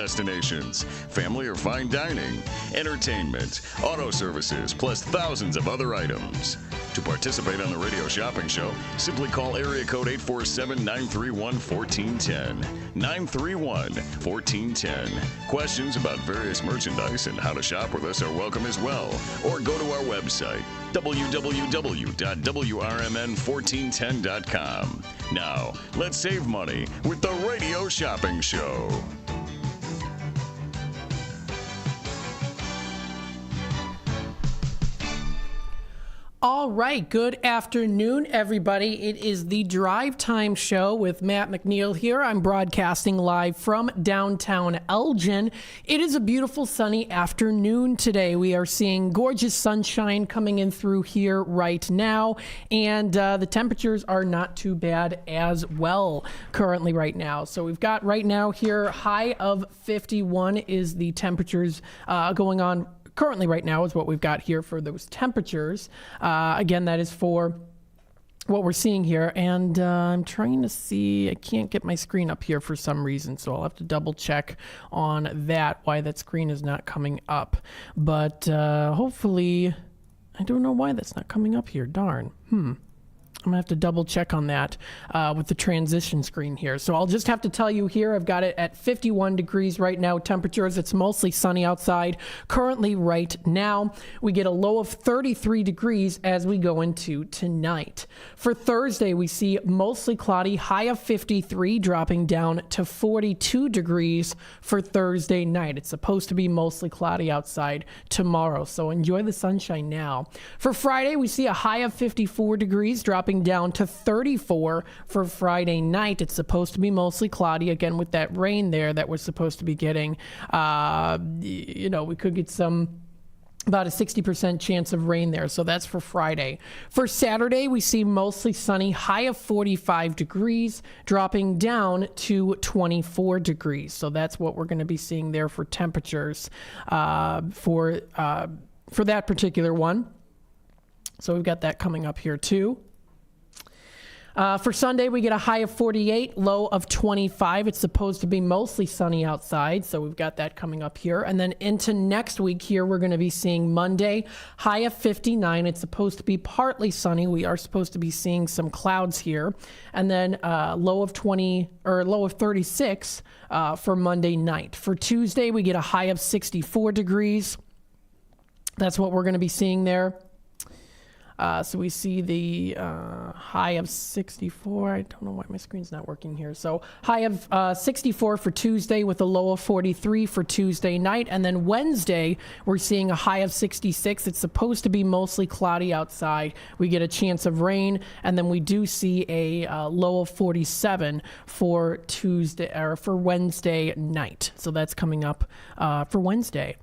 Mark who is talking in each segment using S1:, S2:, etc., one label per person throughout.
S1: destinations, family or fine dining, entertainment, auto services, plus thousands of other items. To participate on the Radio Shopping Show, simply call area code 847-931-1410. 931-1410. Questions about various merchandise and how to shop with us are welcome as well. Or go to our website, www.WRMN1410.com. Now, let's save money with the Radio Shopping Show.
S2: All right, good afternoon, everybody. It is the Drive Time Show with Matt McNeil here. I'm broadcasting live from downtown Elgin. It is a beautiful sunny afternoon today. We are seeing gorgeous sunshine coming in through here right now, and the temperatures are not too bad as well currently right now. So we've got right now here high of 51 is the temperatures going on. Currently right now is what we've got here for those temperatures. Again, that is for what we're seeing here. And I'm trying to see, I can't get my screen up here for some reason, so I'll have to double check on that, why that screen is not coming up. But hopefully, I don't know why that's not coming up here, darn. I'm going to have to double check on that with the transition screen here. So I'll just have to tell you here, I've got it at 51 degrees right now. Temperatures, it's mostly sunny outside. Currently right now, we get a low of 33 degrees as we go into tonight. For Thursday, we see mostly cloudy, high of 53, dropping down to 42 degrees for Thursday night. It's supposed to be mostly cloudy outside tomorrow, so enjoy the sunshine now. For Friday, we see a high of 54 degrees, dropping down to 34 for Friday night. It's supposed to be mostly cloudy again with that rain there that we're supposed to be getting. We could get about a 60% chance of rain there. So that's for Friday. For Saturday, we see mostly sunny, high of 45 degrees, dropping down to 24 degrees. So that's what we're going to be seeing there for temperatures for that particular one. So we've got that coming up here too. For Sunday, we get a high of 48, low of 25. It's supposed to be mostly sunny outside, so we've got that coming up here. And then into next week here, we're going to be seeing Monday, high of 59. It's supposed to be partly sunny. We are supposed to be seeing some clouds here. And then low of 36 for Monday night. For Tuesday, we get a high of 64 degrees. That's what we're going to be seeing there. So we see the high of 64. I don't know why my screen's not working here. So high of 64 for Tuesday with a low of 43 for Tuesday night. And then Wednesday, we're seeing a high of 66. It's supposed to be mostly cloudy outside. We get a chance of rain. And then we do see a low of 47 for Tuesday or for Wednesday night. So that's coming up for Wednesday.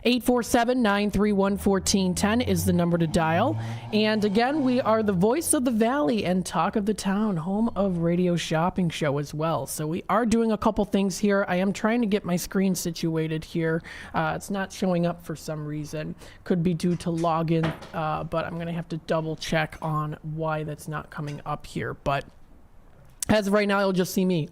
S2: 847-931-1410 is the number to dial. And again, we are the voice of the Valley and talk of the town, home of Radio Shopping Show as well. So we are doing a couple things here. I am trying to get my screen situated here. It's not showing up for some reason. Could be due to login, but I'm going to have to double check on why that's not coming up here. But as of right now, you'll just see me,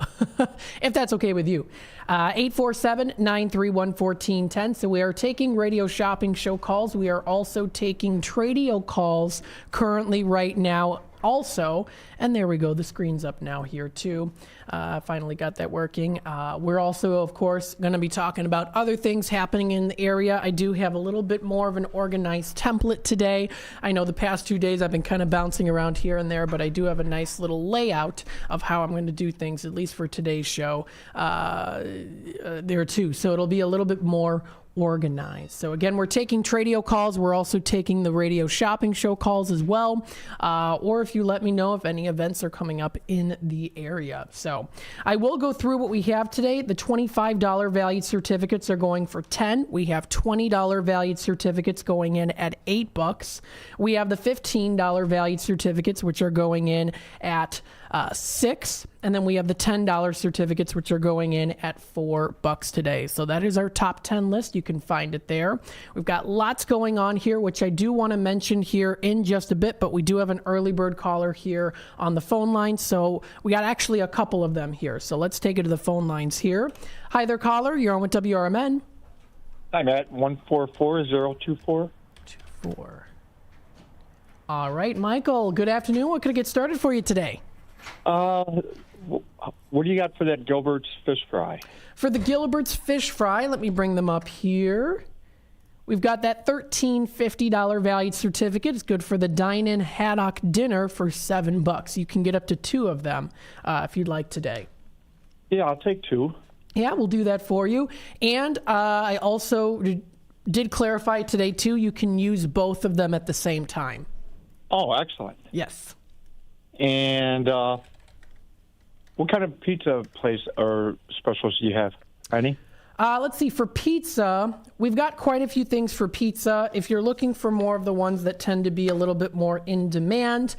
S2: if that's okay with you. 847-931-1410. So we are taking Radio Shopping Show calls. We are also taking Tradio calls currently right now also. And there we go. The screen's up now here too. Finally got that working. We're also, of course, going to be talking about other things happening in the area. I do have a little bit more of an organized template today. I know the past 2 days I've been kind of bouncing around here and there, but I do have a nice little layout of how I'm going to do things, at least for today's show there too. So it'll be a little bit more organized. So again, we're taking Tradio calls. We're also taking the Radio Shopping Show calls as well. Or if you let me know if any events are coming up in the area. So I will go through what we have today. The $25 valued certificates are going for $10. We have $20 valued certificates going in at $8. We have the $15 valued certificates, which are going in at $6, and then we have the $10 certificates, which are going in at $4 today. So that is our top 10 list. You can find it there. We've got lots going on here, which I do want to mention here in just a bit, but we do have an early bird caller here on the phone line. So we got actually a couple of them here. So let's take it to the phone lines here. Hi there, caller. You're on with WRMN.
S3: Hi, Matt. 144024.
S2: 24. All right, Michael. Good afternoon. What could I get started for you today?
S3: What do you got for that Gilbert's fish fry?
S2: For the Gilbert's fish fry, let me bring them up here. We've got that $13.50 valued certificate. It's good for the dine-in haddock dinner for $7. You can get up to 2 of them if you'd like today.
S3: Yeah, I'll take 2.
S2: Yeah, we'll do that for you. And I also did clarify today, too, you can use both of them at the same time.
S3: Oh, excellent.
S2: Yes.
S3: And what kind of pizza place or specials do you have? Any?
S2: Let's see. For pizza, we've got quite a few things for pizza. If you're looking for more of the ones that tend to be a little bit more in demand,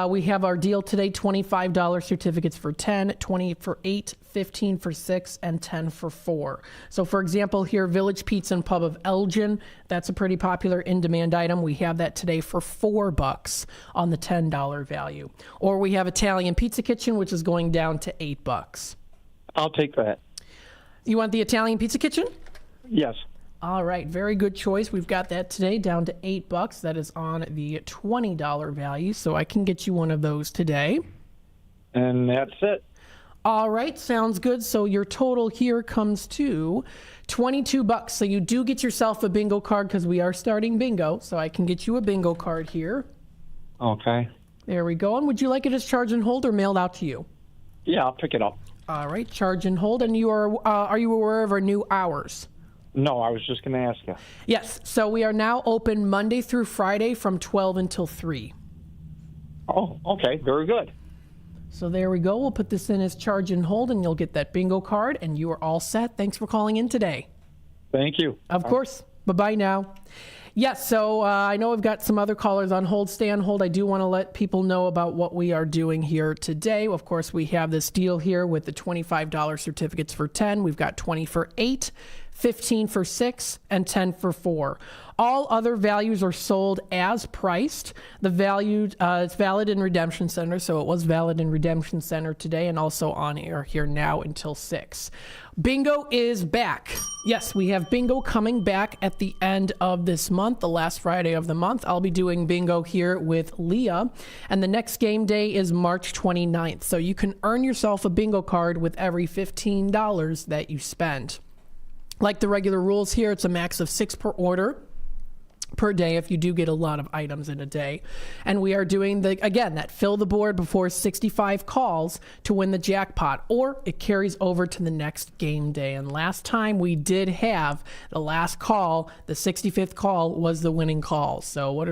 S2: we have our deal today, $25 certificates for 10, 20 for 8, 15 for 6, and 10 for 4. So, for example, here, Village Pizza and Pub of Elgin, that's a pretty popular in-demand item. We have that today for $4 on the $10 value. Or we have Italian Pizza Kitchen, which is going down to $8.
S3: I'll take that.
S2: You want the Italian Pizza Kitchen?
S3: Yes.
S2: All right, very good choice. We've got that today down to $8. That is on the $20 value, so I can get you one of those today.
S3: And that's it.
S2: All right, sounds good. So your total here comes to $22. So you do get yourself a bingo card because we are starting bingo. So I can get you a bingo card here.
S3: Okay.
S2: There we go. And would you like it as charge and hold or mailed out to you?
S3: Yeah, I'll pick it up.
S2: All right, charge and hold. And you are you aware of our new hours?
S3: No, I was just going to ask you.
S2: Yes. So we are now open Monday through Friday from 12 until 3.
S3: Oh, okay. Very good.
S2: So there we go. We'll put this in as charge and hold, and you'll get that bingo card, and you are all set. Thanks for calling in today.
S3: Thank you.
S2: Of course. Bye-bye now. Yes, so I know we've got some other callers on hold. Stay on hold. I do want to let people know about what we are doing here today. Of course, we have this deal here with the $25 certificates for 10. We've got 20 for 8, 15 for 6, and 10 for 4. All other values are sold as priced. The value is valid in Redemption Center, so it was valid in Redemption Center today and also on air here now until 6. Bingo is back. Yes, we have bingo coming back at the end of this month, the last Friday of the month. I'll be doing bingo here with Leah, and the next game day is March 29th. So you can earn yourself a bingo card with every $15 that you spend. Like the regular rules here, it's a max of 6 per order per day if you do get a lot of items in a day. And we are doing that fill the board before 65 calls to win the jackpot, or it carries over to the next game day. And last time we did have the last call, the 65th call was the winning call. So what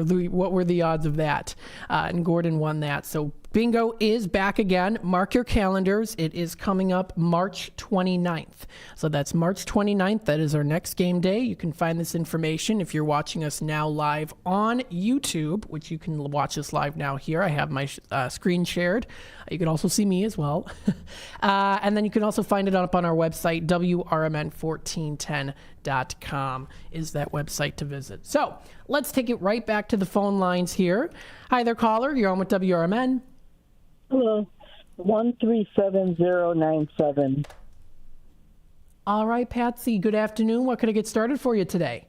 S2: were the odds of that? And Gordon won that. So bingo is back again. Mark your calendars. It is coming up March 29th. So that's March 29th. That is our next game day. You can find this information if you're watching us now live on YouTube, which you can watch us live now here. I have my screen shared. You can also see me as well. And then you can also find it up on our website, WRMN1410.com is that website to visit. So let's take it right back to the phone lines here. Hi there, caller. You're on with WRMN.
S4: Hello, 137097.
S2: All right, Patsy, good afternoon. What could I get started for you today?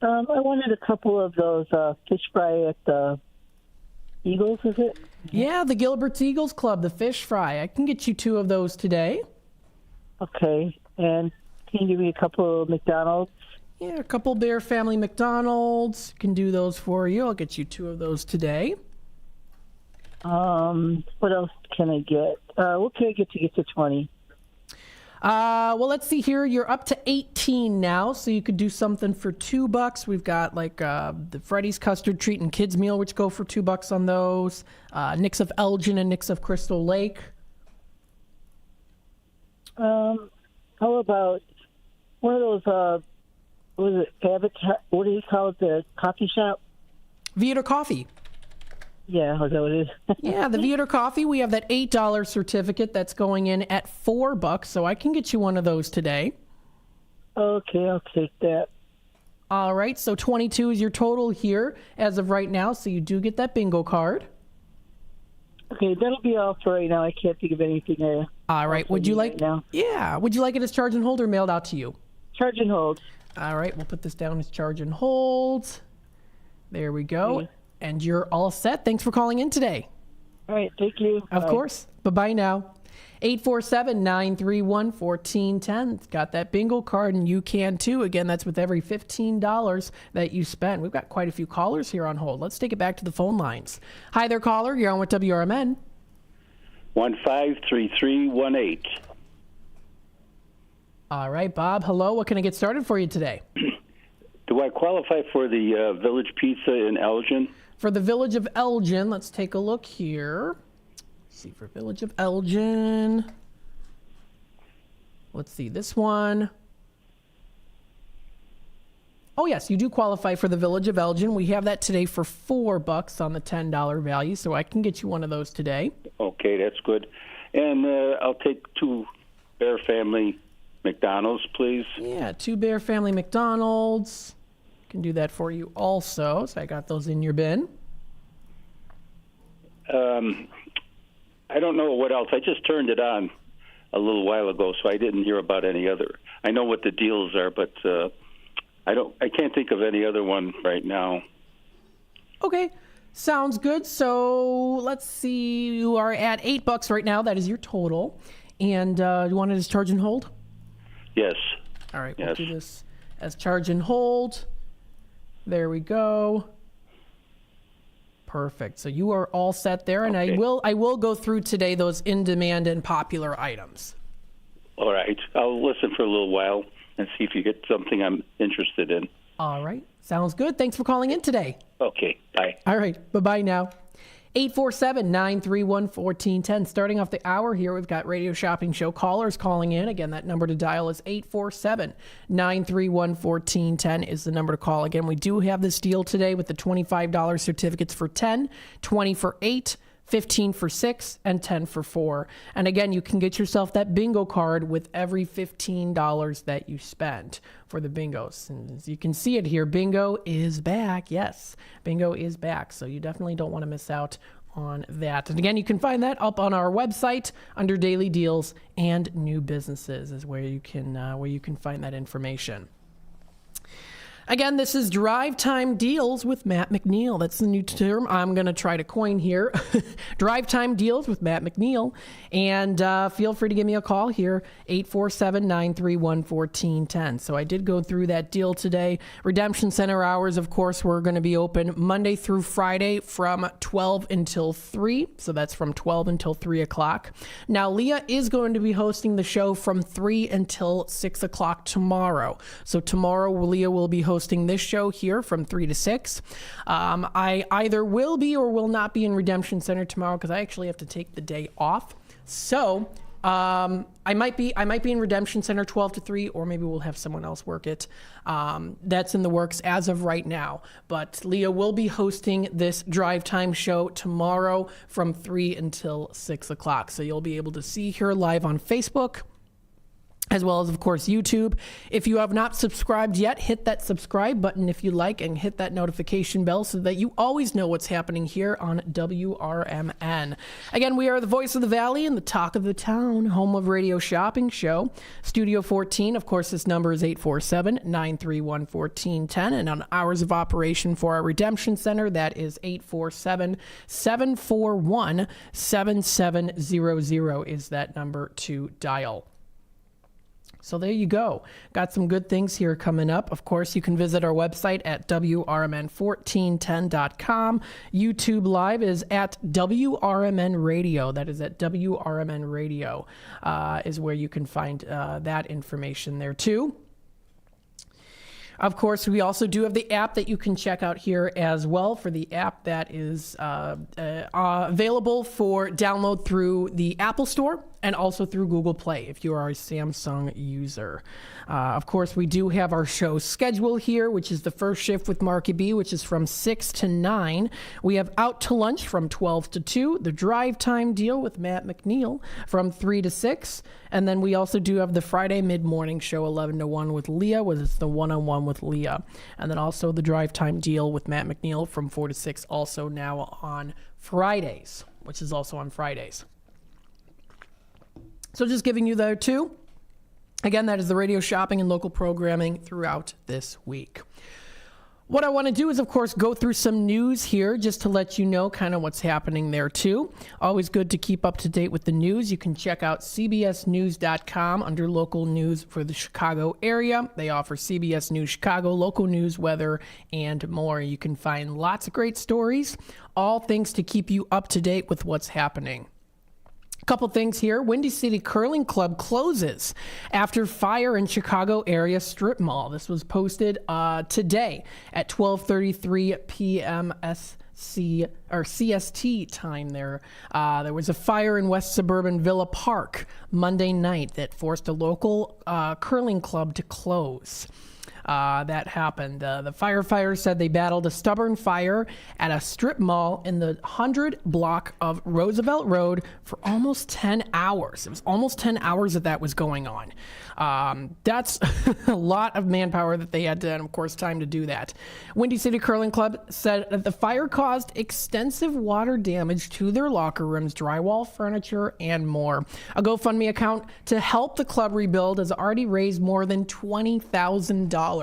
S4: I wanted a couple of those fish fry at the Eagles, is it?
S2: Yeah, the Gilbert's Eagles Club, the fish fry. I can get you 2 of those today.
S4: Okay, and can you give me a couple of McDonald's?
S2: Yeah, a couple Bear Family McDonald's. Can do those for you. I'll get you 2 of those today.
S4: What else can I get? What can I get to 20?
S2: Well, let's see here. You're up to 18 now, so you could do something for $2. We've got like the Freddy's Custard Treat and Kids Meal, which go for $2 on those. Nix of Elgin and Nix of Crystal Lake.
S4: How about one of those, what do you call it, the coffee shop?
S2: Viator Coffee.
S4: Yeah, is that what it is?
S2: Yeah, the Viator coffee, we have that $8 certificate that's going in at $4, so I can get you one of those today.
S4: Okay, I'll take that.
S2: All right, so 22 is your total here as of right now, so you do get that bingo card.
S4: Okay, that'll be all for right now. I can't think of anything.
S2: All right, would you like?
S4: Now.
S2: Yeah, would you like it as charge and hold or mailed out to you?
S4: Charge and hold.
S2: All right, we'll put this down as charge and hold. There we go.
S4: Okay.
S2: And you're all set. Thanks for calling in today.
S4: All right, thank you.
S2: Of
S4: Bye.
S2: course. Bye-bye now. 847-931-1410. Got that bingo card, and you can too. Again, that's with every $15 that you spend. We've got quite a few callers here on hold. Let's take it back to the phone lines. Hi there, caller. You're on with WRMN.
S5: 153318.
S2: All right, Bob. Hello. What can I get started for you today?
S5: Do I qualify for the Village Pizza in Elgin?
S2: For the Village of Elgin, let's take a look here. Let's see, for Village of Elgin. Let's see, this one. Oh, yes, you do qualify for the Village of Elgin. We have that today for $4 on the $10 value, so I can get you one of those today.
S5: Okay, that's good. And I'll take 2 Bear Family McDonald's, please.
S2: Yeah, 2 Bear Family McDonald's. Can do that for you also. So I got those in your bin.
S5: I don't know what else. I just turned it on a little while ago, so I didn't hear about any other. I know what the deals are, but I can't think of any other one right now.
S2: Okay, sounds good. So let's see. You are at $8 right now. That is your total. And you want it as charge and hold?
S5: Yes.
S2: All right,
S5: Yes.
S2: we'll do this as charge and hold. There we go. Perfect. So you are all set there, and
S5: Okay.
S2: I will go through today those in demand and popular items.
S5: All right. I'll listen for a little while and see if you get something I'm interested in.
S2: All right. Sounds good. Thanks for calling in today.
S5: Okay. Bye.
S2: All right. Bye-bye now. 847-931-1410. Starting off the hour here, we've got Radio Shopping Show callers calling in. Again, that number to dial is 847-931-1410 is the number to call. Again, we do have this deal today with the $25 certificates for 10, 20 for 8, 15 for 6, and 10 for 4. And again, you can get yourself that bingo card with every $15 that you spend for the bingos. And as you can see it here, bingo is back. Yes, bingo is back. So you definitely don't want to miss out on that. And again, you can find that up on our website under Daily Deals and New Businesses is where you can find that information. Again, this is Drive Time Deals with Matt McNeil. That's the new term I'm going to try to coin here. Drive Time Deals with Matt McNeil. And feel free to give me a call here, 847-931-1410. So I did go through that deal today. Redemption Center hours, of course, we're going to be open Monday through Friday from 12 until 3. So that's from 12 until 3 o'clock. Now, Leah is going to be hosting the show from 3 until 6 o'clock tomorrow. So tomorrow, Leah will be hosting this show here from 3 to 6. I either will be or will not be in Redemption Center tomorrow because I actually have to take the day off. So I might be in Redemption Center 12 to 3, or maybe we'll have someone else work it. That's in the works as of right now. But Leah will be hosting this Drive Time show tomorrow from 3 until 6 o'clock. So you'll be able to see her live on Facebook, as well as, of course, YouTube. If you have not subscribed yet, hit that subscribe button if you like, and hit that notification bell so that you always know what's happening here on WRMN. Again, we are the voice of the Valley and the talk of the town, home of Radio Shopping Show. Studio 14, of course, this number is 847-931-1410. And on hours of operation for our Redemption Center, that is 847-741-7700 is that number to dial. So there you go. Got some good things here coming up. Of course, you can visit our website at WRMN1410.com. YouTube Live is at WRMN Radio. That is at WRMN Radio is where you can find that information there too. Of course, we also do have the app that you can check out here as well, for the app that is available for download through the Apple Store and also through Google Play if you are a Samsung user. Of course, we do have our show schedule here, which is the first shift with Marky B, which is from 6 to 9. We have Out to Lunch from 12 to 2, the Drive Time Deal with Matt McNeil from 3 to 6, and then we also do have the Friday mid-morning show 11 to 1 with Leah, which is the one-on-one with Leah, and then also the Drive Time Deal with Matt McNeil from 4 to 6, also now on Fridays, which is also on Fridays. So just giving you the two. Again, that is the radio shopping and local programming throughout this week. What I want to do is, of course, go through some news here just to let you know kind of what's happening there, too. Always good to keep up to date with the news. You can check out cbsnews.com under local news for the Chicago area. They offer CBS News Chicago, local news, weather, and more. You can find lots of great stories, all things to keep you up to date with what's happening. Couple things here. Windy City Curling Club closes after fire in Chicago area strip mall. This was posted today at 12:33 p.m. CST time there. There was a fire in West Suburban Villa Park Monday night that forced a local curling club to close. That happened. The firefighters said they battled a stubborn fire at a strip mall in the 100 block of Roosevelt Road for almost 10 hours. It was almost 10 hours that was going on. That's a lot of manpower that they had to, and of course, time to do that. Windy City Curling Club said that the fire caused extensive water damage to their locker rooms, drywall, furniture, and more. A GoFundMe account to help the club rebuild has already raised more than $20,000.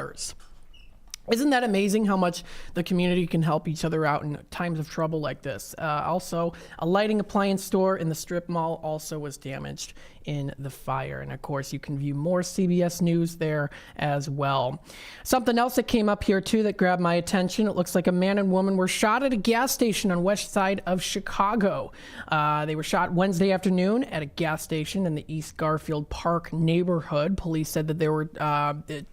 S2: Isn't that amazing how much the community can help each other out in times of trouble like this? Also, a lighting appliance store in the strip mall also was damaged in the fire. And of course, you can view more CBS News there as well. Something else that came up here too that grabbed my attention. It looks like a man and woman were shot at a gas station on west side of Chicago. They were shot Wednesday afternoon at a gas station in the East Garfield Park neighborhood. Police said that there were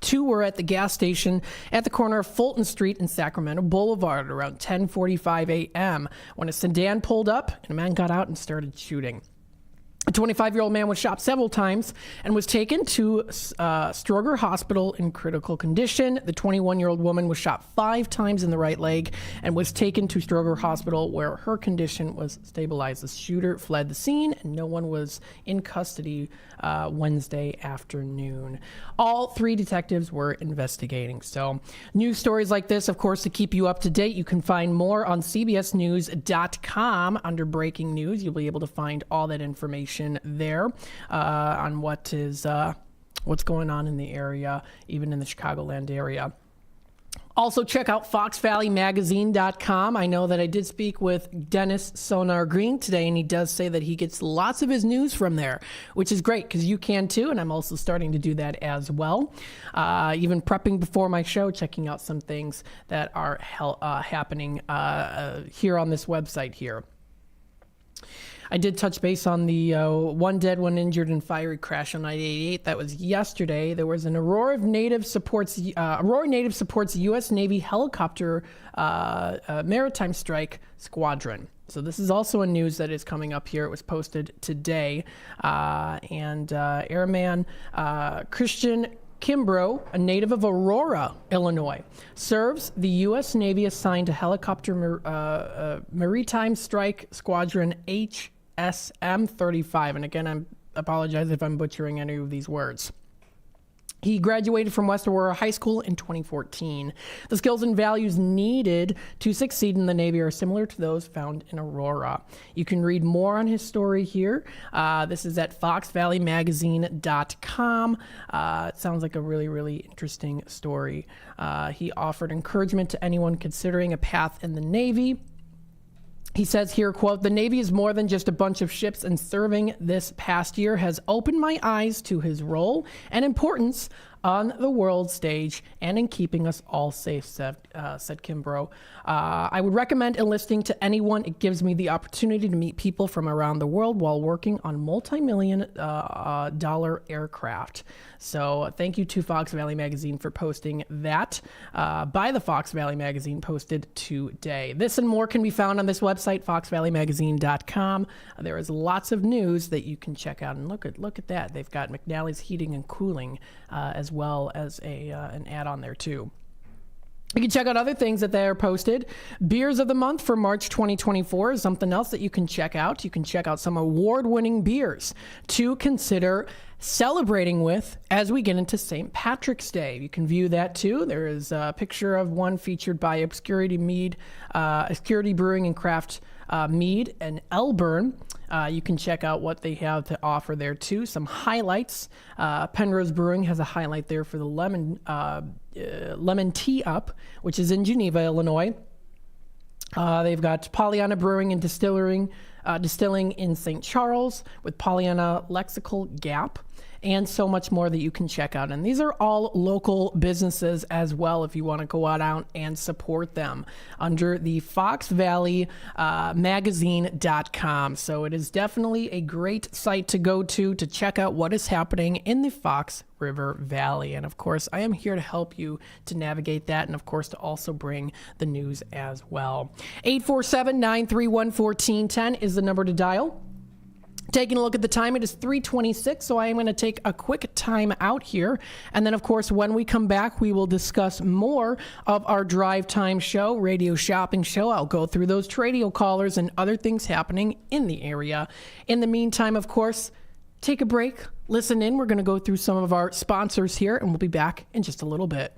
S2: two were at the gas station at the corner of Fulton Street and Sacramento Boulevard around 10:45 a.m. when a sedan pulled up and a man got out and started shooting. A 25-year-old man was shot several times and was taken to Stroger Hospital in critical condition. The 21-year-old woman was shot 5 times in the right leg and was taken to Stroger Hospital where her condition was stabilized. The shooter fled the scene and no one was in custody Wednesday afternoon. All 3 detectives were investigating. So news stories like this, of course, to keep you up to date, you can find more on cbsnews.com under breaking news. You'll be able to find all that information there on what's going on in the area, even in the Chicagoland area. Also, check out foxvalleymagazine.com. I know that I did speak with Dennis Sonar Green today, and he does say that he gets lots of his news from there, which is great because you can too, and I'm also starting to do that as well. Even prepping before my show, checking out some things that are happening here on this website here. I did touch base on the 1 dead, 1 injured in fiery crash on I-88. That was yesterday. There was an Aurora Native supports U.S. Navy helicopter maritime strike squadron. So this is also a news that is coming up here. It was posted today. And Airman Christian Kimbrough, a native of Aurora, Illinois, serves the U.S. Navy assigned to helicopter maritime strike squadron HSM-35. And again, I apologize if I'm butchering any of these words. He graduated from West Aurora High School in 2014. The skills and values needed to succeed in the Navy are similar to those found in Aurora. You can read more on his story here. This is at foxvalleymagazine.com. It sounds like a really, really interesting story. He offered encouragement to anyone considering a path in the Navy. He says here, quote, "The Navy is more than just a bunch of ships, and serving this past year has opened my eyes to his role and importance on the world stage and in keeping us all safe, said Kimbrough. I would recommend enlisting to anyone. It gives me the opportunity to meet people from around the world while working on multi-million dollar aircraft. So thank you to Fox Valley Magazine for posting that. By the Fox Valley Magazine, posted today. This and more can be found on this website, foxvalleymagazine.com. There is lots of news that you can check out, and look at that. They've got McNeil's Heating and Cooling as well as an ad on there too. You can check out other things that they are posted. Beers of the Month for March 2024 is something else that you can check out. You can check out some award-winning beers to consider celebrating with as we get into St. Patrick's Day. You can view that too. There is a picture of one featured by Obscurity Brewing and Craft Mead and Elburn. You can check out what they have to offer there too. Some highlights. Penrose Brewing has a highlight there for the lemon tea up, which is in Geneva, Illinois. They've got Pollyanna Brewing and Distilling in St. Charles with Pollyanna Lexical Gap, and so much more that you can check out. And these are all local businesses as well if you want to go out and support them under the foxvalleymagazine.com. So it is definitely a great site to go to check out what is happening in the Fox River Valley. And of course, I am here to help you to navigate that and of course to also bring the news as well. 847-931-1410 is the number to dial. Taking a look at the time, it is 3:26, so I am going to take a quick time out here. And then, of course, when we come back, we will discuss more of our Drive Time show, radio shopping show. I'll go through those radio callers and other things happening in the area. In the meantime, of course, take a break, listen in. We're going to go through some of our sponsors here, and we'll be back in just a little bit.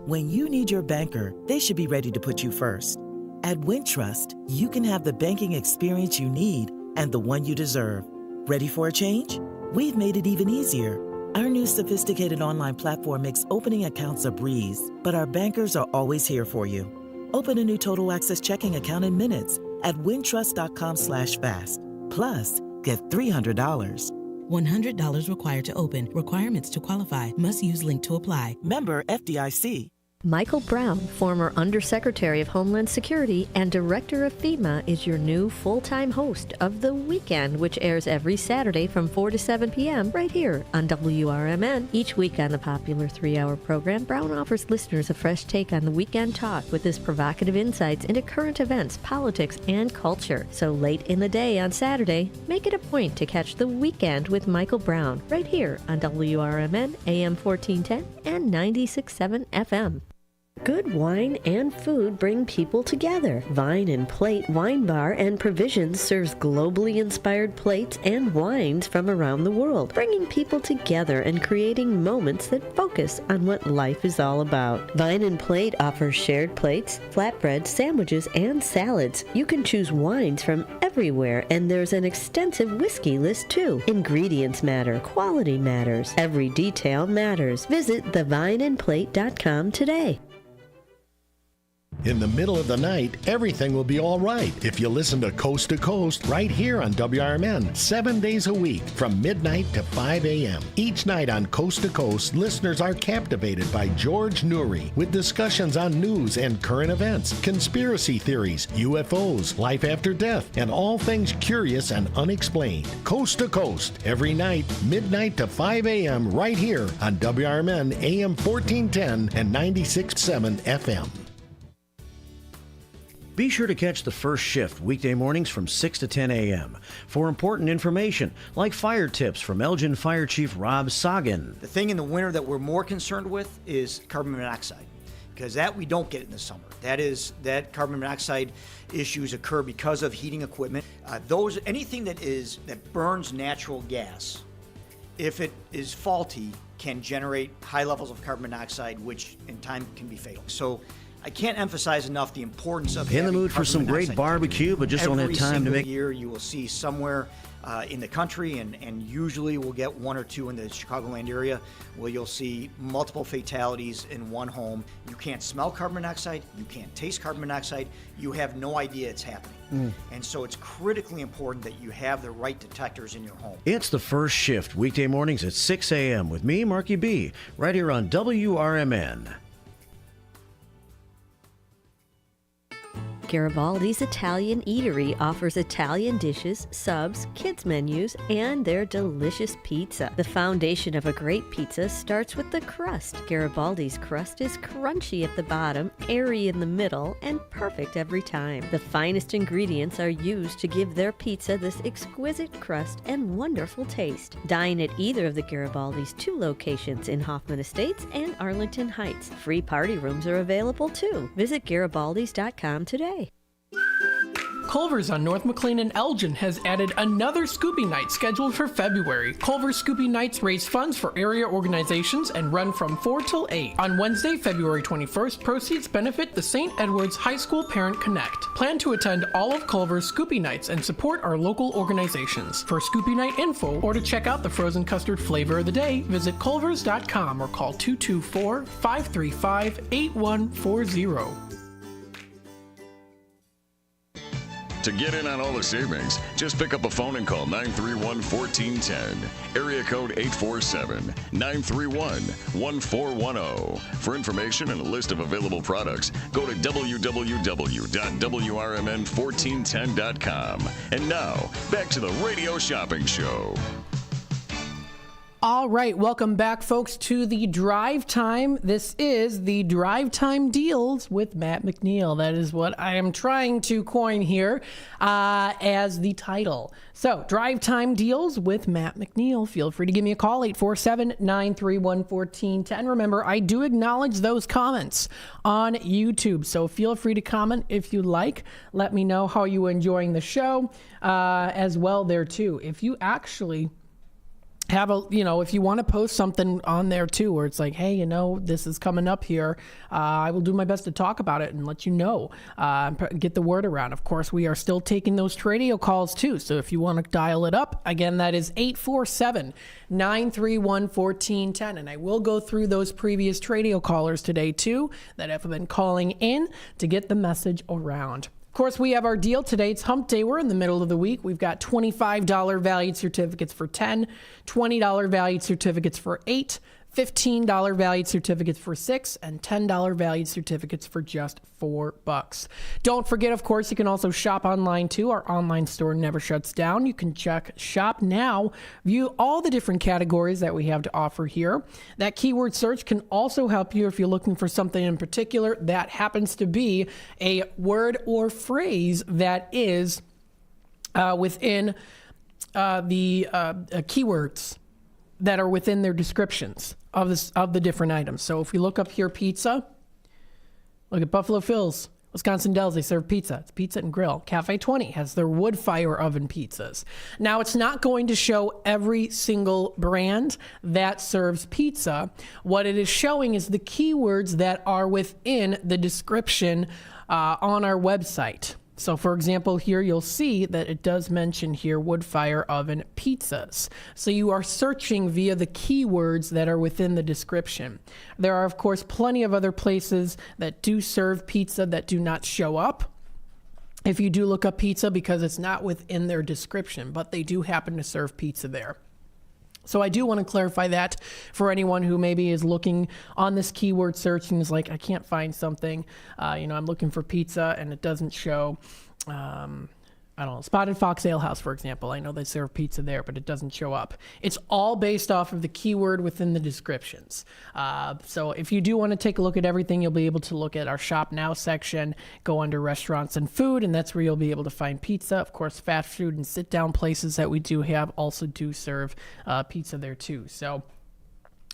S6: When you need your banker, they should be ready to put you first. At Wintrust, you can have the banking experience you need and the one you deserve. Ready for a change? We've made it even easier. Our new sophisticated online platform makes opening accounts a breeze, but our bankers are always here for you. Open a new Total Access checking account in minutes at wintrust.com/fast. Plus, get $300.
S7: $100 required to open. Requirements to qualify. Must use link to apply.
S6: Member FDIC.
S8: Michael Brown, former Undersecretary of Homeland Security and Director of FEMA, is your new full-time host of The Weekend, which airs every Saturday from 4 to 7 p.m. right here on WRMN. Each week on the popular 3-hour program, Brown offers listeners a fresh take on the weekend talk with his provocative insights into current events, politics, and culture. So late in the day on Saturday, make it a point to catch The Weekend with Michael Brown right here on WRMN, AM 1410 and 96.7 FM. Good wine and food bring people together. Vine and Plate Wine Bar and Provisions serves globally inspired plates and wines from around the world, bringing people together and creating moments that focus on what life is all about. Vine and Plate offers shared plates, flatbreads, sandwiches, and salads. You can choose wines from everywhere, and there's an extensive whiskey list too. Ingredients matter. Quality matters. Every detail matters. Visit thevineandplate.com today.
S9: In the middle of the night, everything will be all right if you listen to Coast right here on WRMN, 7 days a week from midnight to 5 a.m. Each night on Coast to Coast, listeners are captivated by George Noory with discussions on news and current events, conspiracy theories, UFOs, life after death, and all things curious and unexplained. Coast to Coast, every night, midnight to 5 a.m. right here on WRMN AM 1410 and 96.7 FM.
S10: Be sure to catch the first shift weekday mornings from 6 to 10 a.m. for important information like fire tips from Elgin Fire Chief Rob Sagan.
S11: The thing in the winter that we're more concerned with is carbon monoxide, because that we don't get in the summer. That carbon monoxide issues occur because of heating equipment. Anything that burns natural gas, if it is faulty, can generate high levels of carbon monoxide, which in time can be fatal. So I can't emphasize enough the importance of
S10: in the
S11: having
S10: mood for
S11: carbon
S10: some great
S11: monoxide
S10: barbecue, but just don't have
S11: every
S10: time to
S11: single
S10: make.
S11: year you will see somewhere in the country, and usually we'll get one or two in the Chicagoland area where you'll see multiple fatalities in one home. You can't smell carbon monoxide, you can't taste carbon monoxide, you have no idea it's happening. And so it's critically important that you have the right detectors in your home.
S10: It's the first shift, weekday mornings at 6 a.m. with me, Marky B, right here on WRMN.
S8: Garibaldi's Italian Eatery offers Italian dishes, subs, kids menus, and their delicious pizza. The foundation of a great pizza starts with the crust. Garibaldi's crust is crunchy at the bottom, airy in the middle, and perfect every time. The finest ingredients are used to give their pizza this exquisite crust and wonderful taste. Dine at either of the Garibaldi's 2 locations in Hoffman Estates and Arlington Heights. Free party rooms are available too. Visit Garibaldis.com today.
S2: Culver's on North McLean and Elgin has added another Scoopy Night scheduled for February. Culver's Scoopy Nights raise funds for area organizations and run from 4 till 8. On Wednesday, February 21st, proceeds benefit the St. Edward's High School Parent Connect. Plan to attend all of Culver's Scoopy Nights and support our local organizations. For Scoopy Night info or to check out the frozen custard flavor of the day, visit culvers.com or call 224-535-8140.
S1: To get in on all the savings, just pick up a phone and call 931-1410. Area code 847-931-1410. For information and a list of available products, go to www.WRMN1410.com. And now, back to the Radio Shopping Show.
S2: All right, welcome back, folks, to the Drive Time. This is the Drive Time Deals with Matt McNeil. That is what I am trying to coin here as the title. So, Drive Time Deals with Matt McNeil. Feel free to give me a call, 847-931-1410. Remember, I do acknowledge those comments on YouTube, so feel free to comment if you like. Let me know how you're enjoying the show as well there, too. If you actually have if you want to post something on there too, where it's like, hey, this is coming up here, I will do my best to talk about it and let you know, get the word around. Of course, we are still taking those radio calls too. So if you want to dial it up, again, that is 847-931-1410. And I will go through those previous radio callers today too that have been calling in to get the message around. Of course, we have our deal today. It's Hump Day. We're in the middle of the week. We've got $25 valued certificates for 10, $20 valued certificates for 8, $15 valued certificates for 6, and $10 valued certificates for just $4. Don't forget, of course, you can also shop online too. Our online store never shuts down. You can check Shop Now, view all the different categories that we have to offer here. That keyword search can also help you if you're looking for something in particular that happens to be a word or phrase that is within the keywords that are within their descriptions of the different items. So if you look up here, pizza, look at Buffalo Phil's, Wisconsin Dells, they serve pizza. It's Pizza and Grill. Cafe 20 has their wood fire oven pizzas. Now, it's not going to show every single brand that serves pizza. What it is showing is the keywords that are within the description on our website. So, for example, here you'll see that it does mention here wood fire oven pizzas. So you are searching via the keywords that are within the description. There are, of course, plenty of other places that do serve pizza that do not show up if you do look up pizza because it's not within their description, but they do happen to serve pizza there. So I do want to clarify that for anyone who maybe is looking on this keyword search and is like, I can't find something. I'm looking for pizza and it doesn't show. I don't know, Spotted Fox Ale House, for example. I know they serve pizza there, but it doesn't show up. It's all based off of the keyword within the descriptions. So if you do want to take a look at everything, you'll be able to look at our Shop Now section, go under restaurants and food, and that's where you'll be able to find pizza. Of course, fast food and sit-down places that we do have also do serve pizza there too. So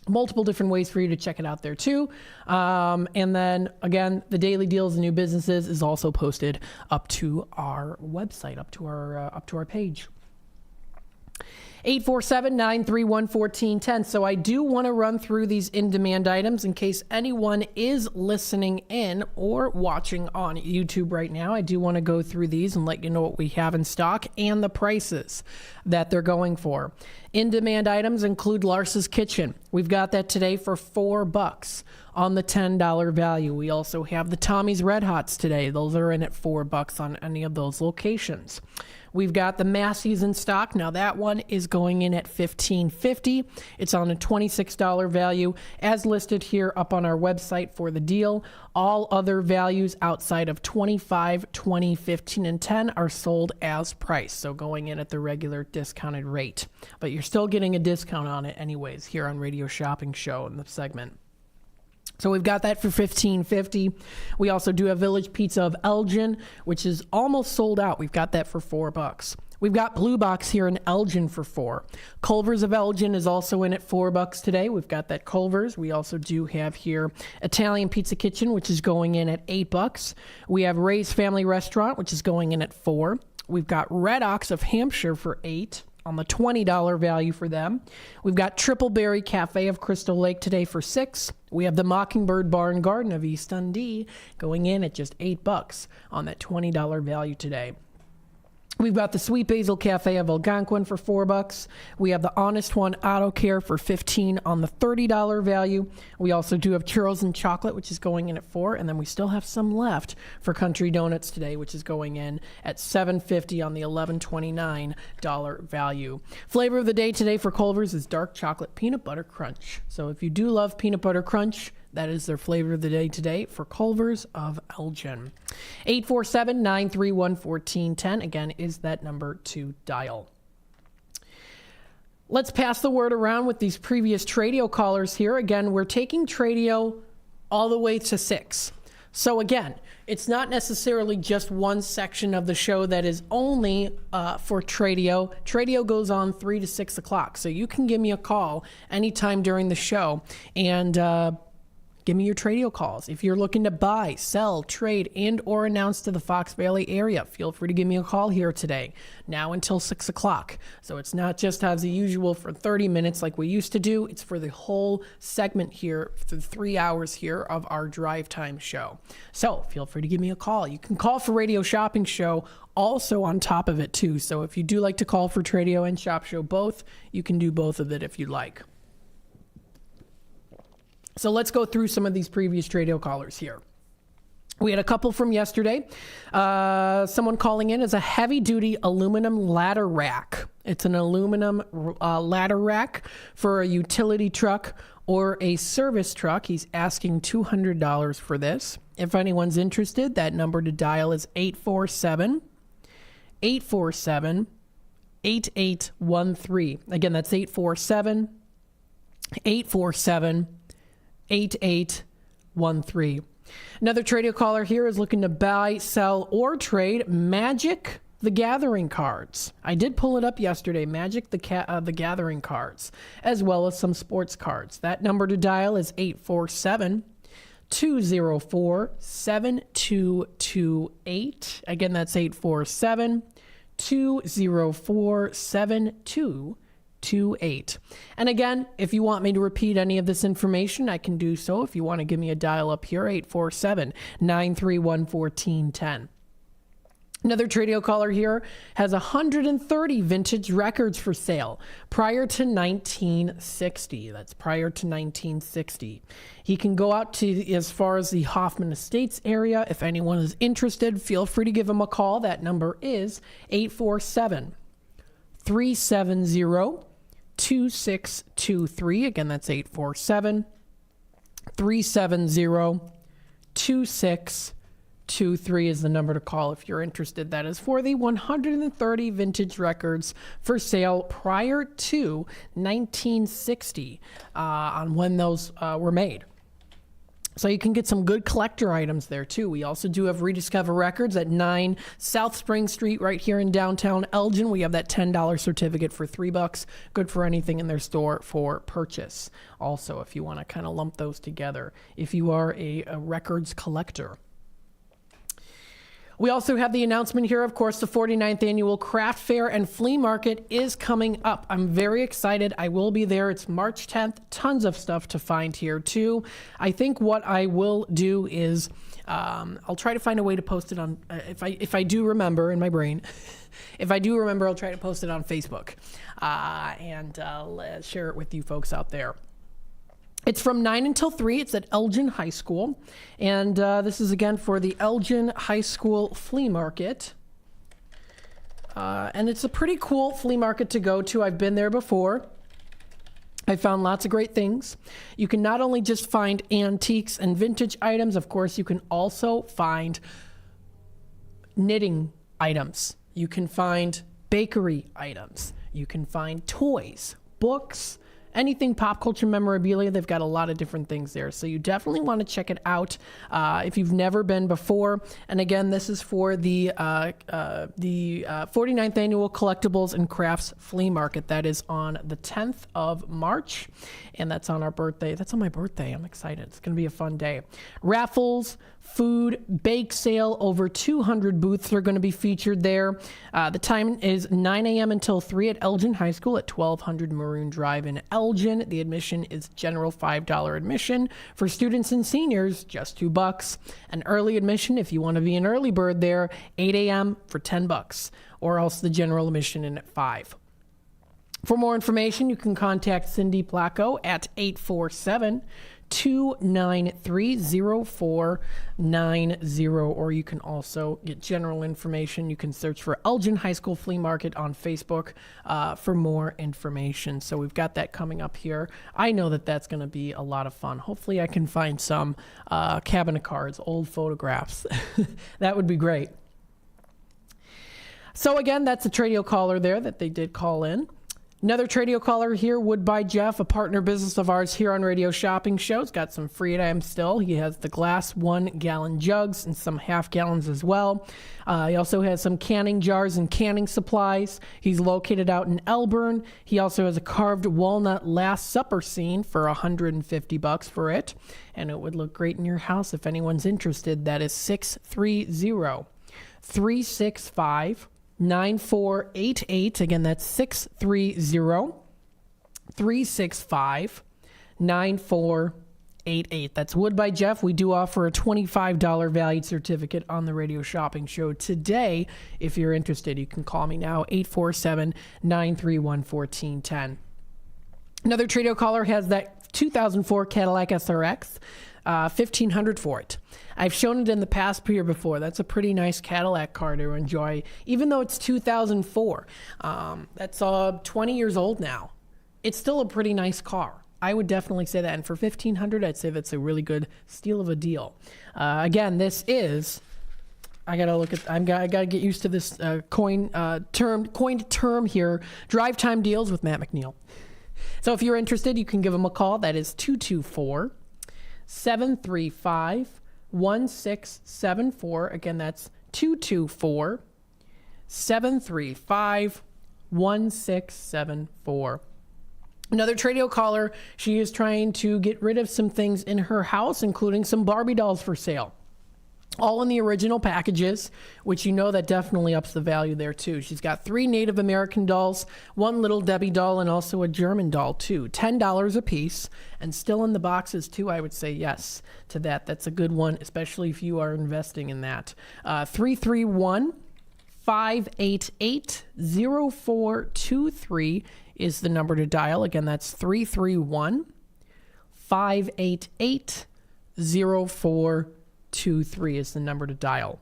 S2: multiple different ways for you to check it out there too. And then again, the daily deals and new businesses is also posted up to our website, up to our page. 847-931-1410. So I do want to run through these in-demand items in case anyone is listening in or watching on YouTube right now. I do want to go through these and let you know what we have in stock and the prices that they're going for. In-demand items include Lars's Kitchen. We've got that today for $4 on the $10 value. We also have the Tommy's Red Hots today. Those are in at $4 on any of those locations. We've got the Massey's in stock. Now that one is going in at $15.50. It's on a $26 value as listed here up on our website for the deal. All other values outside of $25, $20, $15, and $10 are sold as price. So going in at the regular discounted rate. But you're still getting a discount on it anyways here on Radio Shopping Show in the segment. So we've got that for $15.50. We also do have Village Pizza of Elgin, which is almost sold out. We've got that for $4. We've got Blue Box here in Elgin for $4. Culver's of Elgin is also in at $4 today. We've got that Culver's. We also do have here Italian Pizza Kitchen, which is going in at $8. We have Ray's Family Restaurant, which is going in at $4. We've got Red Ox of Hampshire for $8. On the $20 value for them. We've got Triple Berry Cafe of Crystal Lake today for $6. We have the Mockingbird Bar and Garden of East Dundee going in at just $8 on that $20 value today. We've got the Sweet Basil Cafe of Algonquin for $4. We have the Honest One Auto Care for $15 on the $30 value. We also do have Churros and Chocolate, which is going in at $4. And then we still have some left for Country Donuts today, which is going in at $7.50 on the $11.29 value. Flavor of the day today for Culver's is Dark Chocolate Peanut Butter Crunch. So if you do love peanut butter crunch, that is their flavor of the day today for Culver's of Elgin. 847-931-1410, again, is that number to dial. Let's pass the word around with these previous Tradio callers here. Again, we're taking Tradio all the way to 6. So again, it's not necessarily just one section of the show that is only for Tradio. Tradio goes on 3 to 6 o'clock. So you can give me a call anytime during the show and give me your Tradio calls. If you're looking to buy, sell, trade, and or announce to the Fox Valley area, feel free to give me a call here today, now until 6 o'clock. So it's not just as usual for 30 minutes like we used to do. It's for the whole segment here, for the 3 hours here of our drive time show. So feel free to give me a call. You can call for Radio Shopping Show also on top of it too. So if you do like to call for Tradio and Shop Show both, you can do both of it if you'd like. So let's go through some of these previous Tradio callers here. We had a couple from yesterday. Someone calling in is a heavy-duty aluminum ladder rack. It's an aluminum ladder rack for a utility truck or a service truck. He's asking $200 for this. If anyone's interested, that number to dial is 847-8813. Again, that's 847-8813. 8813. Another Tradio caller here is looking to buy, sell, or trade Magic the Gathering cards. I did pull it up yesterday, Magic the Gathering cards, as well as some sports cards. That number to dial is 847-204-7228. Again, that's 847-204-7228. And again, if you want me to repeat any of this information, I can do so. If you want to give me a dial up here, 847-931-1410. Another Tradio caller here has 130 vintage records for sale prior to 1960. That's prior to 1960. He can go out to as far as the Hoffman Estates area. If anyone is interested, feel free to give him a call. That number is 847-370-2623. Again, that's 847-370-2623 is the number to call if you're interested. That is for the 130 vintage records for sale prior to 1960 on when those were made. So you can get some good collector items there, too. We also do have Rediscover Records at 9 South Spring Street right here in downtown Elgin. We have that $10 certificate for $3. Good for anything in their store for purchase. Also, if you want to kind of lump those together, if you are a records collector. We also have the announcement here, of course, the 49th annual craft fair and flea market is coming up. I'm very excited. I will be there. It's March 10th. Tons of stuff to find here too. I think what I will do is I'll try to find a way to post it on, if I do remember in my brain, if I do remember, I'll try to post it on Facebook and I'll share it with you folks out there. It's from 9 until 3. It's at Elgin High School. And this is, again, for the Elgin High School Flea Market. And it's a pretty cool flea market to go to. I've been there before. I found lots of great things. You can not only just find antiques and vintage items, of course, you can also find knitting items. You can find bakery items. You can find toys, books, anything pop culture memorabilia. They've got a lot of different things there. So you definitely want to check it out if you've never been before. And again, this is for the 49th Annual Collectibles and Crafts Flea Market. That is on the 10th of March. And that's on our birthday. That's on my birthday. I'm excited. It's going to be a fun day. Raffles, food, bake sale. Over 200 booths are going to be featured there. The time is 9 a.m. until 3 at Elgin High School at 1200 Maroon Drive in Elgin. The admission is general $5 admission. For students and seniors, just $2. And early admission, if you want to be an early bird there, 8 a.m. for $10. Or else the general admission in at $5. For more information, you can contact Cindy Placco at 847-293-0490, or you can also get general information. You can search for Elgin High School Flea Market on Facebook for more information. So we've got that coming up here. I know that that's going to be a lot of fun. Hopefully I can find some cabinet cards, old photographs. That would be great. So again, that's a Tradio caller there that they did call in. Another Tradio caller here, Wood by Jeff, a partner business of ours here on Radio Shopping Show. He's got some free items still. He has the glass 1-gallon jugs and some half gallons as well. He also has some canning jars and canning supplies. He's located out in Elburn. He also has a carved walnut Last Supper scene for $150 for it. And it would look great in your house if anyone's interested. That is 630-365-9488. Again, that's 630-365-9488. That's Wood by Jeff. We do offer a $25 valued certificate on the Radio Shopping Show today. If you're interested, you can call me now, 847-931-1410. Another Tradio caller has that 2004 Cadillac SRX. $1,500 for it. I've shown it in the past here before. That's a pretty nice Cadillac car to enjoy, even though it's 2004. That's 20 years old now. It's still a pretty nice car. I would definitely say that. And for $1,500, I'd say that's a really good steal of a deal. Again, this is. I gotta get used to this coined term here. Drive time deals with Matt McNeil. So if you're interested, you can give him a call. That is 224-735-1674. Again, that's 224-735-1674. Another Tradio caller, she is trying to get rid of some things in her house, including some Barbie dolls for sale. All in the original packages, which you know that definitely ups the value there too. She's got 3 Native American dolls, 1 Little Debbie doll, and also a German doll too. $10 a piece, and still in the boxes too. I would say yes to that. That's a good one, especially if you are investing in that. 331-588-0423 is the number to dial. Again, that's 331-588-0423 is the number to dial.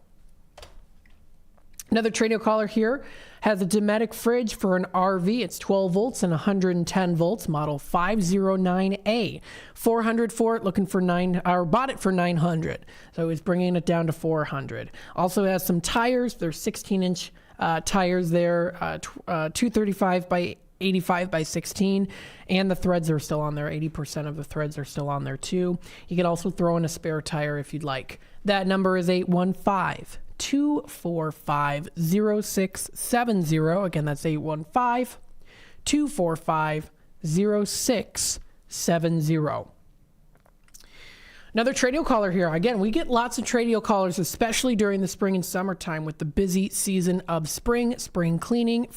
S2: Another Tradio caller here has a Dometic fridge for an RV. It's 12 volts and 110 volts, model 509A. $400 for it, bought it for $900. So he's bringing it down to $400. Also has some tires. There's 16-inch tires there, 235 by 85 by 16, and the threads are still on there. 80% of the threads are still on there too. You can also throw in a spare tire if you'd like. That number is 815-245-0670. Again, that's 815-245-0670. Another Tradio caller here. Again, we get lots of Tradio callers, especially during the spring and summertime with the busy season of spring cleaning,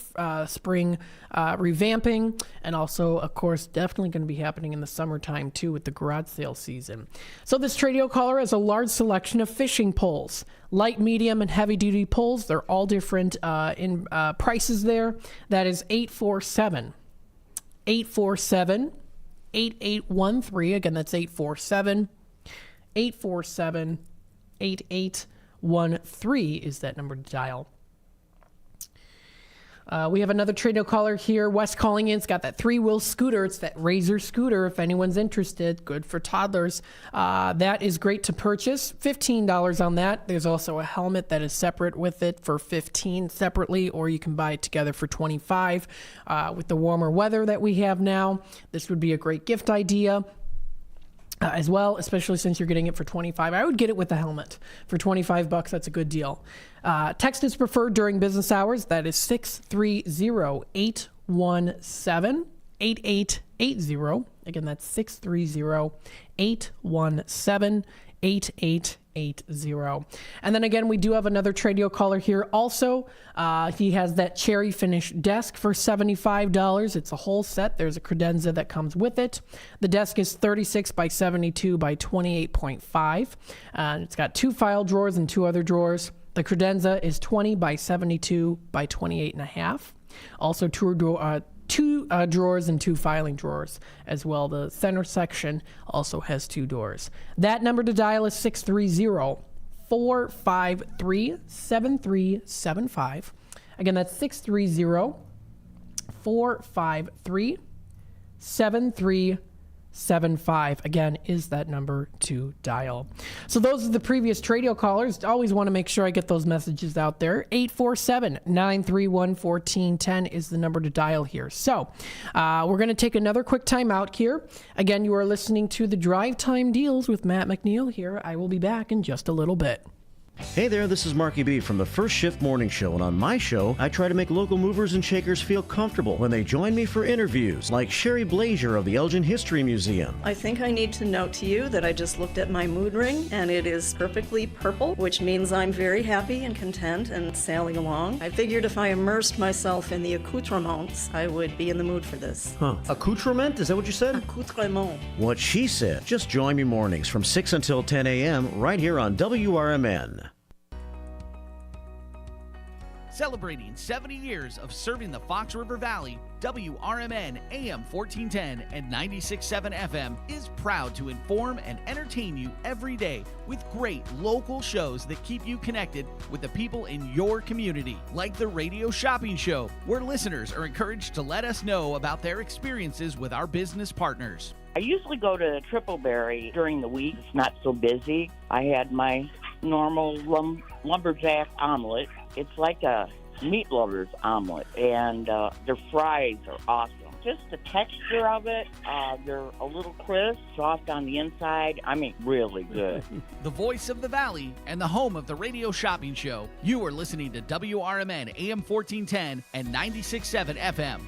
S2: spring revamping, and also, of course, definitely going to be happening in the summertime too with the garage sale season. So this Tradio caller has a large selection of fishing poles, light, medium, and heavy-duty poles. They're all different in prices there. That is 847-8813. Again, that's 847-8813 is that number to dial. We have another Tradio caller here. Wes calling in. It's got that 3-wheel scooter. It's that Razor scooter, if anyone's interested. Good for toddlers. That is great to purchase. $15 on that. There's also a helmet that is separate with it for $15 separately, or you can buy it together for $25. With the warmer weather that we have now, this would be a great gift idea. As well, especially since you're getting it for $25. I would get it with the helmet for $25. That's a good deal. Text is preferred during business hours. That is 630-817-8880. Again, that's 630-817-8880. And then again, we do have another Tradio caller here also. He has that cherry finish desk for $75. It's a whole set. There's a credenza that comes with it. The desk is 36 by 72 by 28.5. It's got 2 file drawers and 2 other drawers. The credenza is 20 by 72 by 28.5. Also 2 drawers and 2 filing drawers as well. The center section also has 2 doors. That number to dial is 630-453-7375. Again, that's 630-453-7375. Again, is that number to dial. So those are the previous Tradio callers. Always want to make sure I get those messages out there. 847-931-1410 is the number to dial here. So we're going to take another quick time out here. Again, you are listening to the Drive Time Deals with Matt McNeil here. I will be back in just a little bit.
S10: Hey there, this is Marky B from the First Shift Morning Show, and on my show, I try to make local movers and shakers feel comfortable when they join me for interviews, like Sherry Blazier of the Elgin History Museum.
S12: I think I need to note to you that I just looked at my mood ring, and it is perfectly purple, which means I'm very happy and content and sailing along. I figured if I immersed myself in the accoutrements, I would be in the mood for this.
S10: Huh. Accoutrement? Is that what you said?
S12: Accoutrement.
S10: What she said. Just join me mornings from 6 until 10 a.m. right here on WRMN.
S13: Celebrating 70 years of serving the Fox River Valley, WRMN AM 1410 and 96.7 FM is proud to inform and entertain you every day with great local shows that keep you connected with the people in your community, like the Radio Shopping Show, where listeners are encouraged to let us know about their experiences with our business partners.
S14: I usually go to Tripleberry during the week. It's not so busy. I had my normal lumberjack omelet. It's like a meat lover's omelet, and their fries are awesome. Just the texture of it, they're a little crisp, soft on the inside. I mean, really good.
S13: The voice of the Valley and the home of the Radio Shopping Show. You are listening to WRMN AM 1410 and 96.7 FM.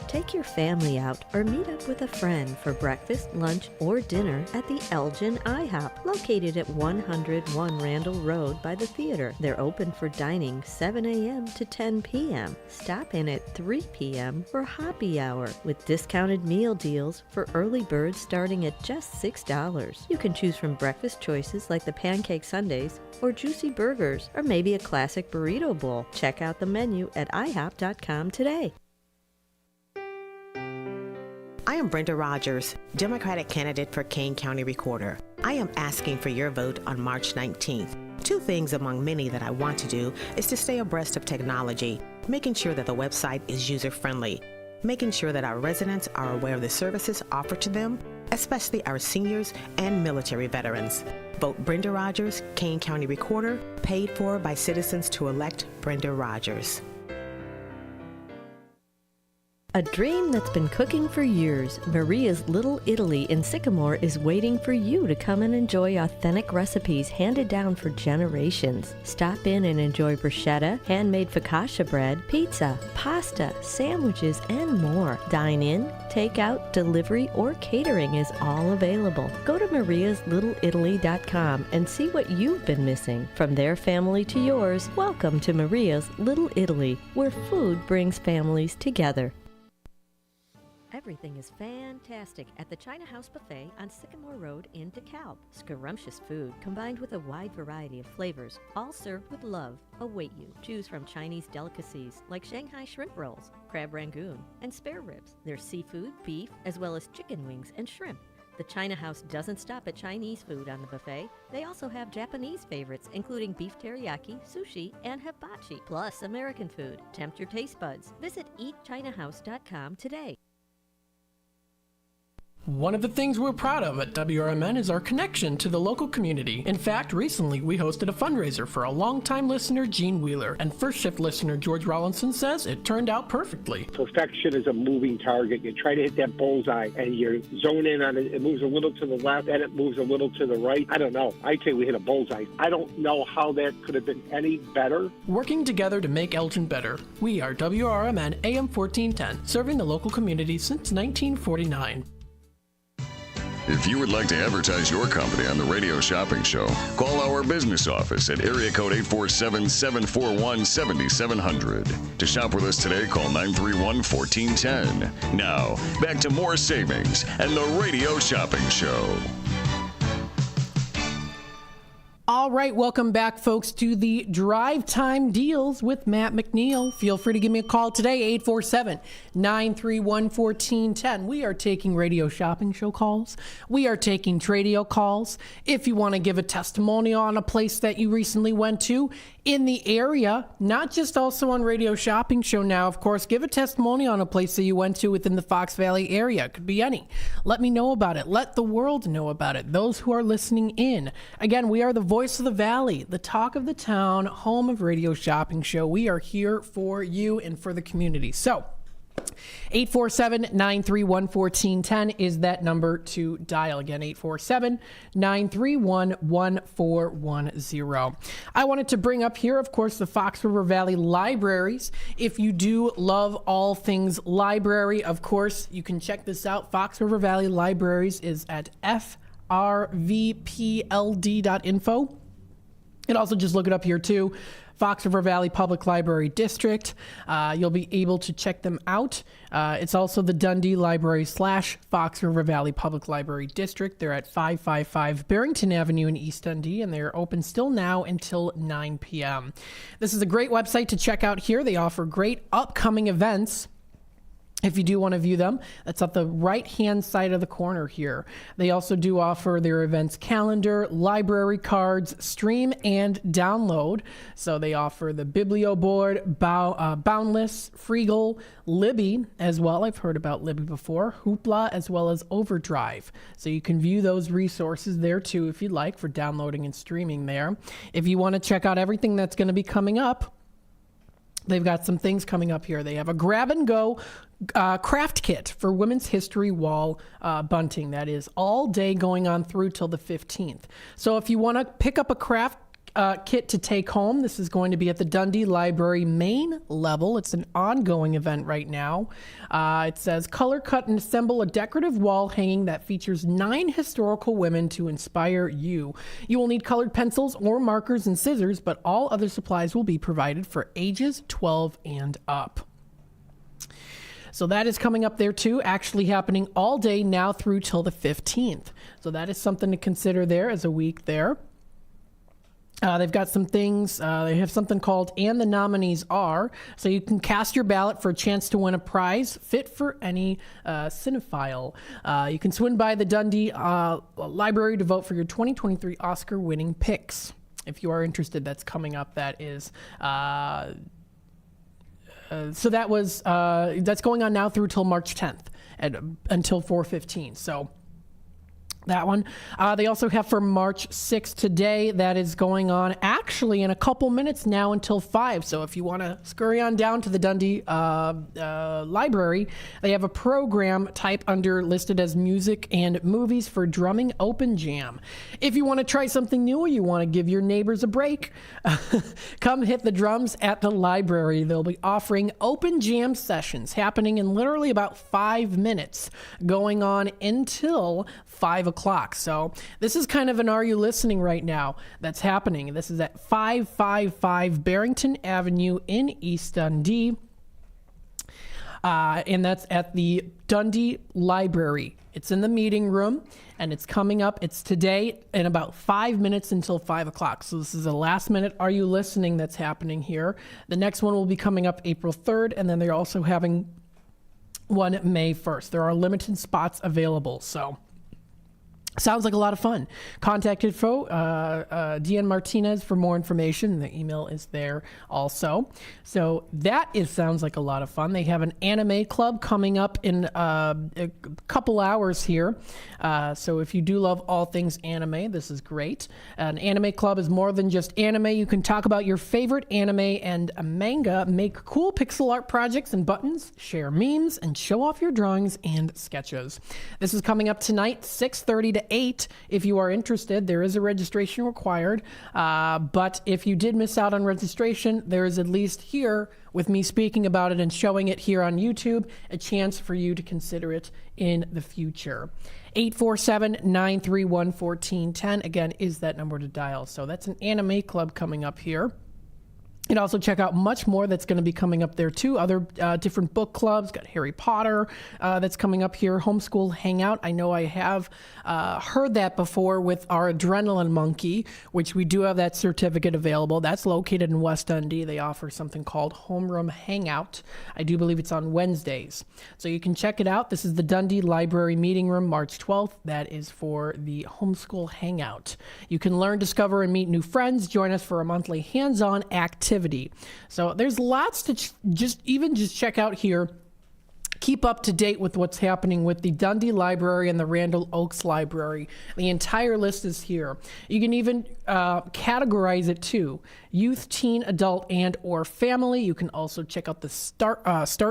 S8: Take your family out or meet up with a friend for breakfast, lunch, or dinner at the Elgin IHOP, located at 101 Randall Road by the theater. They're open for dining 7 a.m. to 10 p.m. Stop in at 3 p.m. for happy hour with discounted meal deals for early birds starting at just $6. You can choose from breakfast choices like the pancake sundaes or juicy burgers or maybe a classic burrito bowl. Check out the menu at ihop.com today.
S15: I am Brenda Rogers, Democratic candidate for Kane County Recorder. I am asking for your vote on March 19th. 2 things among many that I want to do is to stay abreast of technology, making sure that the website is user-friendly, making sure that our residents are aware of the services offered to them, especially our seniors and military veterans. Vote Brenda Rogers, Kane County Recorder, paid for by citizens to elect Brenda Rogers.
S8: A dream that's been cooking for years, Maria's Little Italy in Sycamore is waiting for you to come and enjoy authentic recipes handed down for generations. Stop in and enjoy bruschetta, handmade focaccia bread, pizza, pasta, sandwiches, and more. Dine in, take out, delivery, or catering is all available. Go to mariaslittle.italy.com and see what you've been missing. From their family to yours, welcome to Maria's Little Italy, where food brings families together. Everything is fantastic at the China House Buffet on Sycamore Road in DeKalb. Scrumptious food combined with a wide variety of flavors, all served with love, await you. Choose from Chinese delicacies like Shanghai shrimp rolls, crab rangoon, and spare ribs. There's seafood, beef, as well as chicken wings and shrimp. The China House doesn't stop at Chinese food on the buffet. They also have Japanese favorites, including beef teriyaki, sushi, and hibachi, plus American food. Tempt your taste buds. Visit eatchinahouse.com today.
S2: One of the things we're proud of at WRMN is our connection to the local community. In fact, recently we hosted a fundraiser for a longtime listener, Gene Wheeler, and first shift listener George Rollinson says it turned out perfectly.
S16: Perfection is a moving target. You try to hit that bullseye and you zone in on it. It moves a little to the left and it moves a little to the right. I don't know. I'd say we hit a bullseye. I don't know how that could have been any better.
S2: Working together to make Elgin better. We are WRMN AM 1410, serving the local community since 1949.
S1: If you would like to advertise your company on the Radio Shopping Show, call our business office at area code 847-741-7700. To shop with us today, call 931-1410. Now, back to more savings and the Radio Shopping Show.
S2: All right, welcome back, folks, to the Drive Time Deals with Matt McNeil. Feel free to give me a call today, 847-931-1410. We are taking Radio Shopping Show calls. We are taking Tradio calls. If you want to give a testimonial on a place that you recently went to in the area, not just also on Radio Shopping Show now, of course, give a testimonial on a place that you went to within the Fox Valley area. It could be any. Let me know about it. Let the world know about it. Those who are listening in. Again, we are the voice of the Valley, the talk of the town, home of Radio Shopping Show. We are here for you and for the community. So 847-931-1410 is that number to dial. Again, 847-931-1410. I wanted to bring up here, of course, the Fox River Valley Libraries. If you do love all things library, of course, you can check this out. Fox River Valley Libraries is at frvpld.info. And also just look it up here too. Fox River Valley Public Library District. You'll be able to check them out. It's also the Dundee Library / Fox River Valley Public Library District. They're at 555 Barrington Avenue in East Dundee, and they're open still now until 9 p.m. This is a great website to check out here. They offer great upcoming events. If you do want to view them, that's at the right-hand side of the corner here. They also do offer their events calendar, library cards, stream, and download. So they offer the Biblio board, Boundless, Freegal, Libby as well. I've heard about Libby before. Hoopla, as well as Overdrive. So you can view those resources there too if you'd like for downloading and streaming there. If you want to check out everything that's going to be coming up, they've got some things coming up here. They have a grab-and-go craft kit for Women's History Wall bunting. That is all day going on through till the 15th. So if you want to pick up a craft kit to take home, this is going to be at the Dundee Library main level. It's an ongoing event right now. It says, color cut and assemble a decorative wall hanging that features 9 historical women to inspire you. You will need colored pencils or markers and scissors, but all other supplies will be provided for ages 12 and up. So that is coming up there too, actually happening all day now through till the 15th. So that is something to consider there as a week there. They've got some things. They have something called And the Nominees Are. So you can cast your ballot for a chance to win a prize fit for any cinephile. You can swing by the Dundee Library to vote for your 2023 Oscar-winning picks. If you are interested, that's coming up. That is... So that was that's going on now through till March 10th until 4:15. So That one. They also have for March 6th today. That is going on actually in a couple minutes now until 5. So if you want to scurry on down to the Dundee Library, they have a program type under listed as music and movies for drumming open jam. If you want to try something new or you want to give your neighbors a break, come hit the drums at the library. They'll be offering open jam sessions happening in literally about 5 minutes, going on until 5 o'clock. So this is kind of an Are You Listening right now that's happening. This is at 555 Barrington Avenue in East Dundee. And that's at the Dundee Library. It's in the meeting room, and it's coming up. It's today in about 5 minutes until 5 o'clock. So this is a last minute Are You Listening that's happening here. The next one will be coming up April 3rd, and then they're also having one May 1st. There are limited spots available, so sounds like a lot of fun. Contact info, Deanne Martinez for more information. The email is there also. So that sounds like a lot of fun. They have an anime club coming up in a couple hours here. So if you do love all things anime, this is great. An anime club is more than just anime. You can talk about your favorite anime and manga, make cool pixel art projects and buttons, share memes, and show off your drawings and sketches. This is coming up tonight, 6:30 to 8. If you are interested, there is a registration required. But if you did miss out on registration, there is at least here, with me speaking about it and showing it here on YouTube, a chance for you to consider it in the future. 847-931-1410, again, is that number to dial. So that's an anime club coming up here. You can also check out much more that's going to be coming up there too. Other different book clubs, got Harry Potter that's coming up here. Homeschool Hangout. I know I have heard that before with our Adrenaline Monkey, which we do have that certificate available. That's located in West Dundee. They offer something called Homeroom Hangout. I do believe it's on Wednesdays. So you can check it out. This is the Dundee Library Meeting Room, March 12th. That is for the Homeschool Hangout. You can learn, discover, and meet new friends. Join us for a monthly hands-on activity. So there's lots to just check out here. Keep up to date with what's happening with the Dundee Library and the Randall Oaks Library. The entire list is here. You can even categorize it too: youth, teen, adult, and or family. You can also check out the start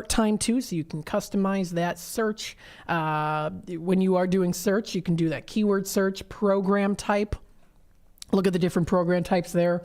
S2: time too, so you can customize that search. When you are doing search, you can do that keyword search, program type. Look at the different program types there.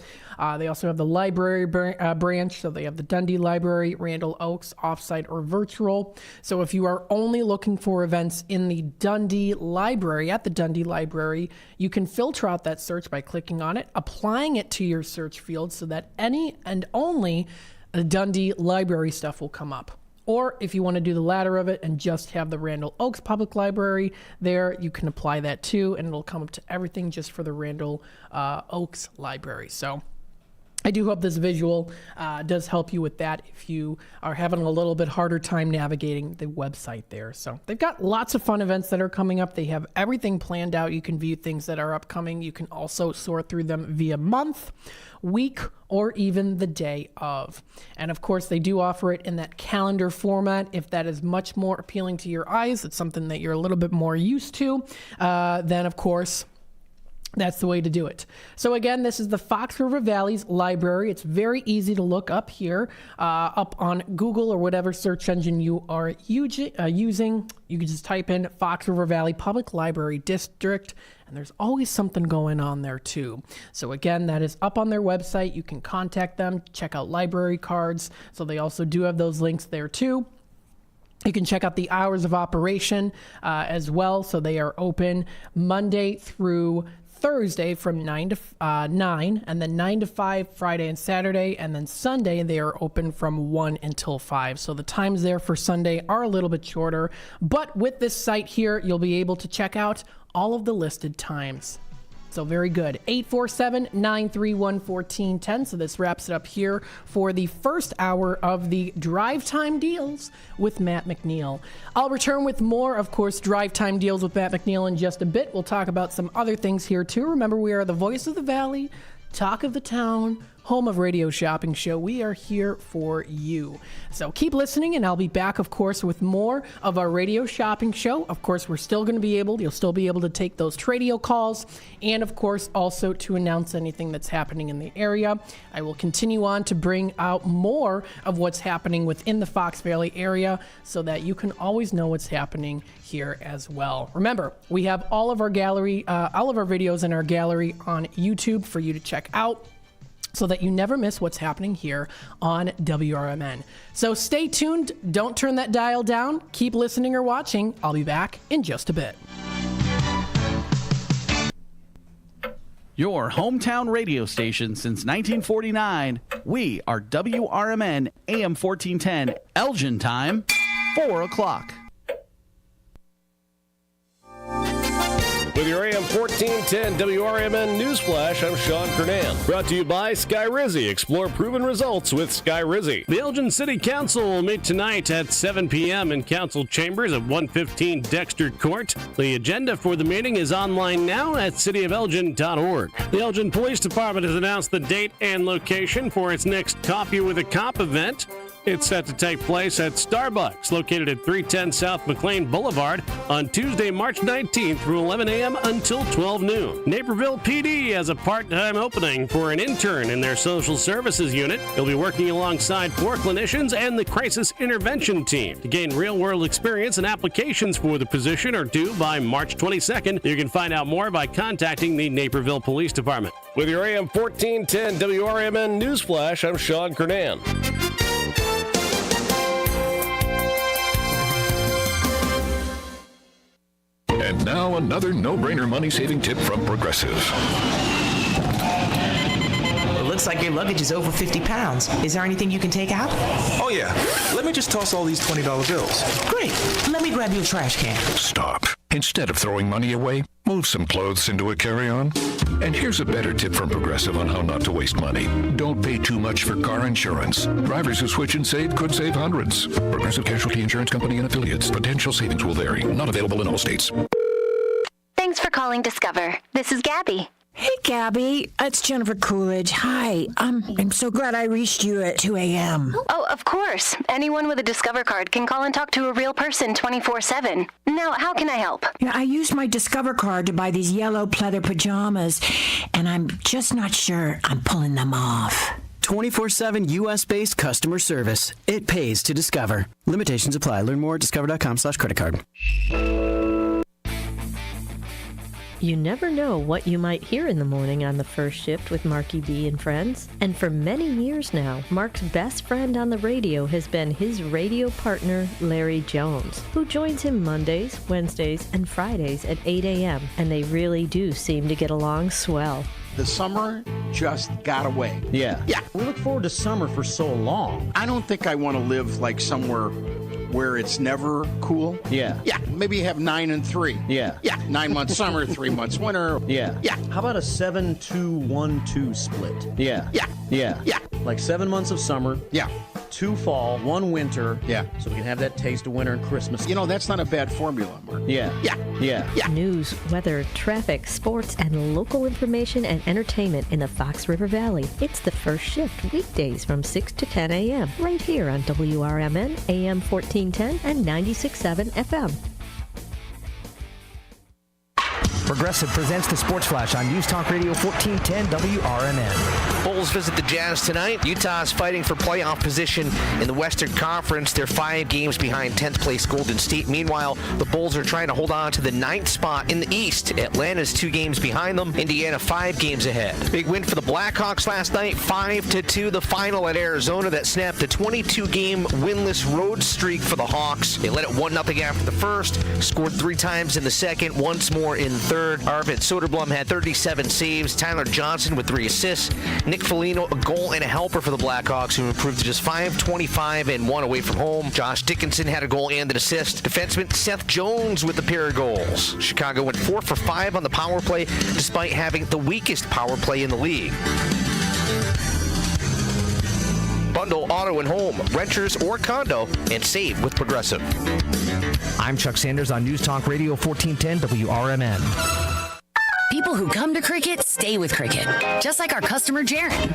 S2: They also have the library branch. So they have the Dundee Library, Randall Oaks, offsite or virtual. So if you are only looking for events in the Dundee Library, at the Dundee Library, you can filter out that search by clicking on it, applying it to your search field so that any and only Dundee Library stuff will come up. Or if you want to do the latter of it and just have the Randall Oaks Public Library there, you can apply that too, and it'll come up to everything just for the Randall Oaks Library. So I do hope this visual does help you with that if you are having a little bit harder time navigating the website there. So they've got lots of fun events that are coming up. They have everything planned out. You can view things that are upcoming. You can also sort through them via month, week, or even the day of. And of course, they do offer it in that calendar format. If that is much more appealing to your eyes, it's something that you're a little bit more used to, then of course, that's the way to do it. So again, this is the Fox River Valley's library. It's very easy to look up here, up on Google or whatever search engine you are using. You can just type in Fox River Valley Public Library District, and there's always something going on there too. So again, that is up on their website. You can contact them, check out library cards. So they also do have those links there too. You can check out the hours of operation as well. So they are open Monday through Thursday from 9 to 9, and then 9 to 5 Friday and Saturday, and then Sunday they are open from 1 until 5. So the times there for Sunday are a little bit shorter, but with this site here, you'll be able to check out all of the listed times. So very good. 847-931-1410. So this wraps it up here for the first hour of the Drive Time Deals with Matt McNeil. I'll return with more, of course, Drive Time Deals with Matt McNeil in just a bit. We'll talk about some other things here too. Remember, we are the voice of the valley, talk of the town, home of Radio Shopping Show. We are here for you. So keep listening, and I'll be back, of course, with more of our Radio Shopping Show. Of course, you'll still be able to take those Tradio calls, and of course, also to announce anything that's happening in the area. I will continue on to bring out more of what's happening within the Fox Valley area so that you can always know what's happening here as well. Remember, we have all of our videos in our gallery on YouTube for you to check out, so that you never miss what's happening here on WRMN. So stay tuned. Don't turn that dial down. Keep listening or watching. I'll be back in just a bit.
S13: Your hometown radio station since 1949. We are WRMN AM 1410, Elgin time, 4 o'clock.
S17: With your AM 1410 WRMN Newsflash, I'm Sean Kernan. Brought to you by Skyrizi. Explore proven results with Skyrizi. The Elgin City Council will meet tonight at 7 p.m. in Council Chambers at 115 Dexter Court. The agenda for the meeting is online now at cityofelgin.org. The Elgin Police Department has announced the date and location for its next Coffee with a Cop event. It's set to take place at Starbucks, located at 310 South McLean Boulevard, on Tuesday, March 19th from 11 a.m. until 12 noon. Naperville PD has a part-time opening for an intern in their social services unit. He'll be working alongside 4 clinicians and the crisis intervention team. To gain real-world experience, and applications for the position are due by March 22nd. You can find out more by contacting the Naperville Police Department. With your AM 1410 WRMN Newsflash, I'm Sean Kernan.
S18: And now another no-brainer money-saving tip from Progressive.
S19: It looks like your luggage is over 50 pounds. Is there anything you can take out?
S20: Oh, yeah. Let me just toss all these $20 bills.
S19: Great. Let me grab you a trash can.
S18: Stop. Instead of throwing money away, move some clothes into a carry-on. And here's a better tip from Progressive on how not to waste money. Don't pay too much for car insurance. Drivers who switch and save could save hundreds. Progressive Casualty Insurance Company and affiliates. Potential savings will vary. Not available in all states.
S21: Thanks for calling Discover. This is Gabby.
S22: Hey, Gabby. It's Jennifer Coolidge. Hi. I'm so glad I reached you at 2 a.m.
S21: Oh, of course. Anyone with a Discover card can call and talk to a real person 24/7. Now, how can I help?
S22: Yeah, I used my Discover card to buy these yellow pleather pajamas, and I'm just not sure I'm pulling them off.
S23: 24/7 U.S.-based customer service. It pays to Discover. Limitations apply. Learn more at discover.com/credit card.
S8: You never know what you might hear in the morning on the first shift with Marky B and friends. And for many years now, Mark's best friend on the radio has been his radio partner, Larry Jones, who joins him Mondays, Wednesdays, and Fridays at 8 a.m. And they really do seem to get along swell.
S24: The summer just got away.
S10: Yeah. We look forward to summer for so long.
S24: I don't think I want to live like somewhere where it's never cool.
S10: Yeah.
S24: Yeah, maybe have 9 and 3.
S10: Yeah.
S24: Yeah, 9 months summer, 3 months winter.
S10: Yeah.
S24: Yeah.
S10: How about a 7-2-1-2 split?
S24: Yeah.
S10: Yeah. Like 7 months of summer.
S24: Yeah.
S10: 2 fall, 1 winter.
S24: Yeah.
S10: So we can have that taste of winter and Christmas.
S24: You know, that's not a bad formula, Mark.
S10: Yeah.
S8: News, weather, traffic, sports, and local information and entertainment in the Fox River Valley. It's the first shift, weekdays from 6 to 10 a.m. right here on WRMN, AM 1410 and 96.7 FM.
S25: Progressive presents the Sports Flash on News Talk Radio 1410 WRMN.
S26: Bulls visit the Jazz tonight. Utah's fighting for playoff position in the Western Conference. They're 5 games behind 10th place Golden State. Meanwhile, the Bulls are trying to hold on to the 9th spot in the East. Atlanta's 2 games behind them. Indiana 5 games ahead. Big win for the Blackhawks last night, 5-2. The final at Arizona that snapped the 22-game winless road streak for the Hawks. They led it 1-0 after the first, scored 3 times in the second, once more in third. Arvid Soderblom had 37 saves. Tyler Johnson with 3 assists. Nick Foligno, a goal and a helper for the Blackhawks, who improved to just 5-25 and 1 away from home. Josh Dickinson had a goal and an assist. Defenseman Seth Jones with a pair of goals. Chicago went 4 for 5 on the power play, despite having the weakest power play in the league. Bundle auto and home, renters or condo, and save with Progressive.
S25: I'm Chuck Sanders on News Talk Radio 1410 WRMN.
S27: People who come to cricket stay with cricket, just like our customer Jaron.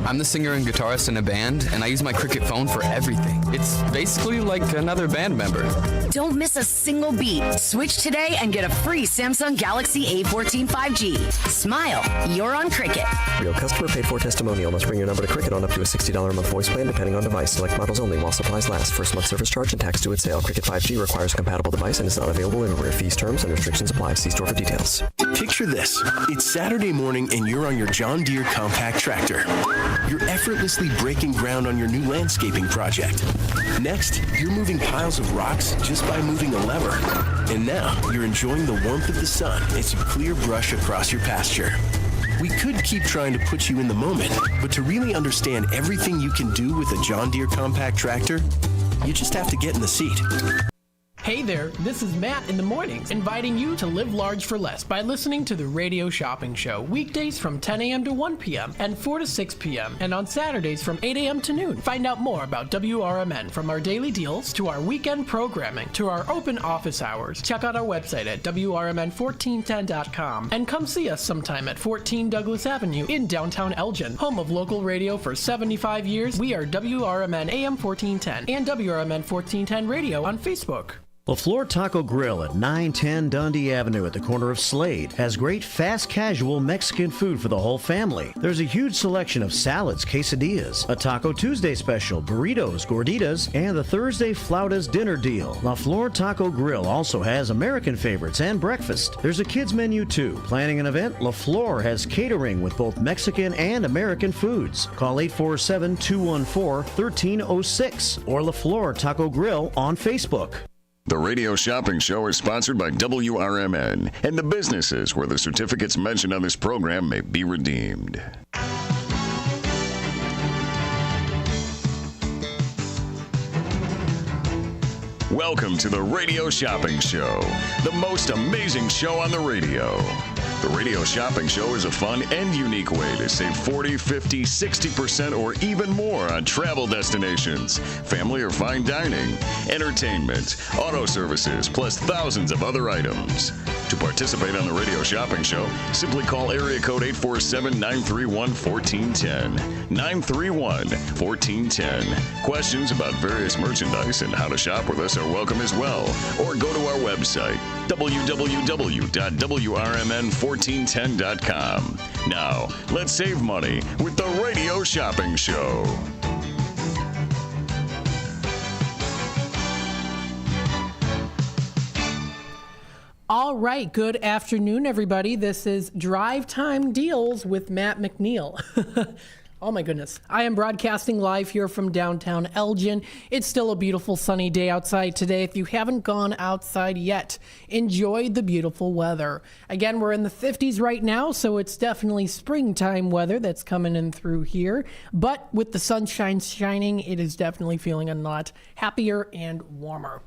S3: I'm the singer and guitarist in a band, and I use my Cricket phone for everything. It's basically like another band member.
S4: Don't miss a single beat. Switch today and get a free Samsung Galaxy A14 5G. Smile, you're on Cricket.
S5: Real customer paid for testimonial must bring your number to Cricket on up to a $60 a month voice plan depending on device. Select models only while supplies last. First month service charge and tax due at sale. Cricket 5G requires a compatible device and is not available everywhere. Fees, terms, and restrictions apply. See store for details.
S6: Picture this. It's Saturday morning and you're on your John Deere compact tractor. You're effortlessly breaking ground on your new landscaping project. Next, you're moving piles of rocks just by moving a lever. And now, you're enjoying the warmth of the sun as you clear brush across your pasture. We could keep trying to put you in the moment, but to really understand everything you can do with a John Deere compact tractor, you just have to get in the seat.
S2: Hey there, this is Matt in the mornings, inviting you to live large for less by listening to the Radio Shopping Show, weekdays from 10 a.m. to 1 p.m. and 4 to 6 p.m. and on Saturdays from 8 a.m. to noon. Find out more about WRMN, from our daily deals to our weekend programming to our open office hours. Check out our website at WRMN1410.com and come see us sometime at 14 Douglas Avenue in downtown Elgin, home of local radio for 75 years. We are WRMN AM 1410 and WRMN 1410 Radio on Facebook.
S10: LaFleur Taco Grill at 910 Dundee Avenue at the corner of Slade has great fast casual Mexican food for the whole family. There's a huge selection of salads, quesadillas, a Taco Tuesday special, burritos, gorditas, and the Thursday Flautas dinner deal. LaFleur Taco Grill also has American favorites and breakfast. There's a kids menu too. Planning an event? LaFleur has catering with both Mexican and American foods. Call 847-214-1306 or LaFleur Taco Grill on Facebook.
S1: The Radio Shopping Show is sponsored by WRMN and the businesses where the certificates mentioned on this program may be redeemed. Welcome to the Radio Shopping Show, the most amazing show on the radio. The Radio Shopping Show is a fun and unique way to save 40, 50, 60%, or even more on travel destinations, family or fine dining, entertainment, auto services, plus thousands of other items. To participate on the Radio Shopping Show, simply call area code 847-931-1410. 931-1410. Questions about various merchandise and how to shop with us are welcome as well. Or go to our website, www.WRMN1410.com. Now, let's save money with the Radio Shopping Show.
S2: All right, good afternoon, everybody. This is Drive Time Deals with Matt McNeil. Oh my goodness. I am broadcasting live here from downtown Elgin. It's still a beautiful sunny day outside today. If you haven't gone outside yet, enjoy the beautiful weather. Again, we're in the 50s right now, so it's definitely springtime weather that's coming in through here. But with the sunshine shining, it is definitely feeling a lot happier and warmer.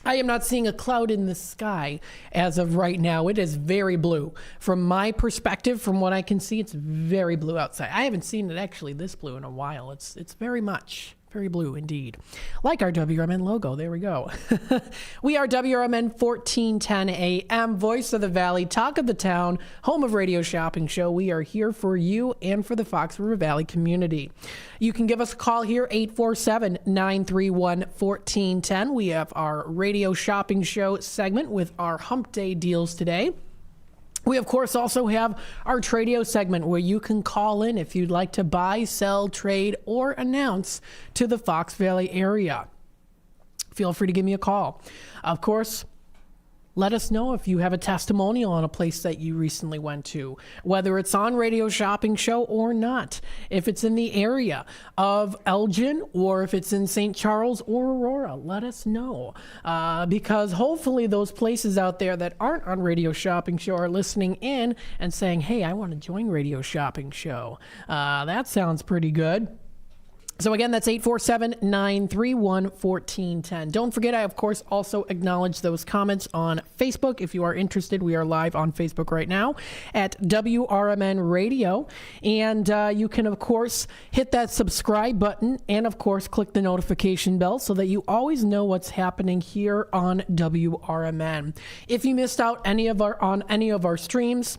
S2: I am not seeing a cloud in the sky as of right now. It is very blue. From my perspective, from what I can see, it's very blue outside. I haven't seen it actually this blue in a while. It's very blue indeed. Like our WRMN logo. There we go. We are WRMN 1410 AM, Voice of the Valley, Talk of the Town, home of Radio Shopping Show. We are here for you and for the Fox River Valley community. You can give us a call here, 847-931-1410. We have our Radio Shopping Show segment with our Hump Day deals today. We, of course, also have our Tradio segment where you can call in if you'd like to buy, sell, trade, or announce to the Fox Valley area. Feel free to give me a call. Of course, let us know if you have a testimonial on a place that you recently went to, whether it's on Radio Shopping Show or not, if it's in the area of Elgin or if it's in St. Charles or Aurora. Let us know, because hopefully those places out there that aren't on Radio Shopping Show are listening in and saying, hey, I want to join Radio Shopping Show. That sounds pretty good. So again, that's 847-931-1410. Don't forget, I, of course, also acknowledge those comments on Facebook. If you are interested, we are live on Facebook right now at WRMN Radio. And you can, of course, hit that subscribe button and, of course, click the notification bell so that you always know what's happening here on WRMN. If you missed out on any of our streams,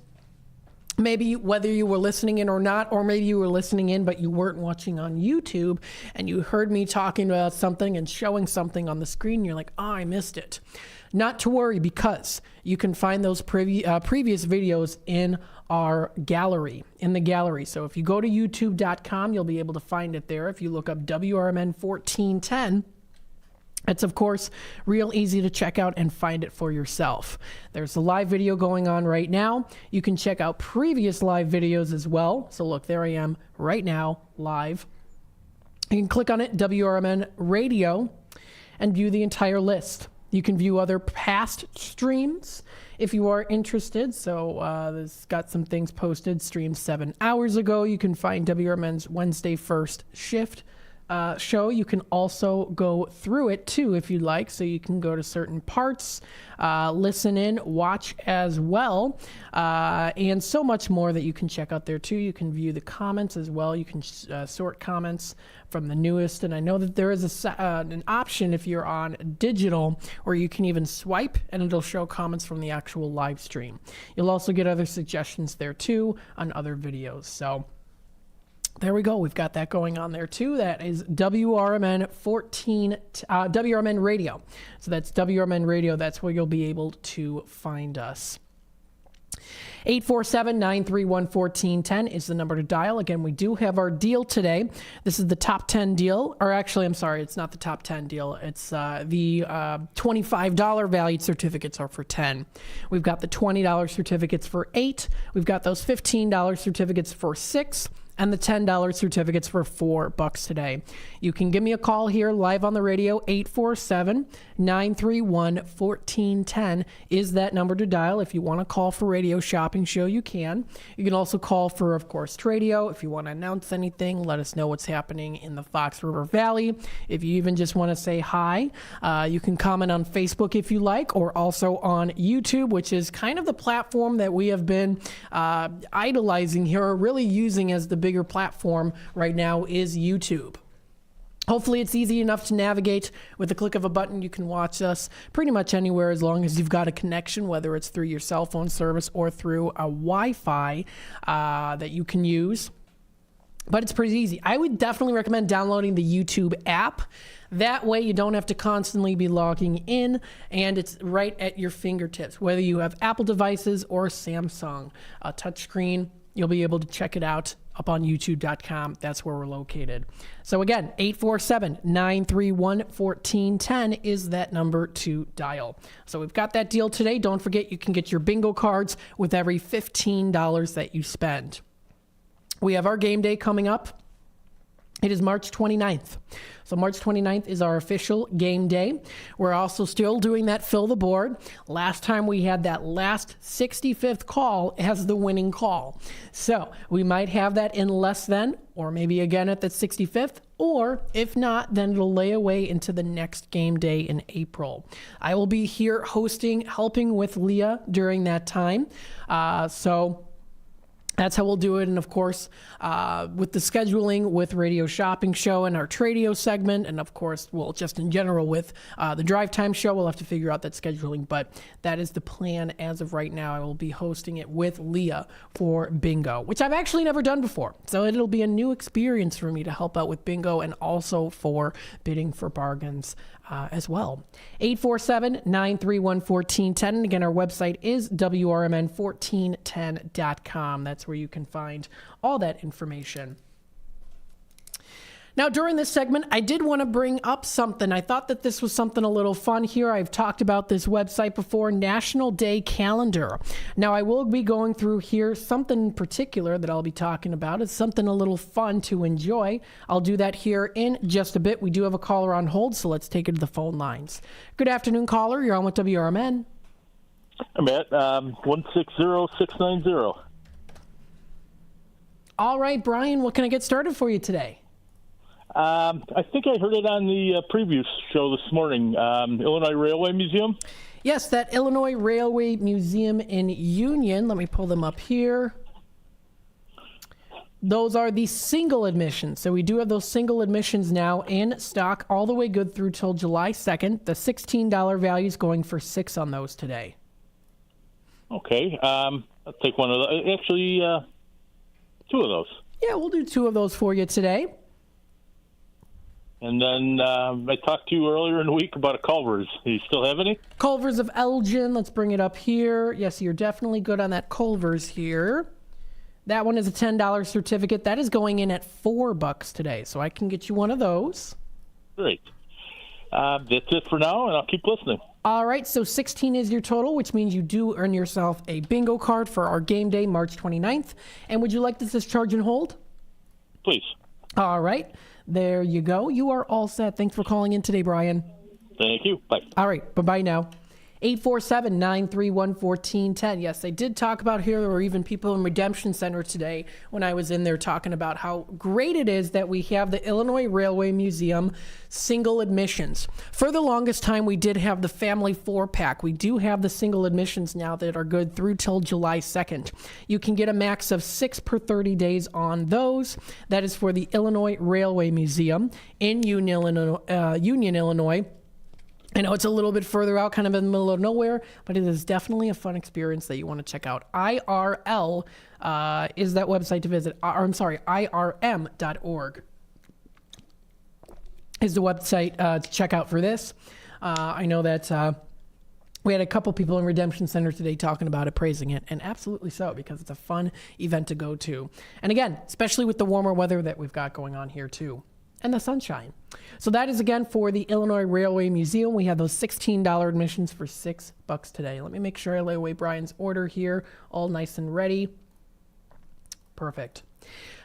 S2: maybe whether you were listening in or not, or maybe you were listening in but you weren't watching on YouTube and you heard me talking about something and showing something on the screen, you're like, oh, I missed it. Not to worry, because you can find those previous videos in our gallery, So if you go to youtube.com, you'll be able to find it there. If you look up WRMN 1410, it's, of course, real easy to check out and find it for yourself. There's a live video going on right now. You can check out previous live videos as well. So look, there I am right now, live. You can click on it, WRMN Radio, and view the entire list. You can view other past streams if you are interested. So this got some things posted, streamed 7 hours ago. You can find WRMN's Wednesday First Shift show. You can also go through it too if you'd like. So you can go to certain parts, listen in, watch as well, and so much more that you can check out there too. You can view the comments as well. You can sort comments from the newest, and I know that there is an option if you're on digital where you can even swipe and it'll show comments from the actual live stream. You'll also get other suggestions there too on other videos. So there we go. We've got that going on there too. That is WRMN WRMN Radio. So that's WRMN Radio. That's where you'll be able to find us. 847-931-1410 is the number to dial. Again, we do have our deal today. This is the top 10 deal, or actually, I'm sorry, it's not the top 10 deal. It's the $25 valued certificates are for 10. We've got the $20 certificates for 8. We've got those $15 certificates for 6. And the $10 certificates for $4 today. You can give me a call here live on the radio. 847-931-1410 is that number to dial. If you want to call for Radio Shopping Show, you can. You can also call for, of course, Tradio. If you want to announce anything, let us know what's happening in the Fox River Valley. If you even just want to say hi, you can comment on Facebook if you like, or also on YouTube, which is kind of the platform that we have been idolizing here, or really using as the bigger platform right now is YouTube. Hopefully it's easy enough to navigate. With the click of a button, you can watch us pretty much anywhere as long as you've got a connection, whether it's through your cell phone service or through a Wi-Fi that you can use. But it's pretty easy. I would definitely recommend downloading the YouTube app. That way you don't have to constantly be logging in, and it's right at your fingertips. Whether you have Apple devices or Samsung touchscreen, you'll be able to check it out up on youtube.com. That's where we're located. So again, 847-931-1410 is that number to dial. So we've got that deal today. Don't forget, you can get your bingo cards with every $15 that you spend. We have our game day coming up. It is March 29th. So March 29th is our official game day. We're also still doing that fill the board. Last time we had that last 65th call as the winning call. So we might have that in less than, or maybe again at the 65th, or if not, then it'll lay away into the next game day in April. I will be here hosting, helping with Leah during that time. So that's how we'll do it. And of course, with the scheduling with Radio Shopping Show and our Tradio segment, and of course, well, just in general with the Drive Time Show, we'll have to figure out that scheduling. But that is the plan as of right now. I will be hosting it with Leah for bingo, which I've actually never done before. So it'll be a new experience for me to help out with bingo and also for bidding for bargains as well. 847-931-1410. And again, our website is WRMN1410.com. That's where you can find all that information. Now, during this segment, I did want to bring up something. I thought that this was something a little fun here. I've talked about this website before, National Day Calendar. Now, I will be going through here something in particular that I'll be talking about. It's something a little fun to enjoy. I'll do that here in just a bit. We do have a caller on hold, so let's take it to the phone lines. Good afternoon, caller. You're on with WRMN.
S7: I'm at 160690.
S2: All right, Brian, what can I get started for you today?
S7: I think I heard it on the previous show this morning, Illinois Railway Museum.
S2: Yes, that Illinois Railway Museum in Union. Let me pull them up here. Those are the single admissions. So we do have those single admissions now in stock, all the way good through till July 2nd. The $16 value is going for $6 on those today.
S7: Okay. I'll take one of those. Actually, two of those.
S2: Yeah, we'll do two of those for you today.
S7: And then I talked to you earlier in the week about a Culver's. Do you still have any?
S2: Culver's of Elgin. Let's bring it up here. Yes, you're definitely good on that Culver's here. That one is a $10 certificate. That is going in at $4 today, so I can get you one of those.
S7: Great. That's it for now, and I'll keep listening.
S2: All right, so 16 is your total, which means you do earn yourself a bingo card for our game day, March 29th. And would you like this as charge and hold?
S7: Please.
S2: All right, there you go. You are all set. Thanks for calling in today, Brian.
S7: Thank you. Bye.
S2: All right, bye-bye now. 847-931-1410. Yes, I did talk about here. There were even people in Redemption Center today when I was in there talking about how great it is that we have the Illinois Railway Museum single admissions. For the longest time, we did have the family 4-pack. We do have the single admissions now that are good through till July 2nd. You can get a max of 6 per 30 days on those. That is for the Illinois Railway Museum in Union, Illinois. I know it's a little bit further out, kind of in the middle of nowhere, but it is definitely a fun experience that you want to check out. IRL is that website to visit. IRM.org is the website to check out for this. I know that we had a couple people in Redemption Center today talking about it, praising it, and absolutely so, because it's a fun event to go to. And again, especially with the warmer weather that we've got going on here too. And the sunshine. So that is again for the Illinois Railway Museum. We have those $16 admissions for $6 today. Let me make sure I lay away Brian's order here, all nice and ready. Perfect.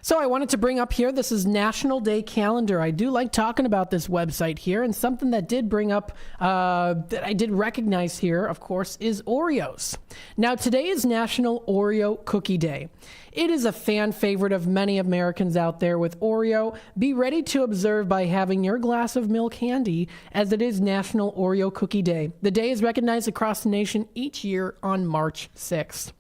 S2: So I wanted to bring up here, this is National Day Calendar. I do like talking about this website here, and something that did bring up, that I did recognize here, of course, is Oreos. Now, today is National Oreo Cookie Day. It is a fan favorite of many Americans out there with Oreo. Be ready to observe by having your glass of milk handy, as it is National Oreo Cookie Day. The day is recognized across the nation each year on March 6th.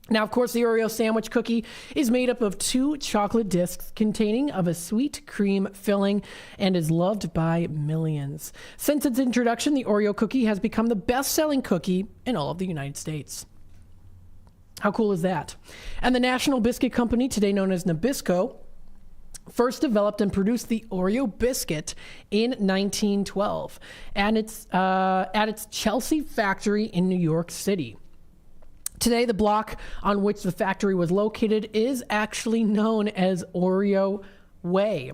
S2: Now, of course, the Oreo sandwich cookie is made up of 2 chocolate discs containing of a sweet cream filling and is loved by millions. Since its introduction, the Oreo cookie has become the best-selling cookie in all of the United States. How cool is that? And the National Biscuit Company, today known as Nabisco, first developed and produced the Oreo biscuit in 1912 at its Chelsea factory in New York City. Today, the block on which the factory was located is actually known as Oreo Way.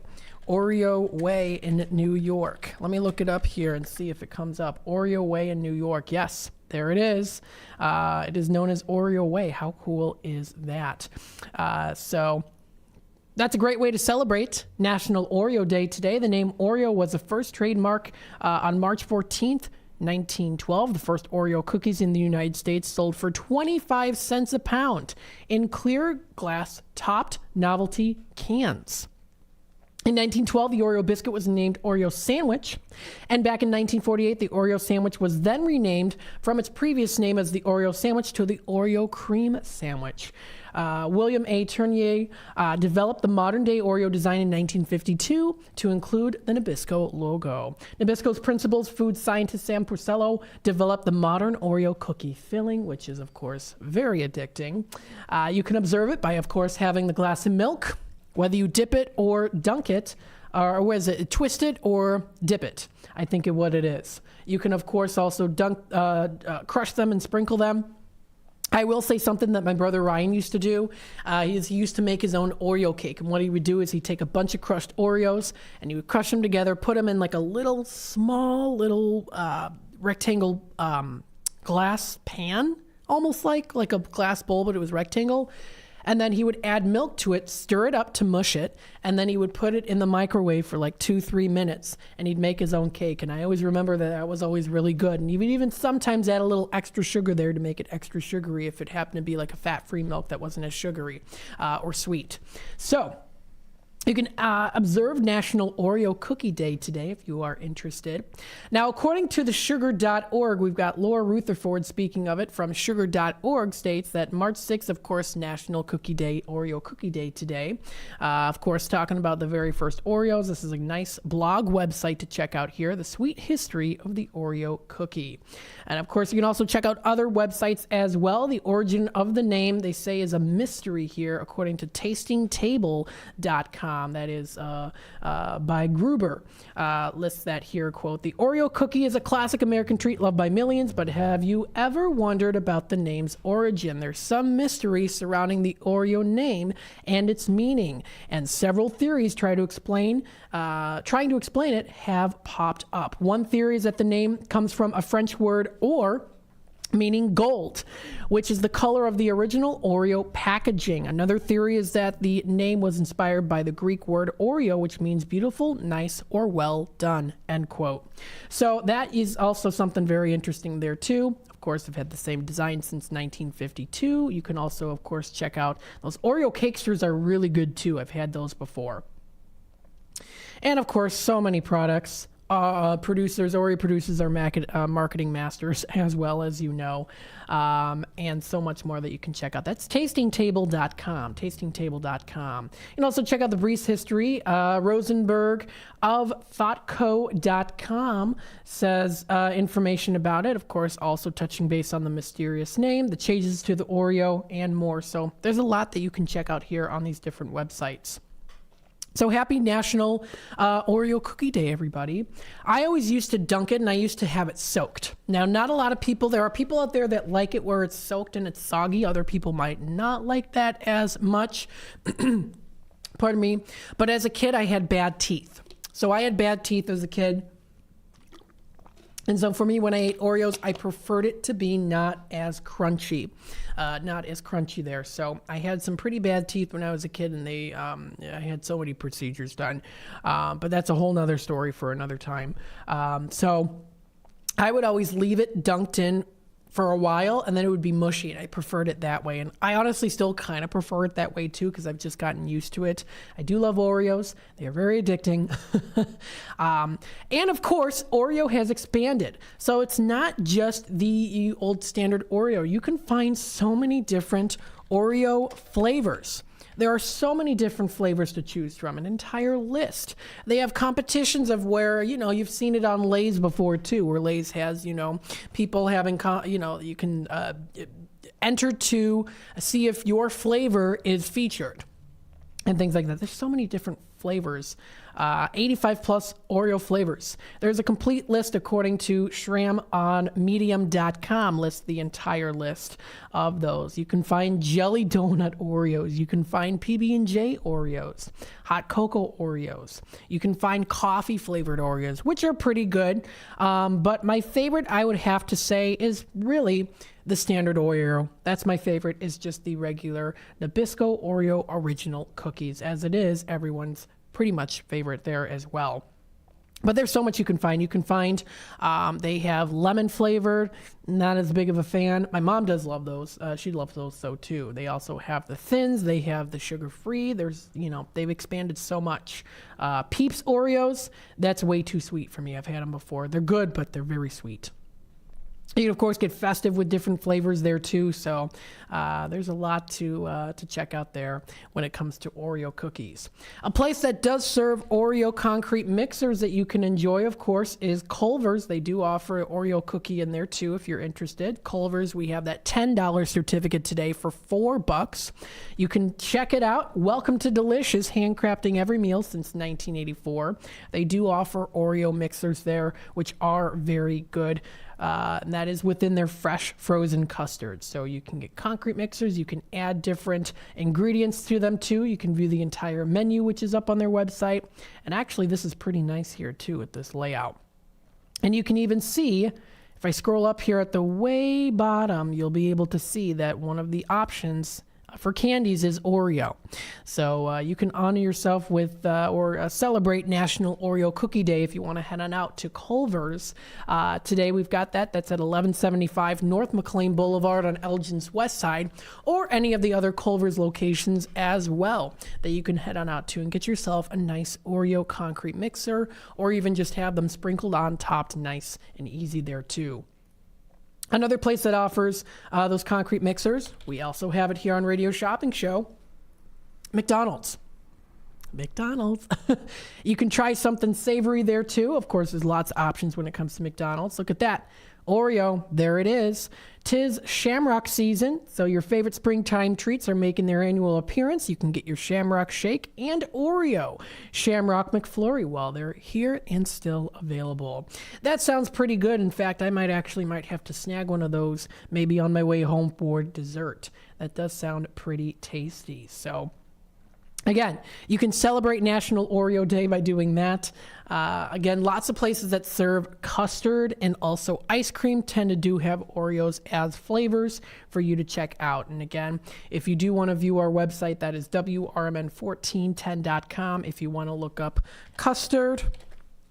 S2: Oreo Way in New York. Let me look it up here and see if it comes up. Oreo Way in New York. Yes, there it is. It is known as Oreo Way. How cool is that? So that's a great way to celebrate National Oreo Day today. The name Oreo was the first trademark on March 14th, 1912. The first Oreo cookies in the United States sold for 25 cents a pound in clear glass topped novelty cans. In 1912, the Oreo biscuit was named Oreo sandwich, and back in 1948, the Oreo sandwich was then renamed from its previous name as the Oreo sandwich to the Oreo cream sandwich. William A. Tournier developed the modern-day Oreo design in 1952 to include the Nabisco logo. Nabisco's principals, food scientist Sam Porcello, developed the modern Oreo cookie filling, which is, of course, very addicting. You can observe it by, of course, having the glass of milk, whether you dip it or dunk it, or was it twist it or dip it, I think is what it is. You can, of course, also crush them and sprinkle them. I will say something that my brother Ryan used to do. He used to make his own Oreo cake. And what he would do is he'd take a bunch of crushed Oreos and he would crush them together, put them in like a small rectangle glass pan, almost like a glass bowl, but it was rectangle. And then he would add milk to it, stir it up to mush it, and then he would put it in the microwave for like 2-3 minutes, and he'd make his own cake. And I always remember that was always really good. And he would even sometimes add a little extra sugar there to make it extra sugary if it happened to be like a fat-free milk that wasn't as sugary or sweet. So You can observe National Oreo Cookie Day today if you are interested. Now, according to the sugar.org, we've got Laura Rutherford speaking of it from sugar.org states that March 6th, of course, National Cookie Day, Oreo Cookie Day today. Of course, talking about the very first Oreos. This is a nice blog website to check out here, The Sweet History of the Oreo Cookie. And of course, you can also check out other websites as well. The origin of the name, they say, is a mystery here, according to tastingtable.com. That is by Gruber. Lists that here, quote, "The Oreo cookie is a classic American treat loved by millions, but have you ever wondered about the name's origin? There's some mystery surrounding the Oreo name and its meaning, and several theories trying to explain it have popped up. One theory is that the name comes from a French word or, meaning gold, which is the color of the original Oreo packaging. Another theory is that the name was inspired by the Greek word Oreo, which means beautiful, nice, or well done," end quote. So that is also something very interesting there too. Of course, they've had the same design since 1952. You can also, of course, check out those Oreo cakesters are really good too. I've had those before. And of course, so many products. Oreo producers are marketing masters, as well as you know, and so much more that you can check out. That's tastingtable.com, tastingtable.com. You can also check out the brief history. Rosenberg of thoughtco.com says information about it, of course, also touching base on the mysterious name, the changes to the Oreo, and more. So there's a lot that you can check out here on these different websites. So happy National Oreo Cookie Day, everybody. I always used to dunk it, and I used to have it soaked. Now, not a lot of people, there are people out there that like it where it's soaked and it's soggy. Other people might not like that as much. Pardon me. But as a kid, I had bad teeth. So I had bad teeth as a kid. And so for me, when I ate Oreos, I preferred it to be not as crunchy there. So I had some pretty bad teeth when I was a kid, and I had so many procedures done. But that's a whole nother story for another time. So I would always leave it dunked in for a while, and then it would be mushy, and I preferred it that way. And I honestly still kind of prefer it that way too, because I've just gotten used to it. I do love Oreos. They are very addicting. And of course, Oreo has expanded. So it's not just the old standard Oreo. You can find so many different Oreo flavors. There are so many different flavors to choose from, an entire list. They have competitions of where, you've seen it on Lay's before too, where Lay's has, people having, you can enter to see if your flavor is featured and things like that. There's so many different flavors. 85 plus Oreo flavors. There's a complete list according to Shram on medium.com, lists the entire list of those. You can find jelly donut Oreos. You can find PB&J Oreos, hot cocoa Oreos. You can find coffee flavored Oreos, which are pretty good. But my favorite, I would have to say, is really the standard Oreo. That's my favorite, is just the regular Nabisco Oreo original cookies, as it is everyone's pretty much favorite there as well. But there's so much you can find. You can find, they have lemon flavored, not as big of a fan. My mom does love those. She loves those so too. They also have the thins. They have the sugar-free. There's, they've expanded so much. Peeps Oreos, that's way too sweet for me. I've had them before. They're good, but they're very sweet. You can, of course, get festive with different flavors there, too. So there's a lot to check out there when it comes to Oreo cookies. A place that does serve Oreo concrete mixers that you can enjoy, of course, is Culver's. They do offer an Oreo cookie in there, too, if you're interested. Culver's, we have that $10 certificate today for $4. You can check it out. Welcome to Delicious, handcrafting every meal since 1984. They do offer Oreo mixers there, which are very good. And that is within their fresh frozen custards. So you can get concrete mixers. You can add different ingredients to them too. You can view the entire menu, which is up on their website. And actually, this is pretty nice here too with this layout. And you can even see, if I scroll up here at the way bottom, you'll be able to see that one of the options for candies is Oreo. So you can honor yourself with or celebrate National Oreo Cookie Day if you want to head on out to Culver's. Today we've got that. That's at 1175 North McLean Boulevard on Elgin's west side, or any of the other Culver's locations as well that you can head on out to and get yourself a nice Oreo concrete mixer, or even just have them sprinkled on top, nice and easy there too. Another place that offers those concrete mixers, we also have it here on Radio Shopping Show, McDonald's. McDonald's. You can try something savory there too. Of course, there's lots of options when it comes to McDonald's. Look at that. Oreo, there it is. 'Tis Shamrock season, so your favorite springtime treats are making their annual appearance. You can get your Shamrock Shake and Oreo Shamrock McFlurry while they're here and still available. That sounds pretty good. In fact, I might have to snag one of those maybe on my way home for dessert. That does sound pretty tasty. So again, you can celebrate National Oreo Day by doing that. Again, lots of places that serve custard and also ice cream tend to have Oreos as flavors for you to check out. And again, if you do want to view our website, that is WRMN1410.com. If you want to look up custard,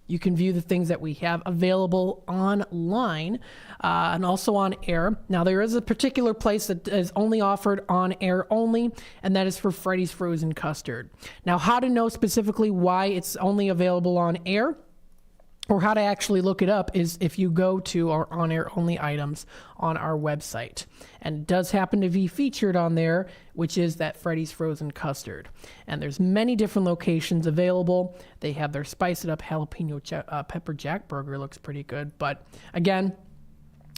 S2: you can view the things that we have available online and also on air. Now, there is a particular place that is only offered on air only, and that is for Freddy's Frozen Custard. Now, how to know specifically why it's only available on air, or how to actually look it up, is if you go to our on-air only items on our website. And it does happen to be featured on there, which is that Freddy's Frozen Custard. And there's many different locations available. They have their Spice It Up Jalapeno Pepper Jack Burger. Looks pretty good. But again,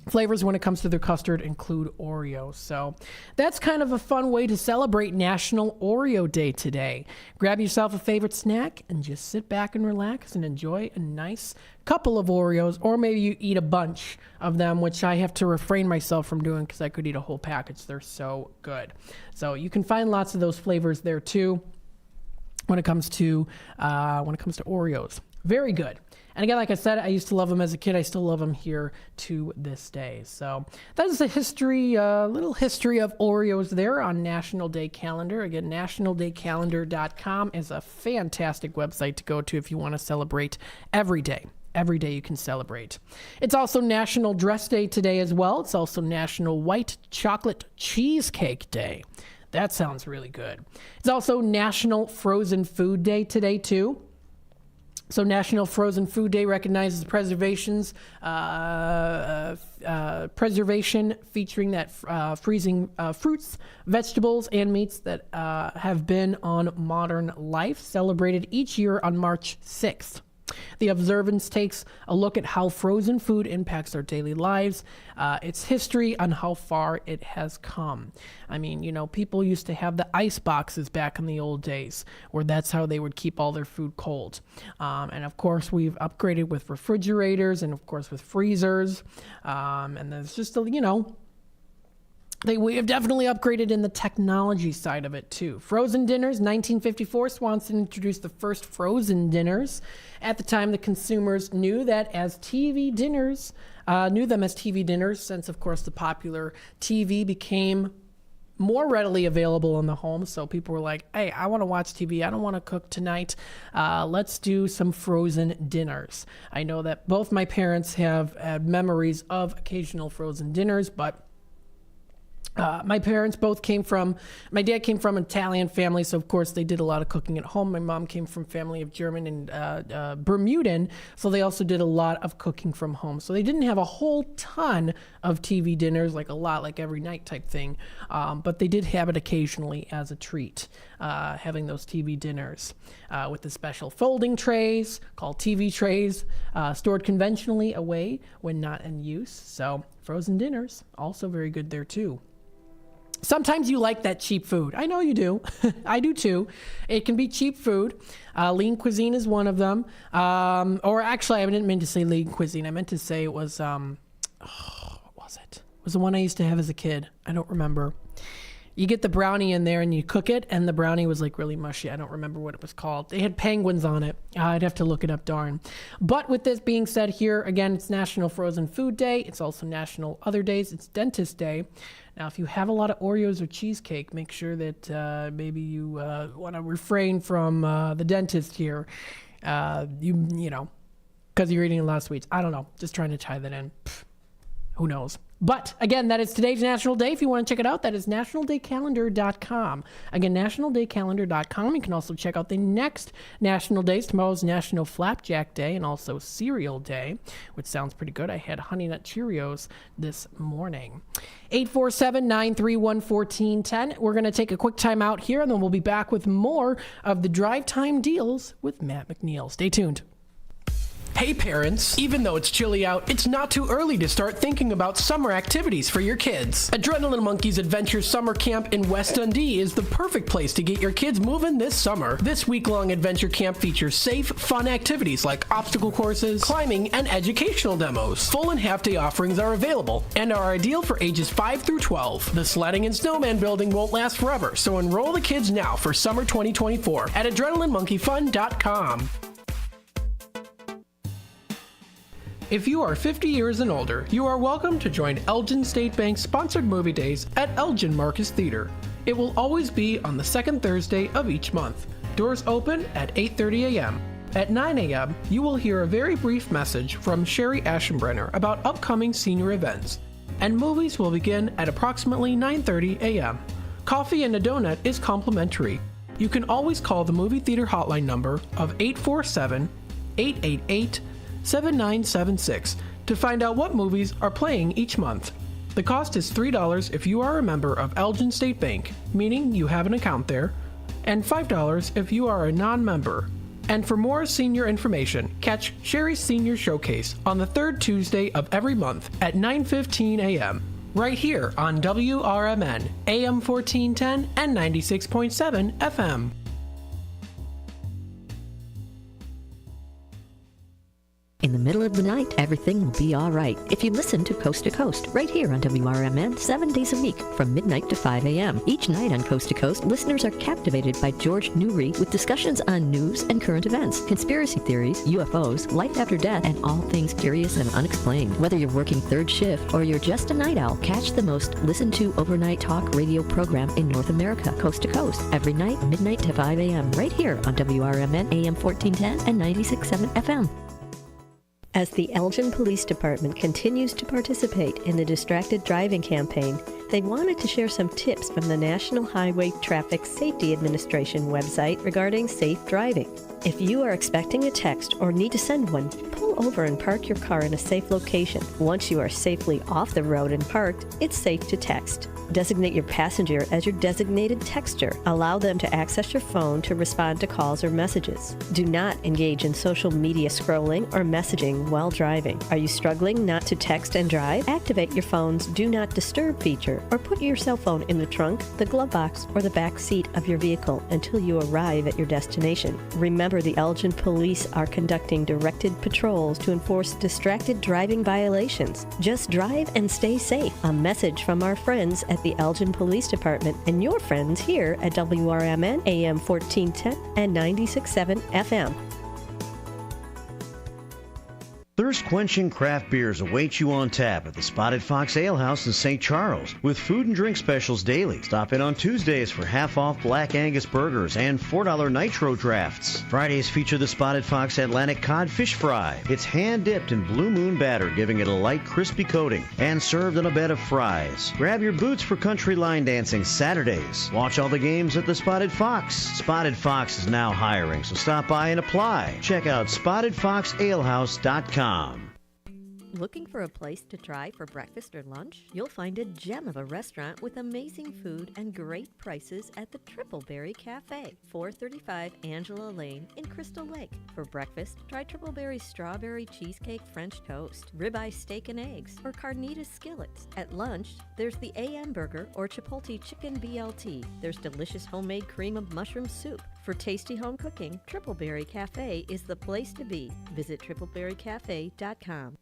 S2: flavors when it comes to their custard include Oreo. So that's kind of a fun way to celebrate National Oreo Day today. Grab yourself a favorite snack and just sit back and relax and enjoy a nice couple of Oreos, or maybe you eat a bunch of them, which I have to refrain myself from doing because I could eat a whole package. They're so good. So you can find lots of those flavors there too when it comes to Oreos. Very good. And again, like I said, I used to love them as a kid. I still love them here to this day. So that is the history, little history of Oreos there on National Day Calendar. Again, nationaldaycalendar.com is a fantastic website to go to if you want to celebrate every day. Every day you can celebrate. It's also National Dress Day today as well. It's also National White Chocolate Cheesecake Day. That sounds really good. It's also National Frozen Food Day today too. So National Frozen Food Day recognizes preservation featuring that freezing fruits, vegetables, and meats that have been on modern life, celebrated each year on March 6th. The observance takes a look at how frozen food impacts our daily lives, its history, and how far it has come. I mean, people used to have the ice boxes back in the old days, where that's how they would keep all their food cold. And of course, we've upgraded with refrigerators and of course with freezers. And there's just we have definitely upgraded in the technology side of it too. Frozen dinners, 1954, Swanson introduced the first frozen dinners. At the time, the consumers knew them as TV dinners, since of course the popular TV became more readily available in the home. So people were like, hey, I want to watch TV. I don't want to cook tonight. Let's do some frozen dinners. I know that both my parents have had memories of occasional frozen dinners, but my parents both my dad came from an Italian family, so of course they did a lot of cooking at home. My mom came from a family of German and Bermudan, so they also did a lot of cooking from home. So they didn't have a whole ton of TV dinners, like every night type thing, but they did have it occasionally as a treat, having those TV dinners with the special folding trays called TV trays, stored conventionally away when not in use. So frozen dinners, also very good there too. Sometimes you like that cheap food. I know you do. I do too. It can be cheap food. Lean cuisine is one of them. Or actually, I didn't mean to say lean cuisine. I meant to say it was, what was it? It was the one I used to have as a kid. I don't remember. You get the brownie in there and you cook it, and the brownie was really mushy. I don't remember what it was called. They had penguins on it. I'd have to look it up, darn. But with this being said here, again, it's National Frozen Food Day. It's also National Other Days. It's Dentist Day, Now, if you have a lot of Oreos or cheesecake, make sure that maybe you want to refrain from the dentist here. You know, because you're eating a lot of sweets. I don't know. Just trying to tie that in. Who knows? But again, that is today's National Day. If you want to check it out, that is nationaldaycalendar.com. Again, nationaldaycalendar.com. You can also check out the next National Days. Tomorrow's National Flapjack Day and also Cereal Day, which sounds pretty good. I had Honey Nut Cheerios this morning. 847-931-1410. We're going to take a quick time out here, and then we'll be back with more of the Drive Time Deals with Matt McNeil. Stay tuned. Hey parents, even though it's chilly out, it's not too early to start thinking about summer activities for your kids. Adrenaline Monkeys Adventure Summer Camp in West Dundee is the perfect place to get your kids moving this summer. This week-long adventure camp features safe, fun activities like obstacle courses, climbing, and educational demos. Full and half-day offerings are available and are ideal for ages 5 through 12. The sledding and snowman building won't last forever, so enroll the kids now for summer 2024 at adrenalinemonkeyfun.com. If you are 50 years and older, you are welcome to join Elgin State Bank's sponsored movie days at Elgin Marcus Theater. It will always be on the second Thursday of each month. Doors open at 8:30 a.m. At 9 a.m., you will hear a very brief message from Sherry Aschenbrenner about upcoming senior events, and movies will begin at approximately 9:30 a.m. Coffee and a donut is complimentary. You can always call the movie theater hotline number of 847-888-7976 to find out what movies are playing each month. The cost is $3 if you are a member of Elgin State Bank, meaning you have an account there, and $5 if you are a non-member. And for more senior information, catch Sherry's Senior Showcase on the third Tuesday of every month at 9:15 a.m. right here on WRMN, AM 1410 and 96.7 FM.
S8: In the middle of the night, everything will be all right if you listen to Coast, right here on WRMN 7 days a week from midnight to 5 a.m. Each night on Coast to Coast, listeners are captivated by George Newry with discussions on news and current events, conspiracy theories, UFOs, life after death, and all things curious and unexplained. Whether you're working third shift or you're just a night owl, catch the most listened to overnight talk radio program in North America, Coast to Coast, every night, midnight to 5 a.m. right here on WRMN AM 1410 and 96.7 FM.
S9: As the Elgin Police Department continues to participate in the Distracted Driving campaign, they wanted to share some tips from the National Highway Traffic Safety Administration website regarding safe driving. If you are expecting a text or need to send one, pull over and park your car in a safe location. Once you are safely off the road and parked, it's safe to text. Designate your passenger as your designated texter. Allow them to access your phone to respond to calls or messages. Do not engage in social media scrolling or messaging while driving. Are you struggling not to text and drive? Activate your phone's Do Not Disturb feature or put your cell phone in the trunk, the glove box, or the back seat of your vehicle until you arrive at your destination. Remember, the Elgin Police are conducting directed patrols to enforce distracted driving violations. Just drive and stay safe. A message from our friends at the Elgin Police Department and your friends here at WRMN AM 1410 and 96.7 FM.
S10: Thirst-quenching craft beers await you on tap at the Spotted Fox Ale House in St. Charles with food and drink specials daily. Stop in on Tuesdays for half-off Black Angus burgers and $4 nitro drafts. Fridays feature the Spotted Fox Atlantic Cod Fish Fry. It's hand-dipped in Blue Moon batter, giving it a light, crispy coating, and served on a bed of fries. Grab your boots for country line dancing Saturdays. Watch all the games at the Spotted Fox. Spotted Fox is now hiring, so stop by and apply. Check out SpottedFoxAlehouse.com.
S8: Looking for a place to try for breakfast or lunch? You'll find a gem of a restaurant with amazing food and great prices at the Tripleberry Cafe, 435 Angela Lane in Crystal Lake. For breakfast, try Tripleberry's strawberry cheesecake French toast, ribeye steak and eggs, or carnitas skillets. At lunch, there's the AM burger or Chipotle chicken BLT. There's delicious homemade cream of mushroom soup. For tasty home cooking, Tripleberry Cafe is the place to be. Visit tripleberrycafe.com.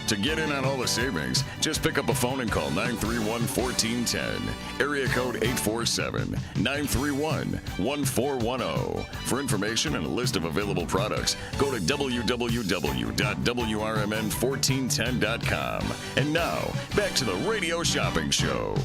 S1: To get in on all the savings, just pick up a phone and call 931-1410, area code 847-931-1410. For information and a list of available products, go to www.WRMN1410.com. And now, back to the Radio Shopping Show.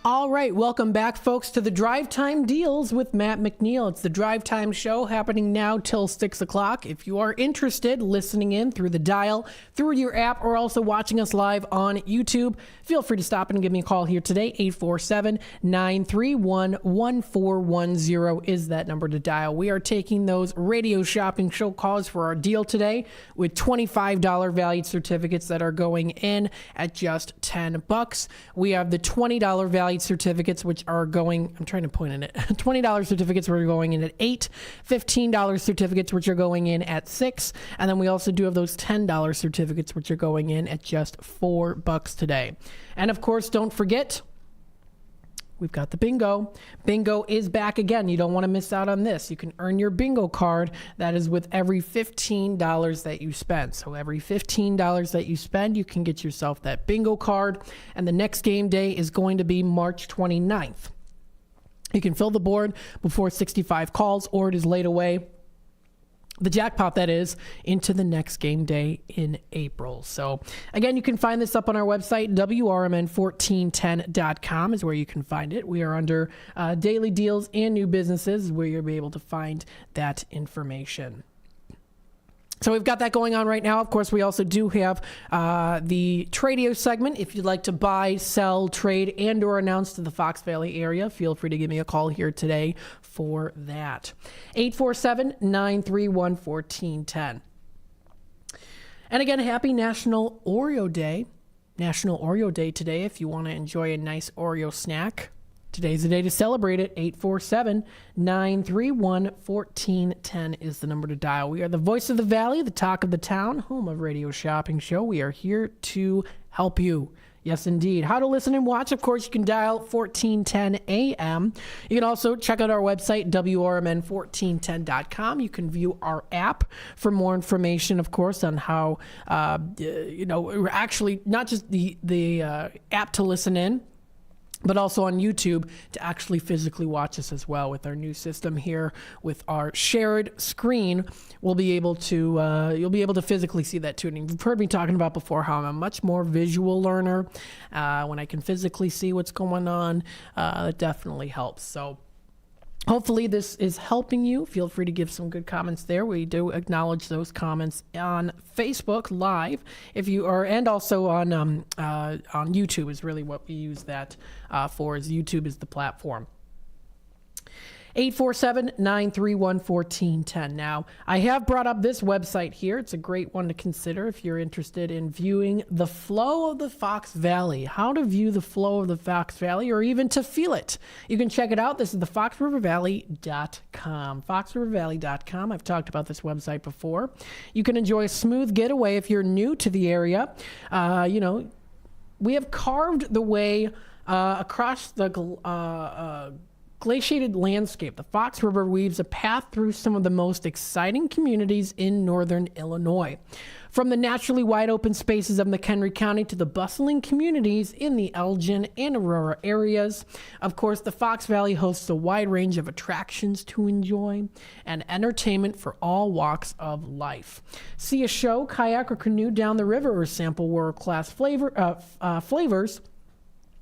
S2: All right, welcome back, folks, to the Drive Time Deals with Matt McNeil. It's the Drive Time Show happening now till 6 o'clock. If you are interested, listening in through the dial, through your app, or also watching us live on YouTube, feel free to stop and give me a call here today. 847-931-1410 is that number to dial. We are taking those Radio Shopping Show calls for our deal today with $25 valued certificates that are going in at just $10. We have the $20 valued certificates, which are going, I'm trying to point at it, $20 certificates, we're going in at $8, $15 certificates, which are going in at $6, and then we also do have those $10 certificates, which are going in at just $4 today. And of course, don't forget, we've got the bingo. Bingo is back again. You don't want to miss out on this. You can earn your bingo card. That is with every $15 that you spend. So every $15 that you spend, you can get yourself that bingo card. And the next game day is going to be March 29th. You can fill the board before 65 calls, or it is laid away, the jackpot that is, into the next game day in April. So again, you can find this up on our website. WRMN1410.com is where you can find it. We are under daily deals and new businesses, where you'll be able to find that information. So we've got that going on right now. Of course, we also do have the Tradio segment. If you'd like to buy, sell, trade, and or announce to the Fox Valley area, feel free to give me a call here today for that. 847-931-1410. And again, happy National Oreo Day. National Oreo Day today if you want to enjoy a nice Oreo snack. Today's the day to celebrate it. 847-931-1410 is the number to dial. We are the voice of the valley, the talk of the town, home of Radio Shopping Show. We are here to help you. Yes, indeed. How to listen and watch, of course, you can dial 1410 AM. You can also check out our website, WRMN1410.com. You can view our app for more information, of course, on how, actually not just the app to listen in, but also on YouTube to actually physically watch us as well. With our new system here, with our shared screen, we'll be able to, you'll be able to physically see that too. And you've heard me talking about before how I'm a much more visual learner. When I can physically see what's going on, it definitely helps. So hopefully this is helping you. Feel free to give some good comments there. We do acknowledge those comments on Facebook Live, if you are, and also on YouTube is really what we use that for. Is YouTube is the platform. 847-931-1410. Now, I have brought up this website here. It's a great one to consider if you're interested in viewing the flow of the Fox Valley, how to view the flow of the Fox Valley, or even to feel it. You can check it out. This is the foxrivervalley.com. foxrivervalley.com. I've talked about this website before. You can enjoy a smooth getaway if you're new to the area. We have carved the way across the glaciated landscape. The Fox River weaves a path through some of the most exciting communities in northern Illinois. From the naturally wide open spaces of McHenry County to the bustling communities in the Elgin and Aurora areas. Of course, the Fox Valley hosts a wide range of attractions to enjoy and entertainment for all walks of life. See a show, kayak, or canoe down the river, or sample world-class flavors.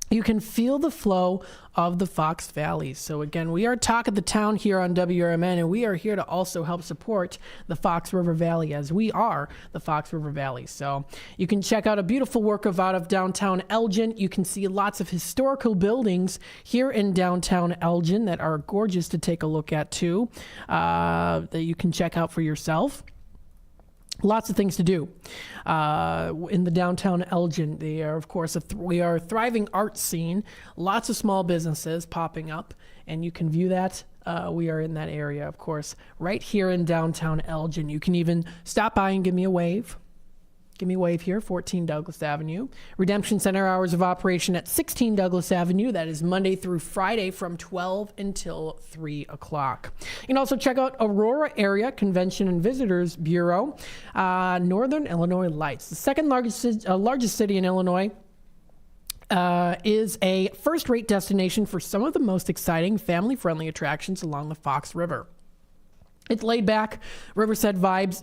S2: You can feel the flow of the Fox Valley. So again, we are Talk of the Town here on WRMN, and we are here to also help support the Fox River Valley, as we are the Fox River Valley. So you can check out a beautiful work out of downtown Elgin. You can see lots of historical buildings here in downtown Elgin that are gorgeous to take a look at too, that you can check out for yourself. Lots of things to do in the downtown Elgin. They are, of course, we are a thriving art scene. Lots of small businesses popping up, and you can view that. We are in that area, of course, right here in downtown Elgin. You can even stop by and give me a wave. Give me a wave here, 14 Douglas Avenue. Redemption Center hours of operation at 16 Douglas Avenue. That is Monday through Friday from 12 until 3 o'clock. You can also check out Aurora Area Convention and Visitors Bureau, Northern Illinois Lights. The second largest city in Illinois is a first-rate destination for some of the most exciting family-friendly attractions along the Fox River. Its laid-back, riverside vibes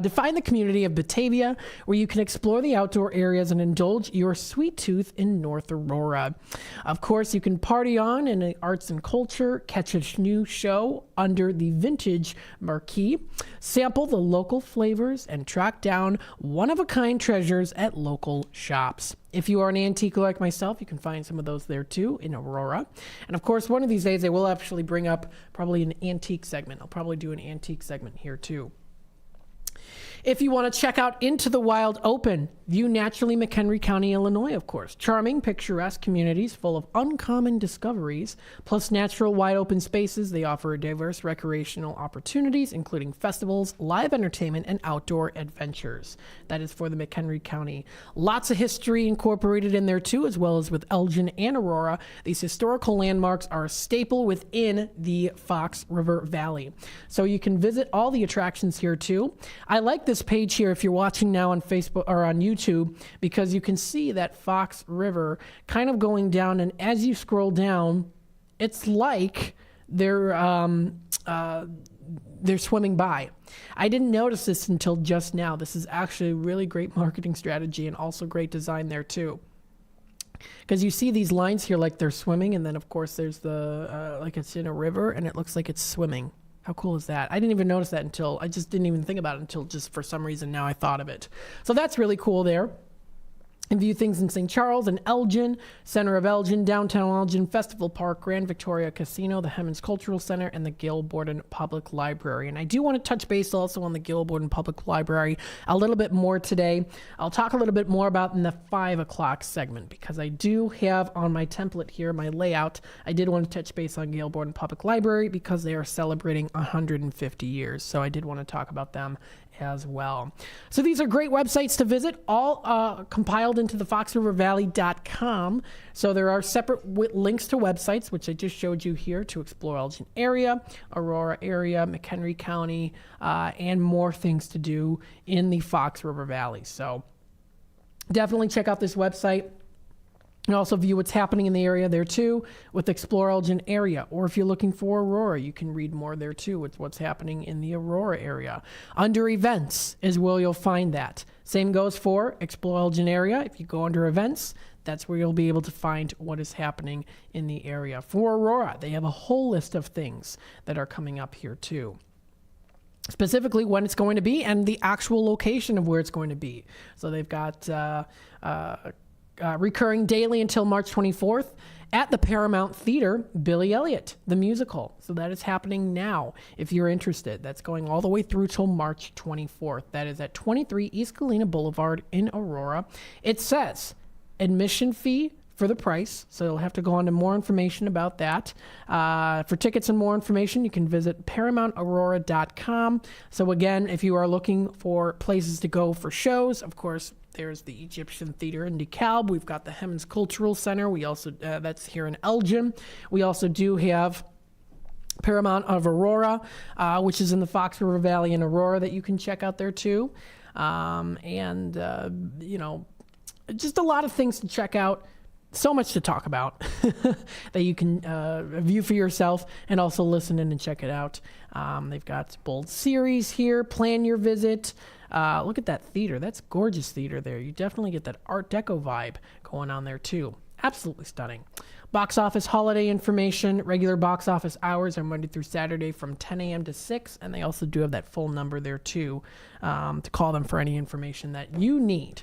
S2: define the community of Batavia, where you can explore the outdoor areas and indulge your sweet tooth in North Aurora. Of course, you can party on in the arts and culture, catch a new show under the Vintage Marquee, sample the local flavors, and track down one-of-a-kind treasures at local shops. If you are an antique like myself, you can find some of those there too in Aurora. And of course, one of these days, they will actually bring up probably an antique segment. I'll probably do an antique segment here too. If you want to check out Into the Wild Open, view naturally McHenry County, Illinois, of course. Charming, picturesque communities full of uncommon discoveries, plus natural wide open spaces. They offer diverse recreational opportunities, including festivals, live entertainment, and outdoor adventures. That is for the McHenry County. Lots of history incorporated in there too, as well as with Elgin and Aurora. These historical landmarks are a staple within the Fox River Valley. So you can visit all the attractions here too. I like this page here if you're watching now on Facebook or on YouTube, because you can see that Fox River kind of going down, and as you scroll down, it's like they're swimming by. I didn't notice this until just now. This is actually a really great marketing strategy and also great design there too. Because you see these lines here like they're swimming, and then of course there's the like it's in a river and it looks like it's swimming. How cool is that? I didn't even notice that I just didn't even think about it until just for some reason now I thought of it. So that's really cool there. And view things in St. Charles and Elgin, center of Elgin, downtown Elgin, Festival Park, Grand Victoria Casino, the Hemmons Cultural Center, and the Gail Borden Public Library. And I do want to touch base also on the Gail Borden Public Library a little bit more today. I'll talk a little bit more about in the 5 o'clock segment, because I do have on my template here, my layout, I did want to touch base on Gail Borden Public Library because they are celebrating 150 years. So I did want to talk about them as well. So these are great websites to visit, all compiled into the foxrivervalley.com. So there are separate links to websites, which I just showed you here, to explore Elgin area, Aurora area, McHenry County, and more things to do in the Fox River Valley. So definitely check out this website. And also view what's happening in the area there too with Explore Elgin area. Or if you're looking for Aurora, you can read more there too with what's happening in the Aurora area. Under events is where you'll find that. Same goes for Explore Elgin area. If you go under events, that's where you'll be able to find what is happening in the area. For Aurora, they have a whole list of things that are coming up here too. Specifically when it's going to be and the actual location of where it's going to be. So they've got recurring daily until March 24th at the Paramount Theater, Billy Elliot, the musical. So that is happening now if you're interested. That's going all the way through till March 24th. That is at 23 East Galena Boulevard in Aurora. It says admission fee for the price, so you'll have to go on to more information about that. For tickets and more information, you can visit ParamountAurora.com. So again, if you are looking for places to go for shows, of course, there's the Egyptian Theater in DeKalb. We've got the Hemmons Cultural Center. We also that's here in Elgin. We also do have Paramount of Aurora, which is in the Fox River Valley in Aurora, that you can check out there too. You know, just a lot of things to check out. So much to talk about that you can view for yourself and also listen in and check it out. They've got bold series here. Plan your visit. Look at that theater. That's gorgeous theater there. You definitely get that Art Deco vibe going on there too. Absolutely stunning. Box office holiday information. Regular box office hours are Monday through Saturday from 10 a.m. to 6. And they also do have that full number there too to call them for any information that you need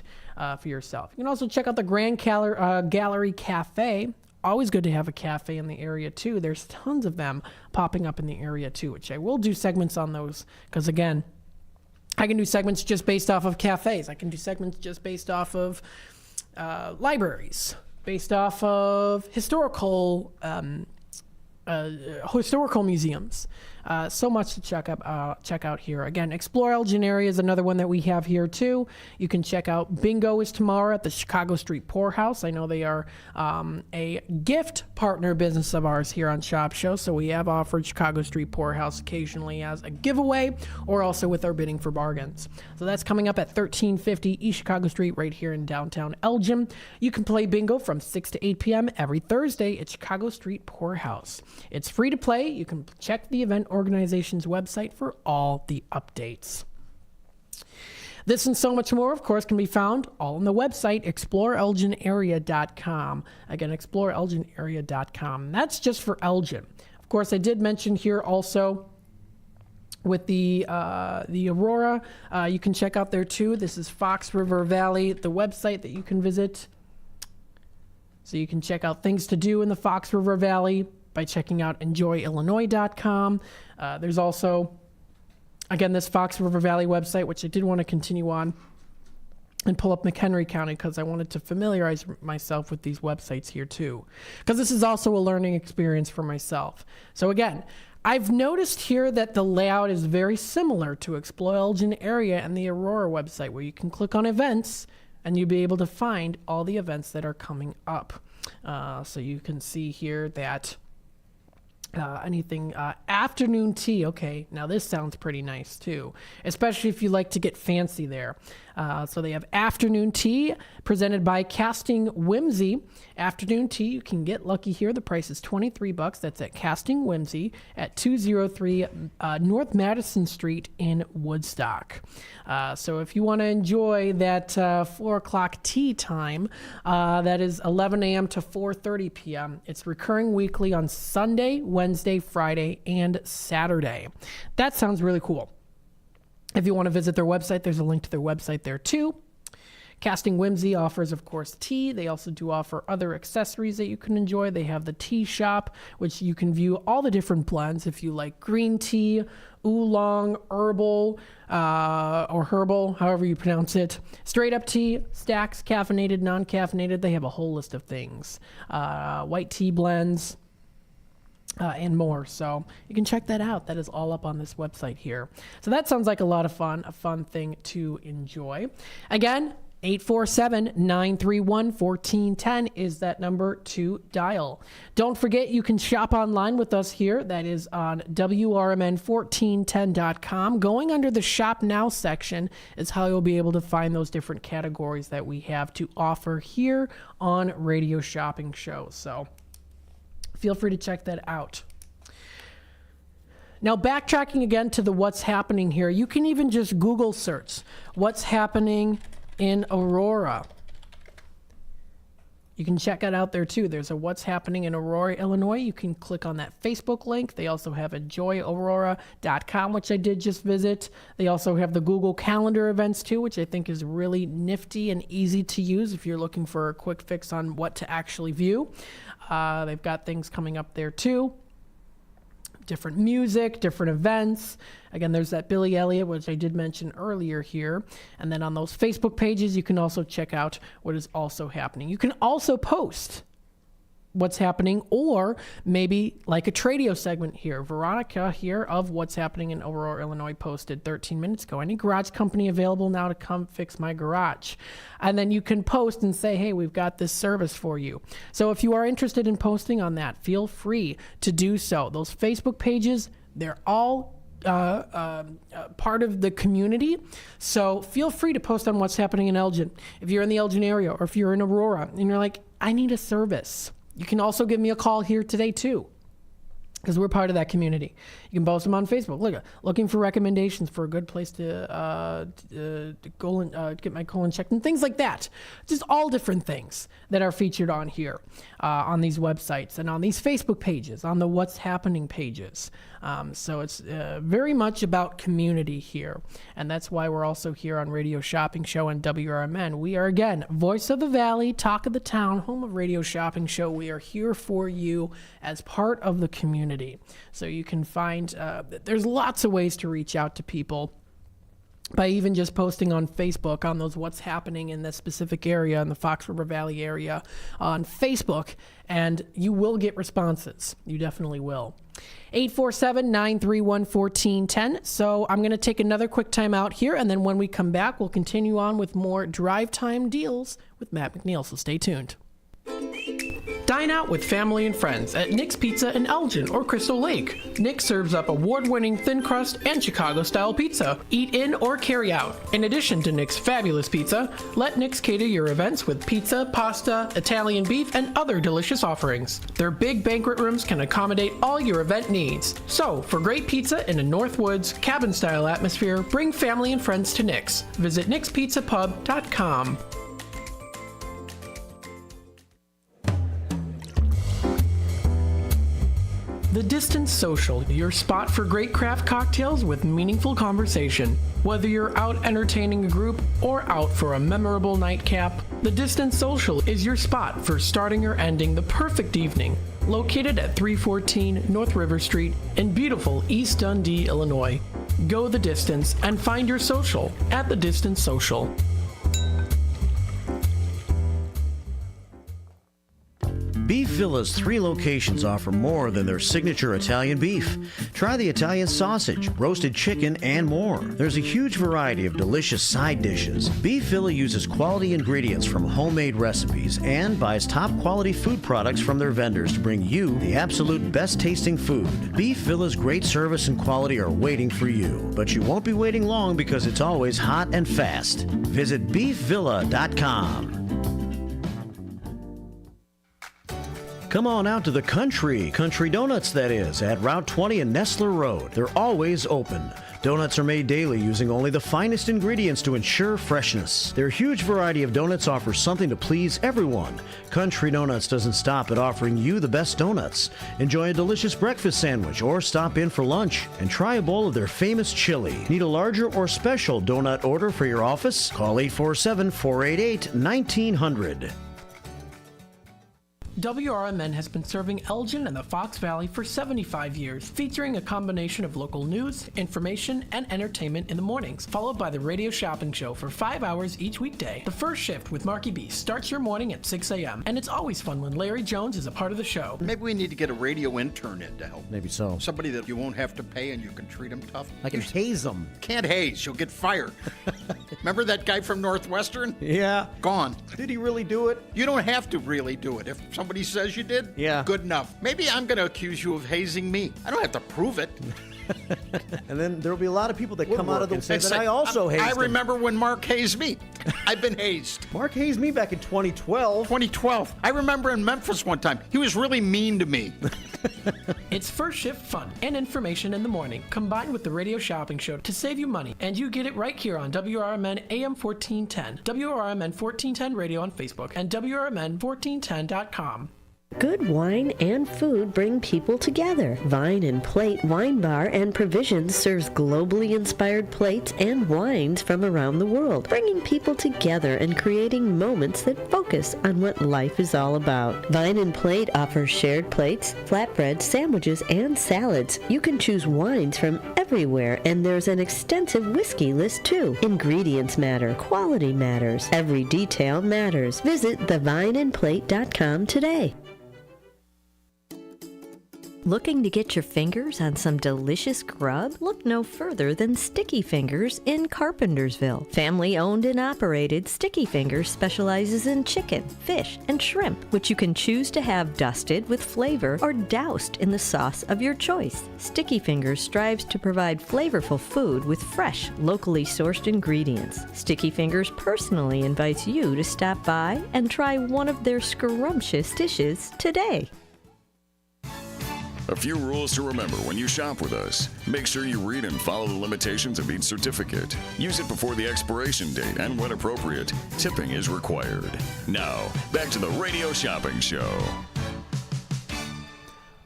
S2: for yourself. You can also check out the Grand Gallery Cafe. Always good to have a cafe in the area too. There's tons of them popping up in the area too, which I will do segments on those because again, I can do segments just based off of cafes. I can do segments just based off of libraries, based off of historical museums, So much to check out here. Again, Explore Elgin area is another one that we have here too. You can check out Bingo is tomorrow at the Chicago Street Poorhouse. I know they are a gift partner business of ours here on Shop Show, so we have offered Chicago Street Poorhouse occasionally as a giveaway or also with our bidding for bargains. So that's coming up at 1350 East Chicago Street right here in downtown Elgin. You can play bingo from 6 to 8 p.m. every Thursday at Chicago Street Poorhouse. It's free to play. You can check the event organization's website for all the updates. This and so much more, of course, can be found all on the website, exploreelginarea.com. Again, exploreelginarea.com. That's just for Elgin. Of course, I did mention here also with the Aurora, you can check out there too. This is Fox River Valley, the website that you can visit. So you can check out things to do in the Fox River Valley by checking out enjoyillinois.com. There's also, again, this Fox River Valley website, which I did want to continue on and pull up McHenry County because I wanted to familiarize myself with these websites here too, because this is also a learning experience for myself. So again, I've noticed here that the layout is very similar to Explore Elgin Area and the Aurora website, where you can click on events and you'll be able to find all the events that are coming up. So you can see here that anything afternoon tea. Okay, now this sounds pretty nice too, especially if you like to get fancy there. So they have afternoon tea presented by Casting Whimsy. Afternoon tea, you can get lucky here. The price is $23. That's at Casting Whimsy at 203 North Madison Street in Woodstock. So if you want to enjoy that 4 o'clock tea time, that is 11 a.m. to 4:30 p.m. It's recurring weekly on Sunday, Wednesday, Friday, and Saturday. That sounds really cool. If you want to visit their website, there's a link to their website there too. Casting Whimsy offers, of course, tea. They also do offer other accessories that you can enjoy. They have the tea shop, which you can view all the different blends if you like green tea, oolong, herbal, or herbal, however you pronounce it. Straight up tea, stacks, caffeinated, non-caffeinated. They have a whole list of things. White tea blends. And more. So you can check that out. That is all up on this website here. So that sounds like a lot of fun, a fun thing to enjoy. Again, 847-931-1410 is that number to dial. Don't forget, you can shop online with us here. That is on WRMN1410.com. Going under the Shop Now section is how you'll be able to find those different categories that we have to offer here on Radio Shopping Show. So feel free to check that out. Now, backtracking again to the what's happening here, you can even just Google search what's happening in Aurora. You can check it out there too. There's a what's happening in Aurora, Illinois. You can click on that Facebook link. They also have enjoyaurora.com, which I did just visit. They also have the Google Calendar events too, which I think is really nifty and easy to use if you're looking for a quick fix on what to actually view. They've got things coming up there too. Different music, different events. Again, there's that Billy Elliot, which I did mention earlier here. And then on those Facebook pages, you can also check out what is also happening. You can also post what's happening, or maybe like a Tradio segment here. Veronica here of What's Happening in Aurora, Illinois posted 13 minutes ago. Any garage company available now to come fix my garage? And then you can post and say, hey, we've got this service for you. So if you are interested in posting on that, feel free to do so. Those Facebook pages, they're all part of the community. So feel free to post on What's Happening in Elgin. If you're in the Elgin area, or if you're in Aurora and you're like, I need a service. You can also give me a call here today too, because we're part of that community. You can post them on Facebook. Looking for recommendations for a good place to go and get my colon checked and things like that. Just all different things that are featured on here, on these websites and on these Facebook pages, on the What's Happening pages. So it's very much about community here. And that's why we're also here on Radio Shopping Show and WRMN. We are, again, Voice of the Valley, Talk of the Town, home of Radio Shopping Show. We are here for you as part of the community. So you can find, there's lots of ways to reach out to people by even just posting on Facebook on those What's Happening in this specific area, in the Fox River Valley area on Facebook, and you will get responses. You definitely will. 847-931-1410. So I'm going to take another quick time out here, and then when we come back, we'll continue on with more drive time deals with Matt McNeil, so stay tuned. Dine out with family and friends at Nick's Pizza in Elgin or Crystal Lake. Nick serves up award-winning thin crust and Chicago-style pizza. Eat in or carry out. In addition to Nick's fabulous pizza, let Nick's cater your events with pizza, pasta, Italian beef, and other delicious offerings. Their big banquet rooms can accommodate all your event needs. So, for great pizza in a Northwoods, cabin-style atmosphere, bring family and friends to Nick's. Visit nickspizzapub.com. The Distance Social, your spot for great craft cocktails with meaningful conversation. Whether you're out entertaining a group or out for a memorable nightcap, The Distance Social is your spot for starting or ending the perfect evening. Located at 314 North River Street in beautiful East Dundee, Illinois. Go the distance and find your social at The Distance Social.
S10: Beef Villa's 3 locations offer more than their signature Italian beef. Try the Italian sausage, roasted chicken, and more. There's a huge variety of delicious side dishes. Beef Villa uses quality ingredients from homemade recipes and buys top quality food products from their vendors to bring you the absolute best tasting food. Beef Villa's great service and quality are waiting for you, but you won't be waiting long because it's always hot and fast. Visit beefvilla.com. Come on out to the Country Donuts, that is, at Route 20 and Nestler Road. They're always open. Donuts are made daily using only the finest ingredients to ensure freshness. Their huge variety of donuts offers something to please everyone. Country Donuts doesn't stop at offering you the best donuts. Enjoy a delicious breakfast sandwich or stop in for lunch and try a bowl of their famous chili. Need a larger or special donut order for your office? Call 847-488-1900.
S2: WRMN has been serving Elgin and the Fox Valley for 75 years, featuring a combination of local news, information, and entertainment in the mornings, followed by the radio shopping show for 5 hours each weekday. The first shift with Marky B starts your morning at 6 a.m., and it's always fun when Larry Jones is a part of the show.
S24: Maybe we need to get a radio intern in to help.
S10: Maybe so.
S24: Somebody that you won't have to pay and you can treat them tough.
S10: I can haze them.
S24: Can't haze. You'll get fired. Remember that guy from Northwestern?
S10: Yeah.
S24: Gone.
S10: Did he really do it?
S24: You don't have to really do it. If somebody says you did,
S10: yeah,
S24: good enough. Maybe I'm going to accuse you of hazing me. I don't have to prove it.
S10: And then there'll be a lot of people that come out of the and say that I also hazed
S24: I remember when Mark hazed me. I've been hazed.
S10: Mark hazed me back in 2012.
S24: 2012. I remember in Memphis one time. He was really mean to me.
S2: It's first shift fun and information in the morning, combined with the radio shopping show to save you money. And you get it right here on WRMN AM 1410, WRMN 1410 Radio on Facebook, and WRMN1410.com.
S9: Good wine and food bring people together. Vine and Plate Wine Bar and Provisions serves globally inspired plates and wines from around the world, bringing people together and creating moments that focus on what life is all about. Vine and Plate offers shared plates, flatbreads, sandwiches, and salads. You can choose wines from everywhere, and there's an extensive whiskey list too. Ingredients matter. Quality matters. Every detail matters. Visit thevineandplate.com today. Looking to get your fingers on some delicious grub? Look no further than Sticky Fingers in Carpentersville. Family owned and operated, Sticky Fingers specializes in chicken, fish, and shrimp, which you can choose to have dusted with flavor or doused in the sauce of your choice. Sticky Fingers strives to provide flavorful food with fresh, locally sourced ingredients. Sticky Fingers personally invites you to stop by and try one of their scrumptious dishes today.
S1: A few rules to remember when you shop with us. Make sure you read and follow the limitations of each certificate. Use it before the expiration date, and when appropriate, tipping is required. Now, back to the Radio Shopping Show.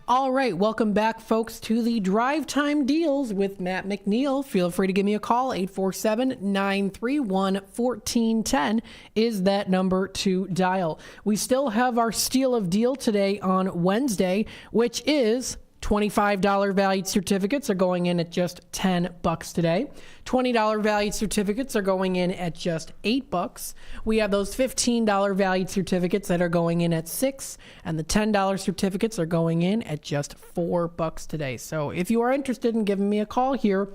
S2: All right, welcome back, folks, to the Drive Time Deals with Matt McNeil. Feel free to give me a call. 847-931-1410 is that number to dial. We still have our Steal of Deal today on Wednesday, which is $25 valued certificates are going in at just $10 today. $20 valued certificates are going in at just $8. We have those $15 valued certificates that are going in at $6, and the $10 certificates are going in at just $4 today. So if you are interested in giving me a call here,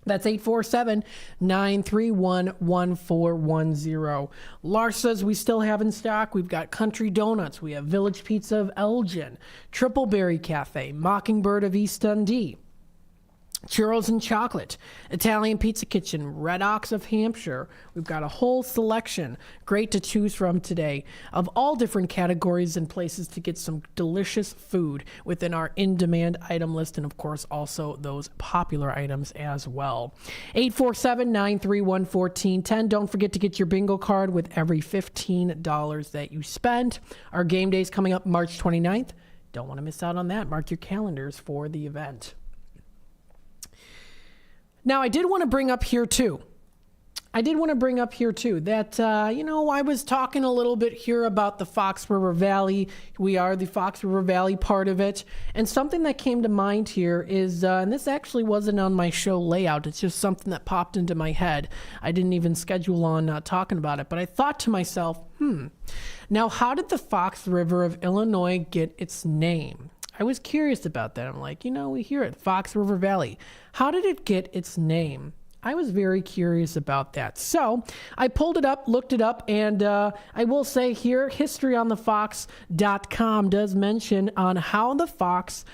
S2: that's 847-931-1410. Lars says we still have in stock. We've got Country Donuts. We have Village Pizza of Elgin, Triple Berry Cafe, Mockingbird of East Dundee, Churros and Chocolate, Italian Pizza Kitchen, Red Ox of Hampshire. We've got a whole selection, great to choose from today, of all different categories and places to get some delicious food within our in-demand item list, and of course also those popular items as well. 847-931-1410. Don't forget to get your bingo card with every $15 that you spend. Our game day is coming up March 29th. Don't want to miss out on that. Mark your calendars for the event. Now, I did want to bring up here, too, that, I was talking a little bit here about the Fox River Valley. We are the Fox River Valley part of it. And something that came to mind here is, and this actually wasn't on my show layout, it's just something that popped into my head. I didn't even schedule on talking about it, but I thought to myself, now how did the Fox River of Illinois get its name? I was curious about that. I'm like, we hear it, Fox River Valley. How did it get its name? I was very curious about that. So I pulled it up, looked it up, and I will say here, historyonthefox.com does mention on how the Fox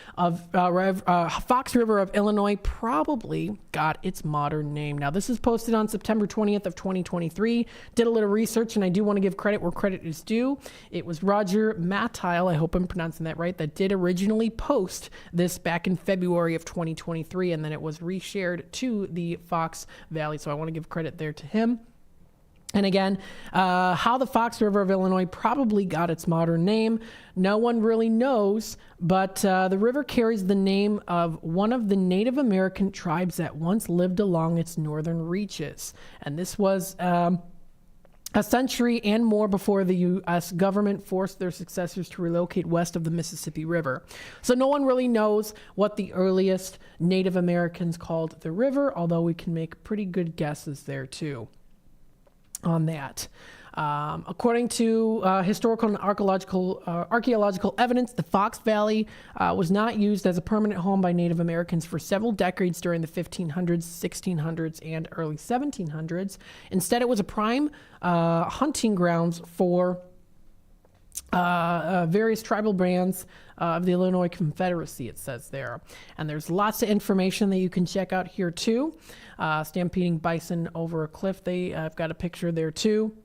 S2: River of Illinois probably got its modern name. Now, this is posted on September 20th of 2023. Did a little research, and I do want to give credit where credit is due. It was Roger McNeil, I hope I'm pronouncing that right, that did originally post this back in February of 2023, and then it was reshared to the Fox Valley. So I want to give credit there to him. And again, how the Fox River of Illinois probably got its modern name, no one really knows, but the river carries the name of one of the Native American tribes that once lived along its northern reaches. And this was a century and more before the U.S. government forced their successors to relocate west of the Mississippi River. So no one really knows what the earliest Native Americans called the river, although we can make pretty good guesses there too on that. According to historical and archaeological evidence, the Fox Valley was not used as a permanent home by Native Americans for several decades during the 1500s, 1600s, and early 1700s. Instead, it was a prime hunting grounds for various tribal bands of the Illinois Confederacy, it says there. And there's lots of information that you can check out here, too. Stampeding bison over a cliff. I've got a picture there, too.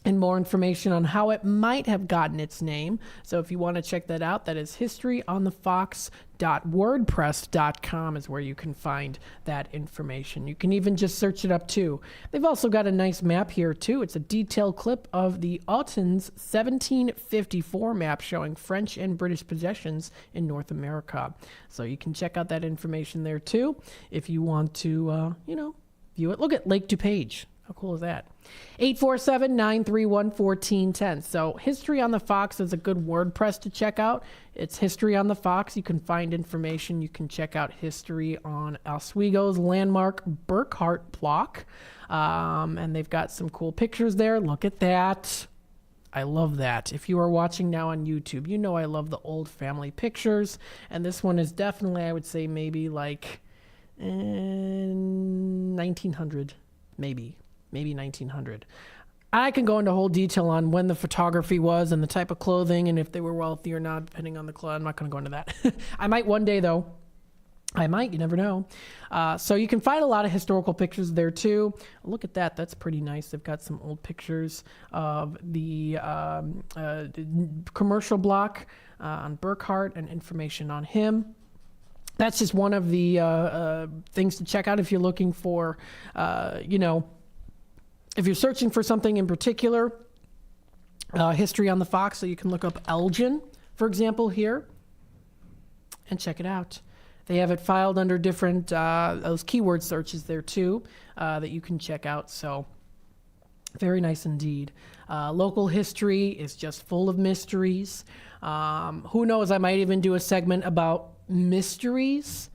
S2: And more information on how it might have gotten its name. So if you want to check that out, that is historyonthefox.wordpress.com is where you can find that information. You can even just search it up too. They've also got a nice map here too. It's a detailed clip of the Autun's 1754 map showing French and British possessions in North America. So you can check out that information there too if you want to, view it. Look at Lake DuPage. How cool is that? 847-931-1410. So History on the Fox is a good WordPress to check out. It's History on the Fox. You can find information. You can check out history on Oswego's landmark Burkhart block. And they've got some cool pictures there. Look at that. I love that. If you are watching now on YouTube, you know I love the old family pictures. And this one is definitely, I would say, maybe like 1900, maybe 1900. I can go into whole detail on when the photography was and the type of clothing and if they were wealthy or not, depending on the clothes. I'm not going to go into that. I might one day, though. I might. You never know. So you can find a lot of historical pictures there, too. Look at that. That's pretty nice. They've got some old pictures of the commercial block on Burkhart and information on him. That's just one of the things to check out if you're looking for, if you're searching for something in particular, History on the Fox, so you can look up Elgin, for example, here, and check it out. They have it filed under different those keyword searches there, too, that you can check out. So Very nice indeed. Local history is just full of mysteries. Who knows, I might even do a segment about mysteries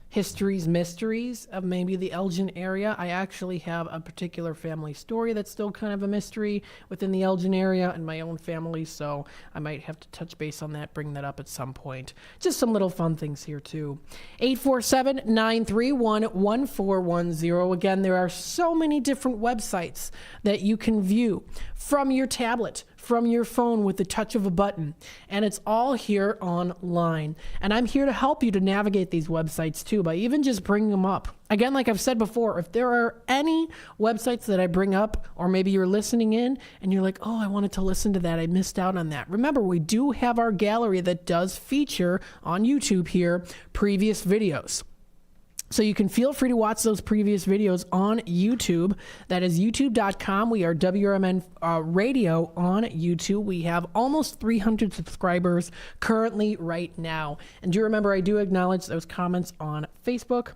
S2: of maybe the Elgin area. I actually have a particular family story that's still kind of a mystery within the Elgin area and my own family, so I might have to touch base on that, bring that up at some point. Just some little fun things here too. 847-931-1410. Again, there are so many different websites that you can view from your tablet, from your phone with the touch of a button, and it's all here online. And I'm here to help you to navigate these websites too by even just bringing them up. Again, like I've said before, if there are any websites that I bring up, or maybe you're listening in and you're like, oh, I wanted to listen to that, I missed out on that. Remember, we do have our gallery that does feature on YouTube here previous videos. So you can feel free to watch those previous videos on YouTube. That is youtube.com. We are WRMN Radio on YouTube. We have almost 300 subscribers currently right now. And do remember, I do acknowledge those comments on Facebook.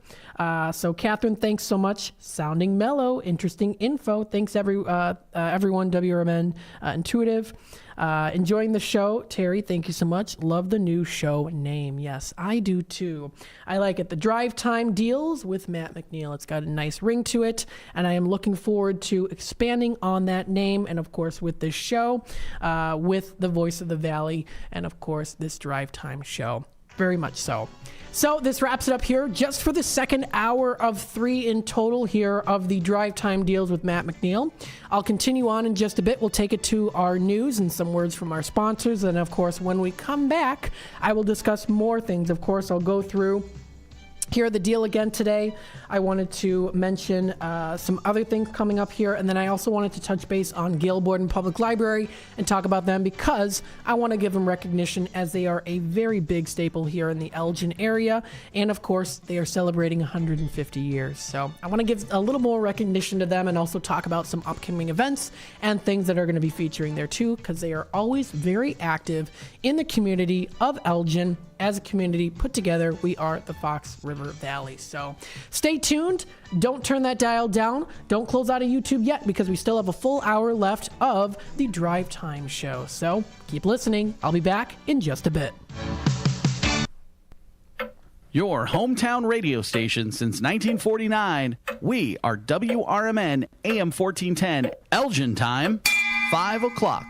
S2: So Catherine, thanks so much. Sounding mellow, interesting info. Thanks everyone, WRMN Intuitive. Enjoying the show. Terry, thank you so much. Love the new show name. Yes, I do too. I like it. The Drive Time Deals with Matt McNeil. It's got a nice ring to it, and I am looking forward to expanding on that name, and of course with this show, with the Voice of the Valley, and of course this Drive Time show. Very much so. So this wraps it up here just for the second hour of 3 in total here of the Drive Time Deals with Matt McNeil. I'll continue on in just a bit. We'll take it to our news and some words from our sponsors. And of course, when we come back, I will discuss more things. Of course, I'll go through here the deal again today. I wanted to mention some other things coming up here, and then I also wanted to touch base on Gail Borden Public Library and talk about them because I want to give them recognition as they are a very big staple here in the Elgin area, and of course they are celebrating 150 years. So I want to give a little more recognition to them and also talk about some upcoming events and things that are going to be featuring there too, because they are always very active in the community of Elgin. As a community put together, we are the Fox River Valley. So stay tuned. Don't turn that dial down. Don't close out of YouTube yet because we still have a full hour left of the Drive Time show. So keep listening. I'll be back in just a bit.
S11: Your hometown radio station since 1949. We are WRMN AM 1410 Elgin time, 5 o'clock.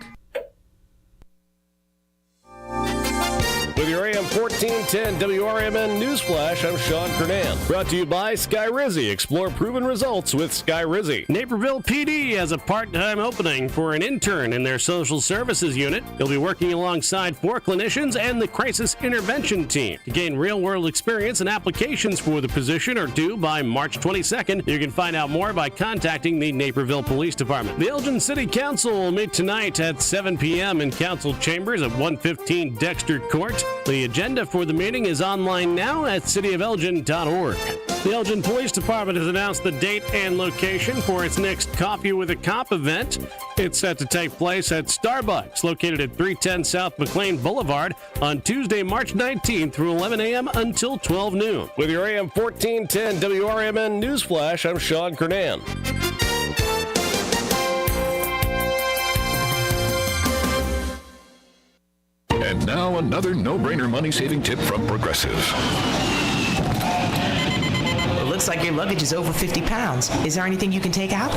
S17: With your AM 1410 WRMN Newsflash, I'm Sean Kernan. Brought to you by Sky Rizzy. Explore proven results with Sky Rizzy.
S12: Naperville PD has a part-time opening for an intern in their social services unit. You'll be working alongside 4 clinicians and the crisis intervention team. To gain real-world experience, and applications for the position are due by March 22nd. You can find out more by contacting the Naperville Police Department. The Elgin City Council will meet tonight at 7 p.m. in Council Chambers at 115 Dexter Court. The agenda for the meeting is online now at cityofelgin.org. The Elgin Police Department has announced the date and location for its next Coffee with a Cop event. It's set to take place at Starbucks, located at 310 South McLean Boulevard, on Tuesday, March 19th through 11 a.m. until 12 noon.
S17: With your AM 1410 WRMN Newsflash, I'm Sean Kernan.
S18: And now another no-brainer money-saving tip from Progressive.
S19: It looks like your luggage is over 50 pounds. Is there anything you can take out?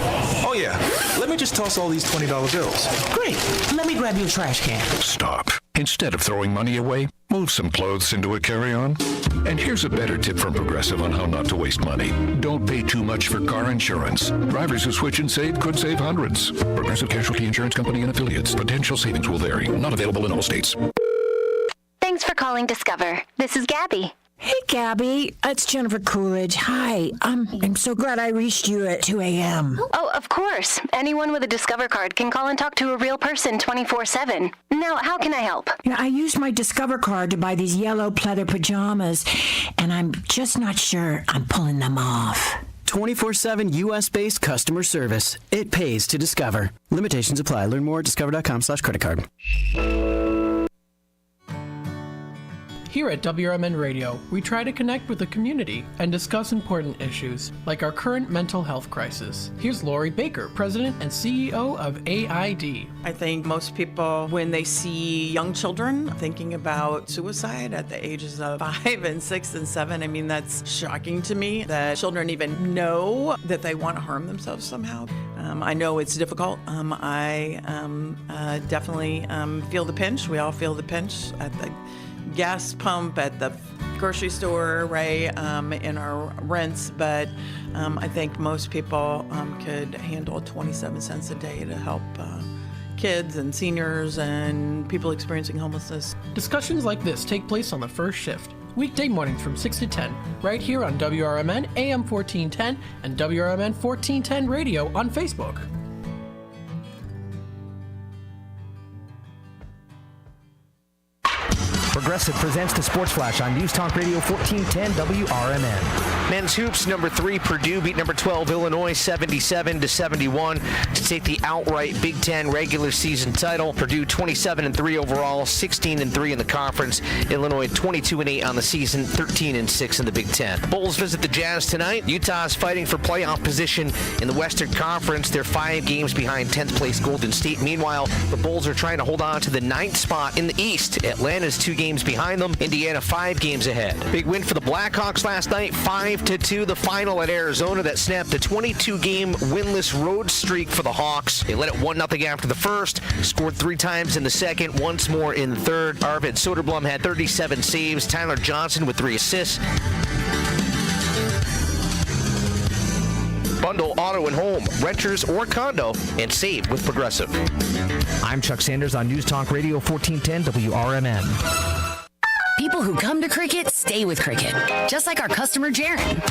S20: Oh, yeah. Let me just toss all these $20 bills.
S19: Great. Let me grab you a trash can.
S18: Stop. Instead of throwing money away, move some clothes into a carry-on. And here's a better tip from Progressive on how not to waste money. Don't pay too much for car insurance. Drivers who switch and save could save hundreds. Progressive Casualty Insurance Company and affiliates. Potential savings will vary. Not available in all states.
S21: Thanks for calling Discover. This is Gabby.
S22: Hey, Gabby. It's Jennifer Coolidge. Hi. I'm so glad I reached you at 2 a.m.
S21: Oh, of course. Anyone with a Discover card can call and talk to a real person 24/7. Now, how can I help?
S22: Yeah, I used my Discover card to buy these yellow pleather pajamas, and I'm just not sure I'm pulling them off.
S23: 24/7 U.S.-based customer service. It pays to Discover. Limitations apply. Learn more at discover.com/credit card.
S2: Here at WRMN Radio, we try to connect with the community and discuss important issues, like our current mental health crisis. Here's Lori Baker, President and CEO of AID.
S13: I think most people, when they see young children thinking about suicide at the ages of 5 and 6 and 7, I mean, that's shocking to me that children even know that they want to harm themselves somehow. I know it's difficult. I definitely feel the pinch. We all feel the pinch at the gas pump, at the grocery store, right, in our rents. But I think most people could handle 27 cents a day to help kids and seniors and people experiencing homelessness.
S2: Discussions like this take place on the first shift, weekday mornings from 6 to 10, right here on WRMN AM 1410 and WRMN 1410 Radio on Facebook.
S14: Progressive presents the Sports Flash on News Talk Radio 1410 WRMN.
S15: Men's hoops, number 3 Purdue beat number 12 Illinois 77-71 to take the outright Big Ten regular season title. Purdue 27-3 overall, 16-3 in the conference. Illinois 22-8 on the season, 13-6 in the Big Ten. Bulls visit the Jazz tonight. Utah's fighting for playoff position in the Western Conference. They're 5 games behind 10th place Golden State. Meanwhile, the Bulls are trying to hold on to the 9th spot in the East. Atlanta's 2 games behind them. Indiana 5 games ahead. Big win for the Blackhawks last night, 5-2 the final at Arizona. That snapped a 22-game winless road streak for the Hawks. They led it 1-0 after the first, scored 3 times in the second, once more in the third. Arvid Soderblom had 37 saves, Tyler Johnson with 3 assists. Bundle auto and home, renters or condo, and save with Progressive.
S14: I'm Chuck Sanders on News Talk Radio 1410 WRMN.
S4: People who come to Cricket stay with Cricket, just like our customer Jaron.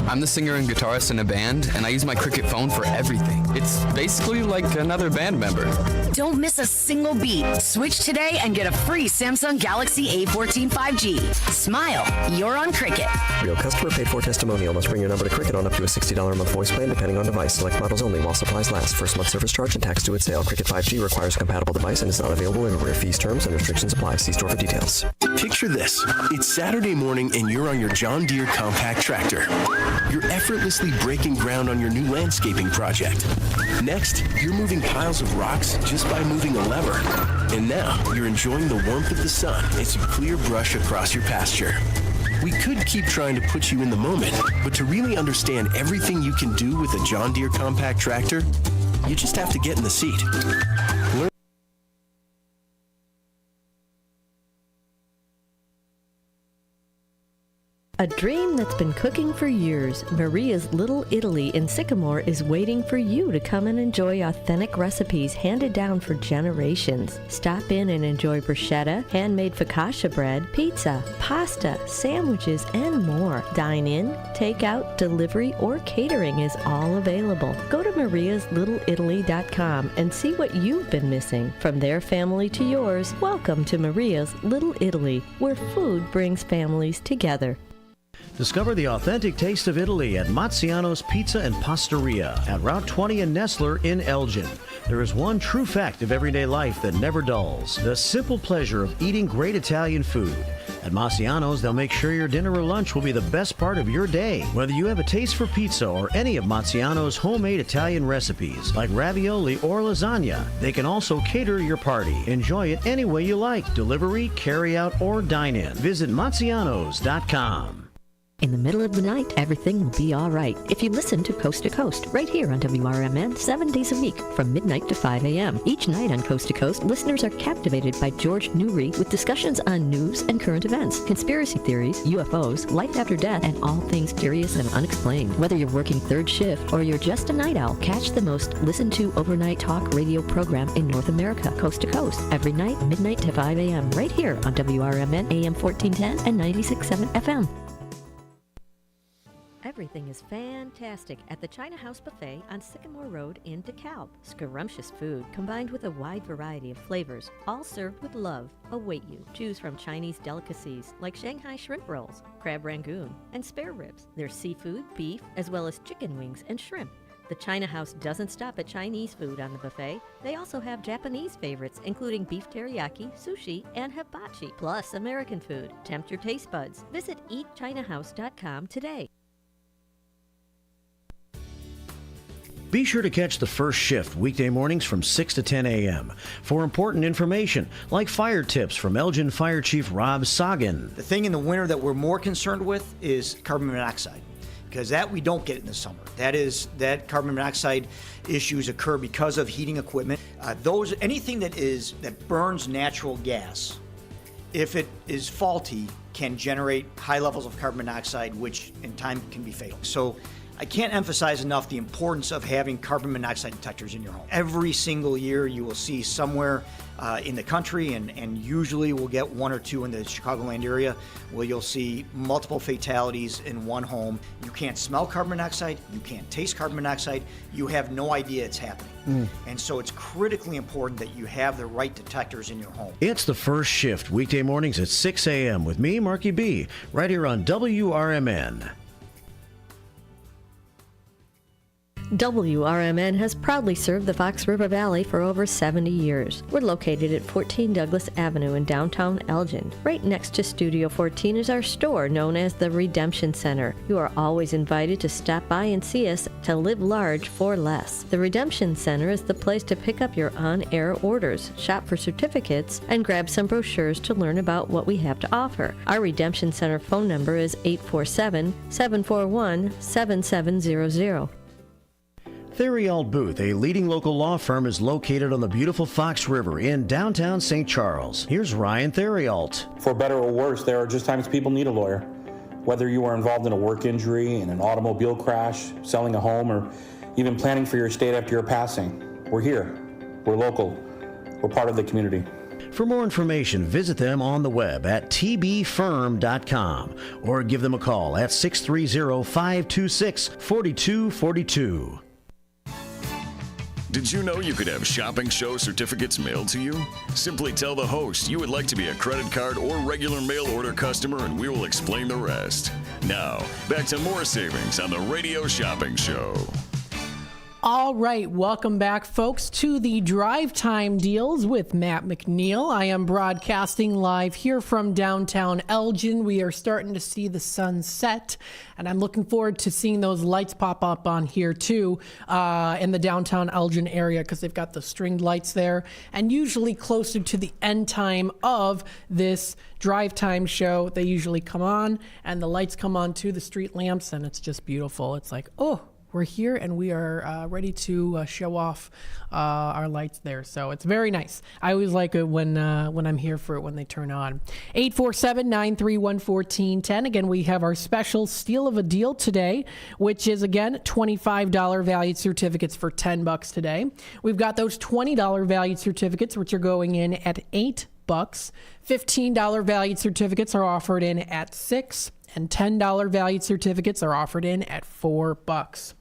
S3: I'm the singer and guitarist in a band, and I use my Cricket phone for everything. It's basically like another band member.
S4: Don't miss a single beat. Switch today and get a free Samsung Galaxy A14 5G. Smile, you're on Cricket.
S5: Real customer paid for testimonial must bring your number to Cricket on up to a $60 a month voice plan depending on device. Select models only while supplies last. First month service charge and tax due at sale. Cricket 5G requires a compatible device and is not available everywhere. Fees, terms, and restrictions apply. See store for details.
S6: Picture this. It's Saturday morning and you're on your John Deere compact tractor. You're effortlessly breaking ground on your new landscaping project. Next, you're moving piles of rocks just by moving a lever. And now, you're enjoying the warmth of the sun as you clear brush across your pasture. We could keep trying to put you in the moment, but to really understand everything you can do with a John Deere compact tractor, you just have to get in the seat. Learn
S9: A dream that's been cooking for years, Maria's Little Italy in Sycamore is waiting for you to come and enjoy authentic recipes handed down for generations. Stop in and enjoy bruschetta, handmade focaccia bread, pizza, pasta, sandwiches, and more. Dine in, take out, delivery, or catering is all available. Go to mariaslittle.italy.com and see what you've been missing. From their family to yours, welcome to Maria's Little Italy, where food brings families together.
S10: Discover the authentic taste of Italy at Mazziano's Pizza and Pastaria at Route 20 in Nestler in Elgin. There is one true fact of everyday life that never dulls: the simple pleasure of eating great Italian food. At Mazziano's, they'll make sure your dinner or lunch will be the best part of your day. Whether you have a taste for pizza or any of Mazziano's homemade Italian recipes, like ravioli or lasagna, they can also cater your party. Enjoy it any way you like: delivery, carry-out, or dine-in. Visit Mazzianos.com.
S8: In the middle of the night, everything will be all right if you listen to Coast, right here on WRMN 7 days a week from midnight to 5 a.m. Each night on Coast to Coast, listeners are captivated by George Newry with discussions on news and current events, conspiracy theories, UFOs, life after death, and all things curious and unexplained. Whether you're working third shift or you're just a night owl, catch the most listened to overnight talk radio program in North America, Coast to Coast, every night, midnight to 5 a.m. right here on WRMN AM 1410 and 96.7 FM.
S9: Everything is fantastic at the China House Buffet on Sycamore Road in DeKalb. Scrumptious food combined with a wide variety of flavors, all served with love, await you. Choose from Chinese delicacies like Shanghai shrimp rolls, crab rangoon, and spare ribs. There's seafood, beef, as well as chicken wings and shrimp.
S8: The China House doesn't stop at Chinese food on the buffet. They also have Japanese favorites, including beef teriyaki, sushi, and hibachi, plus American food. Tempt your taste buds. Visit eatchinahouse.com today.
S10: Be sure to catch the first shift weekday mornings from 6 to 10 a.m. for important information like fire tips from Elgin Fire Chief Rob Sagan.
S1: The thing in the winter that we're more concerned with is carbon monoxide, because that we don't get in the summer. That carbon monoxide issues occur because of heating equipment. Anything that burns natural gas, if it is faulty, can generate high levels of carbon monoxide, which in time can be fatal. So I can't emphasize enough the importance of having carbon monoxide detectors in your home. Every single year you will see somewhere in the country, and usually we'll get one or two in the Chicagoland area, where you'll see multiple fatalities in one home. You can't smell carbon monoxide, you can't taste carbon monoxide, you have no idea it's happening. And so it's critically important that you have the right detectors in your home.
S10: It's the first shift weekday mornings at 6 a.m. with me, Marky B, right here on WRMN.
S8: WRMN has proudly served the Fox River Valley for over 70 years. We're located at 14 Douglas Avenue in downtown Elgin. Right next to Studio 14 is our store known as the Redemption Center. You are always invited to stop by and see us to live large for less. The Redemption Center is the place to pick up your on-air orders, shop for certificates, and grab some brochures to learn about what we have to offer. Our Redemption Center phone number is 847-741-7700.
S10: Theriault Booth, a leading local law firm, is located on the beautiful Fox River in downtown St. Charles. Here's Ryan Theriault.
S7: For better or worse, there are just times people need a lawyer. Whether you are involved in a work injury, in an automobile crash, selling a home, or even planning for your estate after your passing, we're here. We're local. We're part of the community.
S10: For more information, visit them on the web at tbfirm.com or give them a call at 630-526-4242.
S16: Did you know you could have shopping show certificates mailed to you? Simply tell the host you would like to be a credit card or regular mail order customer, and we will explain the rest. Now, back to more savings on the Radio Shopping Show.
S2: All right, welcome back, folks, to the Drive Time Deals with Matt McNeil. I am broadcasting live here from downtown Elgin. We are starting to see the sun set, and I'm looking forward to seeing those lights pop up on here, too, in the downtown Elgin area, because they've got the stringed lights there. And usually closer to the end time of this Drive Time show, they usually come on, and the lights come on, too, the street lamps, and it's just beautiful. It's like, oh, we're here and we are ready to show off our lights there. So it's very nice. I always like it when I'm here for it when they turn on. 847-931-1410. Again, we have our special steal of a deal today, which is, again, $25 valued certificates for $10 today. We've got those $20 valued certificates, which are going in at $8. $15 valued certificates are offered in at $6, and $10 valued certificates are offered in at $4.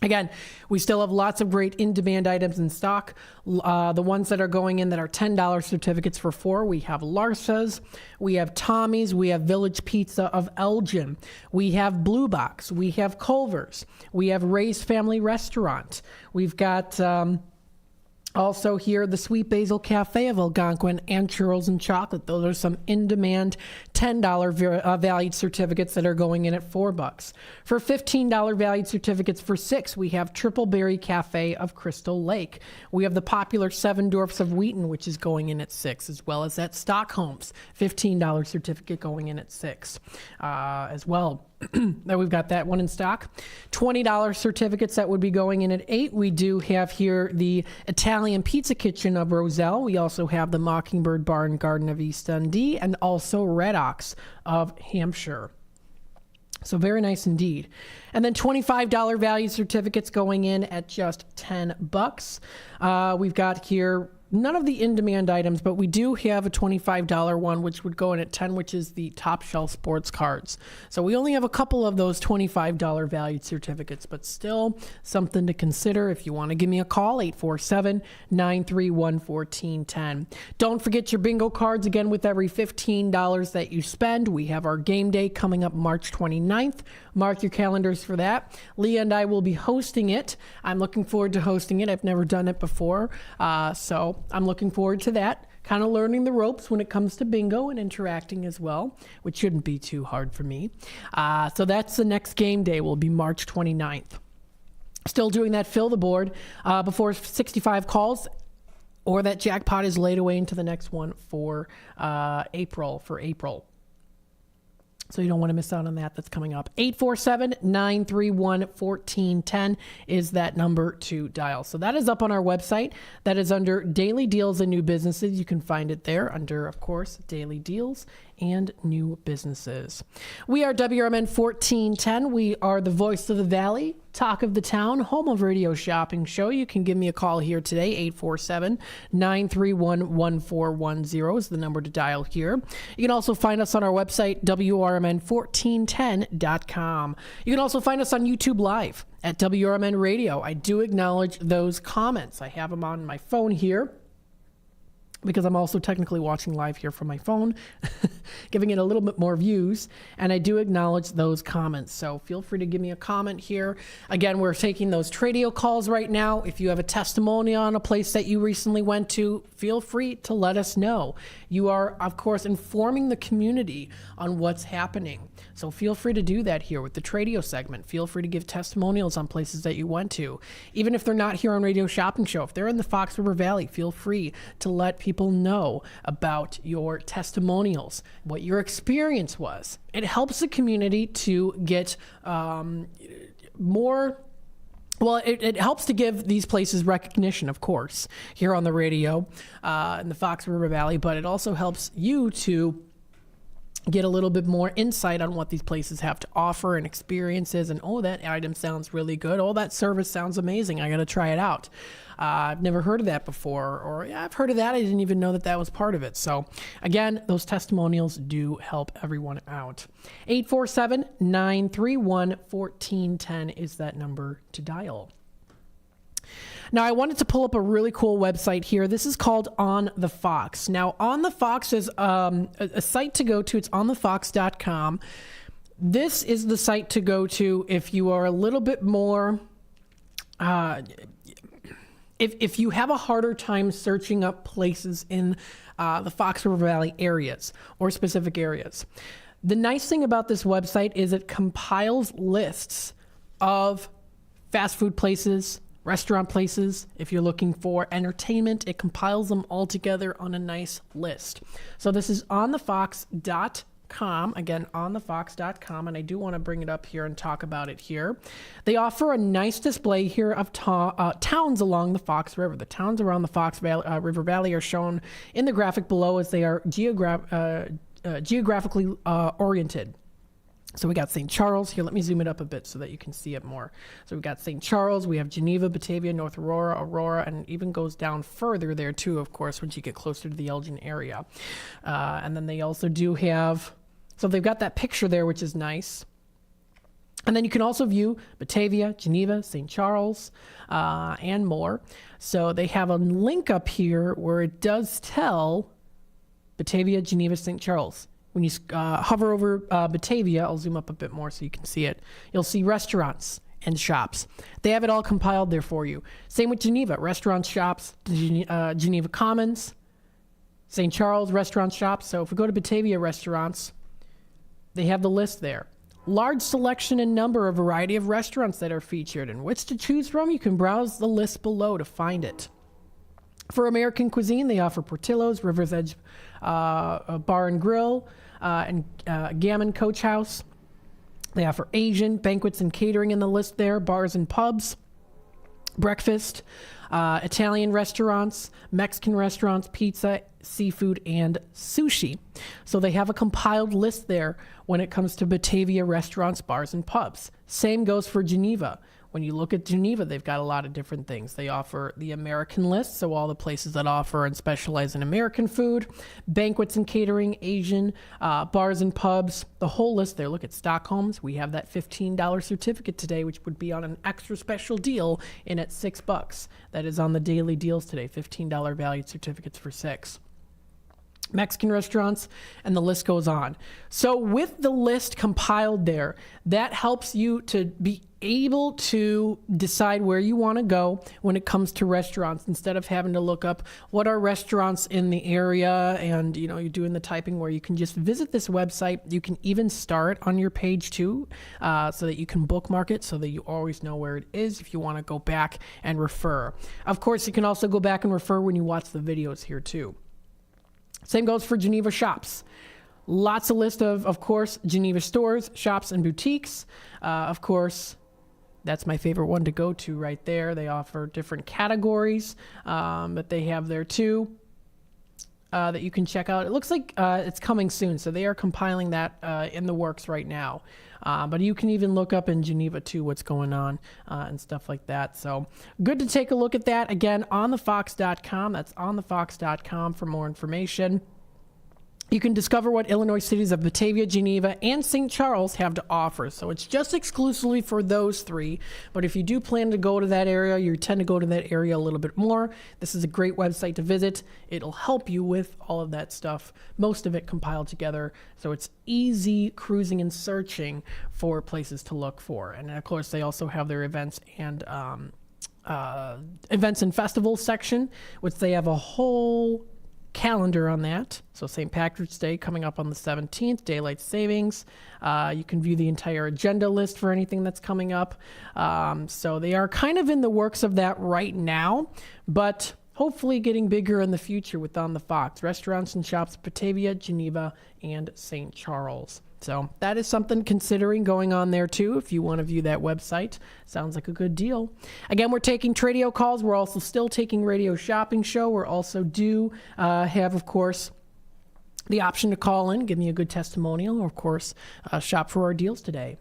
S2: Again, we still have lots of great in-demand items in stock. The ones that are going in that are $10 certificates for $4, we have Larsa's, we have Tommy's, we have Village Pizza of Elgin, we have Blue Box, we have Culver's, we have Ray's Family Restaurant, we've got also here, the Sweet Basil Cafe of Algonquin and Churros and Chocolate. Those are some in-demand $10 valued certificates that are going in at $4. For $15 valued certificates for $6, we have Triple Berry Cafe of Crystal Lake. We have the popular Seven Dwarfs of Wheaton, which is going in at $6, as well as at Stockholm's, $15 certificate going in at $6 as well. There we've got that one in stock. $20 certificates that would be going in at $8. We do have here the Italian Pizza Kitchen of Roselle. We also have the Mockingbird Bar and Garden of East Dundee, and also Red Ox of Hampshire. So very nice indeed. And then $25 value certificates going in at just $10. We've got here none of the in-demand items, but we do have a $25 one, which would go in at 10, which is the top shelf sports cards. So we only have a couple of those $25 valued certificates, but still something to consider. If you want to give me a call, 847-931-1410. Don't forget your bingo cards. Again, with every $15 that you spend, we have our game day coming up March 29th. Mark your calendars for that. Leah and I will be hosting it. I'm looking forward to hosting it. I've never done it before, so I'm looking forward to that. Kind of learning the ropes when it comes to bingo and interacting as well, which shouldn't be too hard for me. So that's the next game day, will be March 29th. Still doing that fill the board before 65 calls, or that jackpot is laid away into the next one for April. So you don't want to miss out on that. That's coming up. 847-931-1410 is that number to dial. So that is up on our website. That is under Daily Deals and New Businesses. You can find it there under, of course, Daily Deals and New Businesses. We are WRMN 1410. We are the voice of the Valley, talk of the town, home of Radio Shopping Show. You can give me a call here today. 847-931-1410 is the number to dial here. You can also find us on our website, WRMN1410.com. You can also find us on YouTube Live at WRMN Radio. I do acknowledge those comments. I have them on my phone here, because I'm also technically watching live here from my phone, giving it a little bit more views, and I do acknowledge those comments. So feel free to give me a comment here. Again, we're taking those Tradio calls right now. If you have a testimonial on a place that you recently went to, feel free to let us know. You are, of course, informing the community on what's happening. So feel free to do that here with the Tradio segment. Feel free to give testimonials on places that you went to. Even if they're not here on Radio Shopping Show, if they're in the Fox River Valley, feel free to let people know about your testimonials, what your experience was. It helps the community to get more. Well, it helps to give these places recognition, of course, here on the radio in the Fox River Valley, but it also helps you to get a little bit more insight on what these places have to offer and experiences. And, oh, that item sounds really good. Oh, that service sounds amazing. I got to try it out. I've never heard of that before. Or, yeah, I've heard of that. I didn't even know that that was part of it. So, again, those testimonials do help everyone out. 847-931-1410 is that number to dial. Now, I wanted to pull up a really cool website here. This is called On the Fox. Now, On the Fox is a site to go to. It's onthefox.com. This is the site to go to if you are a little bit more, if you have a harder time searching up places in the Fox River Valley areas or specific areas. The nice thing about this website is it compiles lists of fast food places, restaurant places. If you're looking for entertainment, it compiles them all together on a nice list. So this is onthefox.com. Again, onthefox.com, and I do want to bring it up here and talk about it here. They offer a nice display here of towns along the Fox River. The towns around the Fox River Valley are shown in the graphic below as they are geographically oriented. So we got St. Charles. Here, let me zoom it up a bit so that you can see it more. So we got St. Charles, we have Geneva, Batavia, North Aurora, and it even goes down further there too, of course, once you get closer to the Elgin area. And then they also do have, so they've got that picture there, which is nice. And then you can also view Batavia, Geneva, St. Charles, and more. So they have a link up here where it does tell Batavia, Geneva, St. Charles. When you hover over Batavia, I'll zoom up a bit more so you can see it. You'll see restaurants and shops. They have it all compiled there for you. Same with Geneva, restaurants, shops, Geneva Commons, St. Charles, restaurants, shops. So if we go to Batavia restaurants, they have the list there. Large selection and number, a variety of restaurants that are featured. And which to choose from, you can browse the list below to find it. For American cuisine, they offer Portillo's, River's Edge Bar and Grill, and Gammon Coach House. They offer Asian, banquets and catering in the list there, bars and pubs, breakfast, Italian restaurants, Mexican restaurants, pizza, seafood, and sushi. So they have a compiled list there when it comes to Batavia restaurants, bars, and pubs. Same goes for Geneva. when you look at Geneva, they've got a lot of different things. They offer the American list, so all the places that offer and specialize in American food, banquets and catering, Asian, bars and pubs, the whole list there. Look at Stockholm's. We have that $15 certificate today, which would be on an extra special deal in at $6. That is on the daily deals today, $15 valued certificates for $6. Mexican restaurants, and the list goes on. So with the list compiled there, that helps you to be able to decide where you want to go when it comes to restaurants, instead of having to look up what are restaurants in the area, and you're doing the typing, where you can just visit this website. You can even start on your page too, so that you can bookmark it, so that you always know where it is if you want to go back and refer. Of course, you can also go back and refer when you watch the videos here too. Same goes for Geneva shops. Lots of list of course, Geneva stores, shops, and boutiques. Of course, that's my favorite one to go to right there. They offer different categories that they have there too that you can check out. It looks like it's coming soon, so they are compiling that in the works right now. But you can even look up in Geneva too what's going on and stuff like that. So good to take a look at that. Again, onthefox.com. That's onthefox.com for more information. You can discover what Illinois cities of Batavia, Geneva, and St. Charles have to offer. So it's just exclusively for those three. But if you do plan to go to that area, you tend to go to that area a little bit more, this is a great website to visit. It'll help you with all of that stuff, most of it compiled together. So it's easy cruising and searching for places to look for. And of course, they also have their events and festivals section, which they have a whole calendar on that. So St. Patrick's Day coming up on the 17th, daylight savings. You can view the entire agenda list for anything that's coming up. So they are kind of in the works of that right now, but hopefully getting bigger in the future with On the Fox. Restaurants and shops, Batavia, Geneva, and St. Charles. So that is something considering going on there too, if you want to view that website. Sounds like a good deal. Again, we're taking Tradio calls. We're also still taking Radio Shopping Show. We're also do have, of course, the option to call in, give me a good testimonial, or of course, shop for our deals today.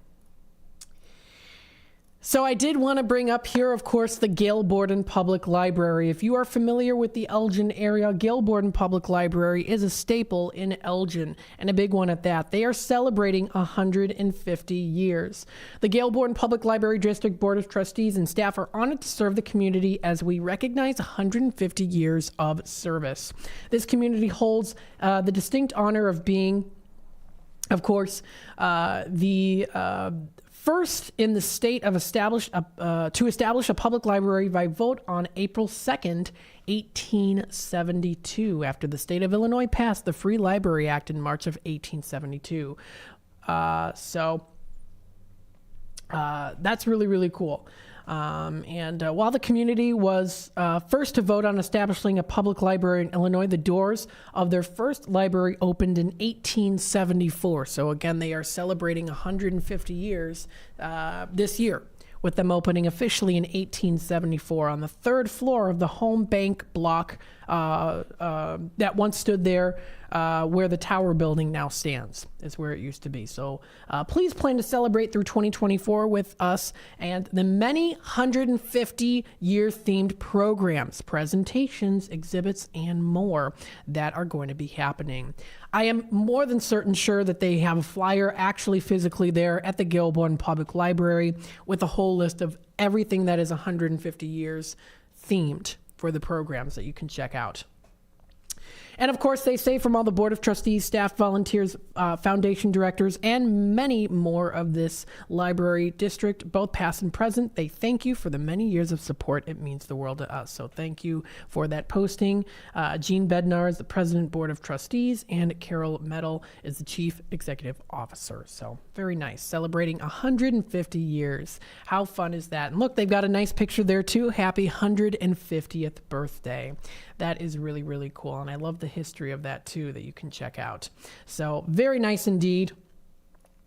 S2: So I did want to bring up here, of course, the Gail Borden Public Library. If you are familiar with the Elgin area, Gail Borden Public Library is a staple in Elgin, and a big one at that. They are celebrating 150 years. The Gail Borden Public Library District Board of Trustees and staff are honored to serve the community as we recognize 150 years of service. This community holds the distinct honor of being, of course, the first in the state of to establish a public library by vote on April 2nd, 1872, after the state of Illinois passed the Free Library Act in March of 1872. That's really, really cool. While the community was first to vote on establishing a public library in Illinois, the doors of their first library opened in 1874. So again, they are celebrating 150 years this year, with them opening officially in 1874 on the third floor of the Home Bank block that once stood there where the Tower building now stands, is where it used to be. So please plan to celebrate through 2024 with us and the many 150-year themed programs, presentations, exhibits, and more that are going to be happening. I am more than sure that they have a flyer actually physically there at the Gail Borden Public Library with a whole list of everything that is 150 years themed for the programs that you can check out. And of course, they say from all the Board of Trustees, staff, volunteers, foundation directors, and many more of this library district, both past and present, they thank you for the many years of support. It means the world to us. So thank you for that posting. Jean Bednar is the President, Board of Trustees, and Carol Metal is the Chief Executive Officer. So very nice. Celebrating 150 years. How fun is that? And look, they've got a nice picture there too. Happy 150th birthday. That is really, really cool. And I love the history of that too that you can check out. So very nice indeed.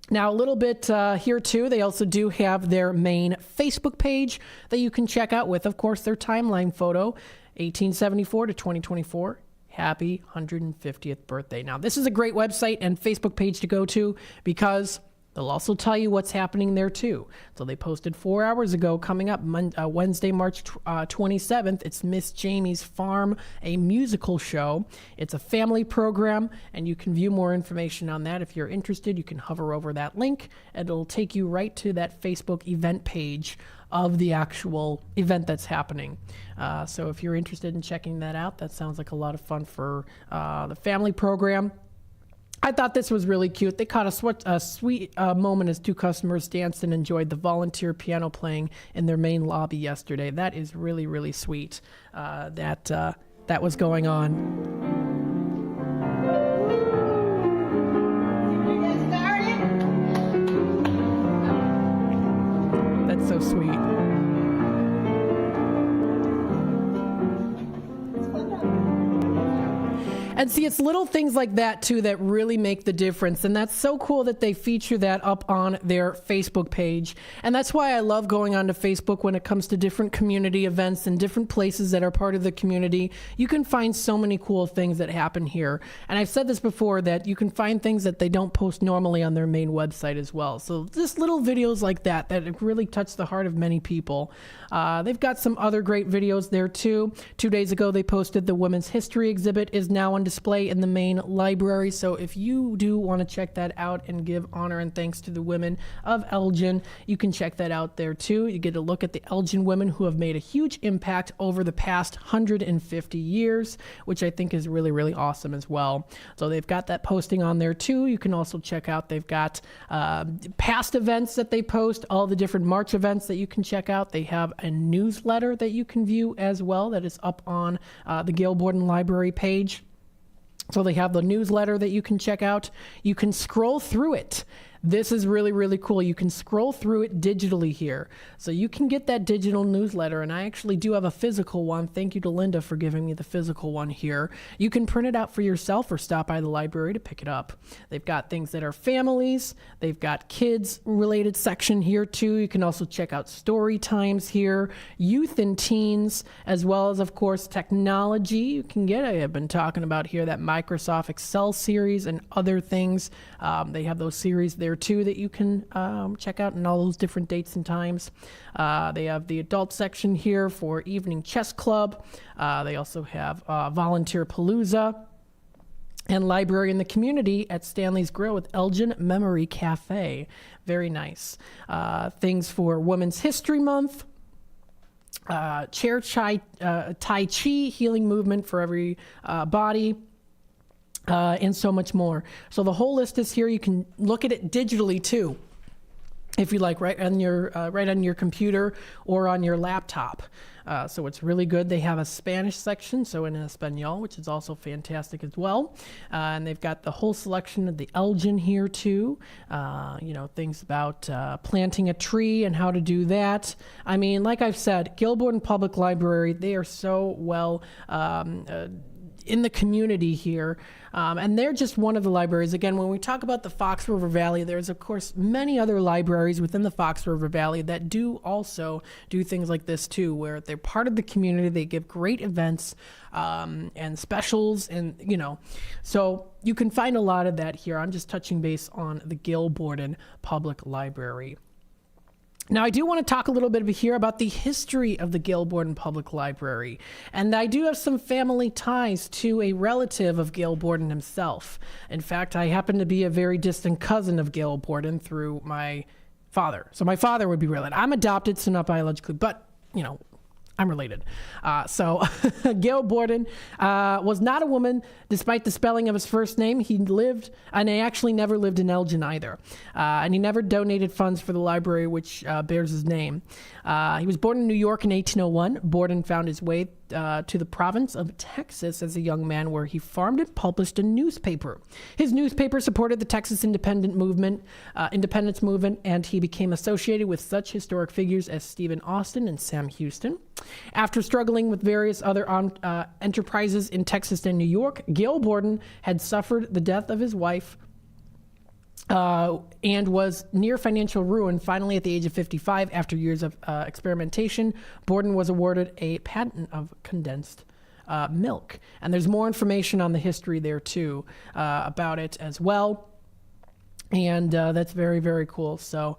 S2: Now a little bit here too, they also do have their main Facebook page that you can check out with, of course, their timeline photo, 1874 to 2024. Happy 150th birthday. Now this is a great website and Facebook page to go to because They'll also tell you what's happening there too. So they posted 4 hours ago, coming up Wednesday, March 27th. It's Miss Jamie's Farm, a musical show. It's a family program, and you can view more information on that. If you're interested, you can hover over that link, and it'll take you right to that Facebook event page of the actual event that's happening. So if you're interested in checking that out, that sounds like a lot of fun for the family program. I thought this was really cute. They caught a sweet moment as two customers danced and enjoyed the volunteer piano playing in their main lobby yesterday. That is really, really sweet that was going on. That's so sweet. And see, it's little things like that, too, that really make the difference. And that's so cool that they feature that up on their Facebook page. And that's why I love going onto Facebook when it comes to different community events and different places that are part of the community. You can find so many cool things that happen here. And I've said this before, that you can find things that they don't post normally on their main website as well. So just little videos like that really touch the heart of many people. They've got some other great videos there, too. 2 days ago, they posted the Women's History exhibit is now on display in the main library. So if you do want to check that out and give honor and thanks to the women of Elgin, you can check that out there too. You get a look at the Elgin women who have made a huge impact over the past 150 years, which I think is really, really awesome as well. So they've got that posting on there too. You can also check out, they've got past events that they post, all the different March events that you can check out. They have a newsletter that you can view as well that is up on the Gail Borden Library page. So they have the newsletter that you can check out. You can scroll through it. This is really, really cool. You can scroll through it digitally here. So you can get that digital newsletter, and I actually do have a physical one. Thank you to Linda for giving me the physical one here. You can print it out for yourself or stop by the library to pick it up. They've got things that are families. They've got kids-related section here, too. You can also check out story times here, youth and teens, as well as, of course, technology. You can get, I have been talking about here, that Microsoft Excel series and other things. They have those series there too that you can check out in all those different dates and times. They have the adult section here for evening chess club. They also have volunteer palooza and library in the community at Stanley's Grill with Elgin Memory Cafe. Very nice. Things for Women's History Month. Tai Chi healing movement for every body. And so much more. So the whole list is here. You can look at it digitally too, if you like, right on your computer or on your laptop. So it's really good. They have a Spanish section, so in Espanol, which is also fantastic as well. And they've got the whole selection of the Elgin here too. Things about planting a tree and how to do that. I mean, like I've said, Gail Borden Public Library, they are so well in the community here. And they're just one of the libraries. Again, when we talk about the Fox River Valley, there's, of course, many other libraries within the Fox River Valley that do also do things like this, too, where they're part of the community. They give great events and specials, and, so you can find a lot of that here. I'm just touching base on the Gail Borden Public Library. Now, I do want to talk a little bit here about the history of the Gail Borden Public Library. And I do have some family ties to a relative of Gail Borden himself. In fact, I happen to be a very distant cousin of Gail Borden through my father. So my father would be related. I'm adopted, so not biologically, but, I'm related. So Gail Borden was not a woman, despite the spelling of his first name. He actually never lived in Elgin either. And he never donated funds for the library, which bears his name. He was born in New York in 1801. Borden found his way to the province of Texas as a young man, where he farmed and published a newspaper. His newspaper supported the Texas independence movement, and he became associated with such historic figures as Stephen Austin and Sam Houston. After struggling with various other enterprises in Texas and New York, Gail Borden had suffered the death of his wife and was near financial ruin. Finally, at the age of 55, after years of experimentation, Borden was awarded a patent of condensed milk. And there's more information on the history there, too, about it as well. And that's very, very cool. So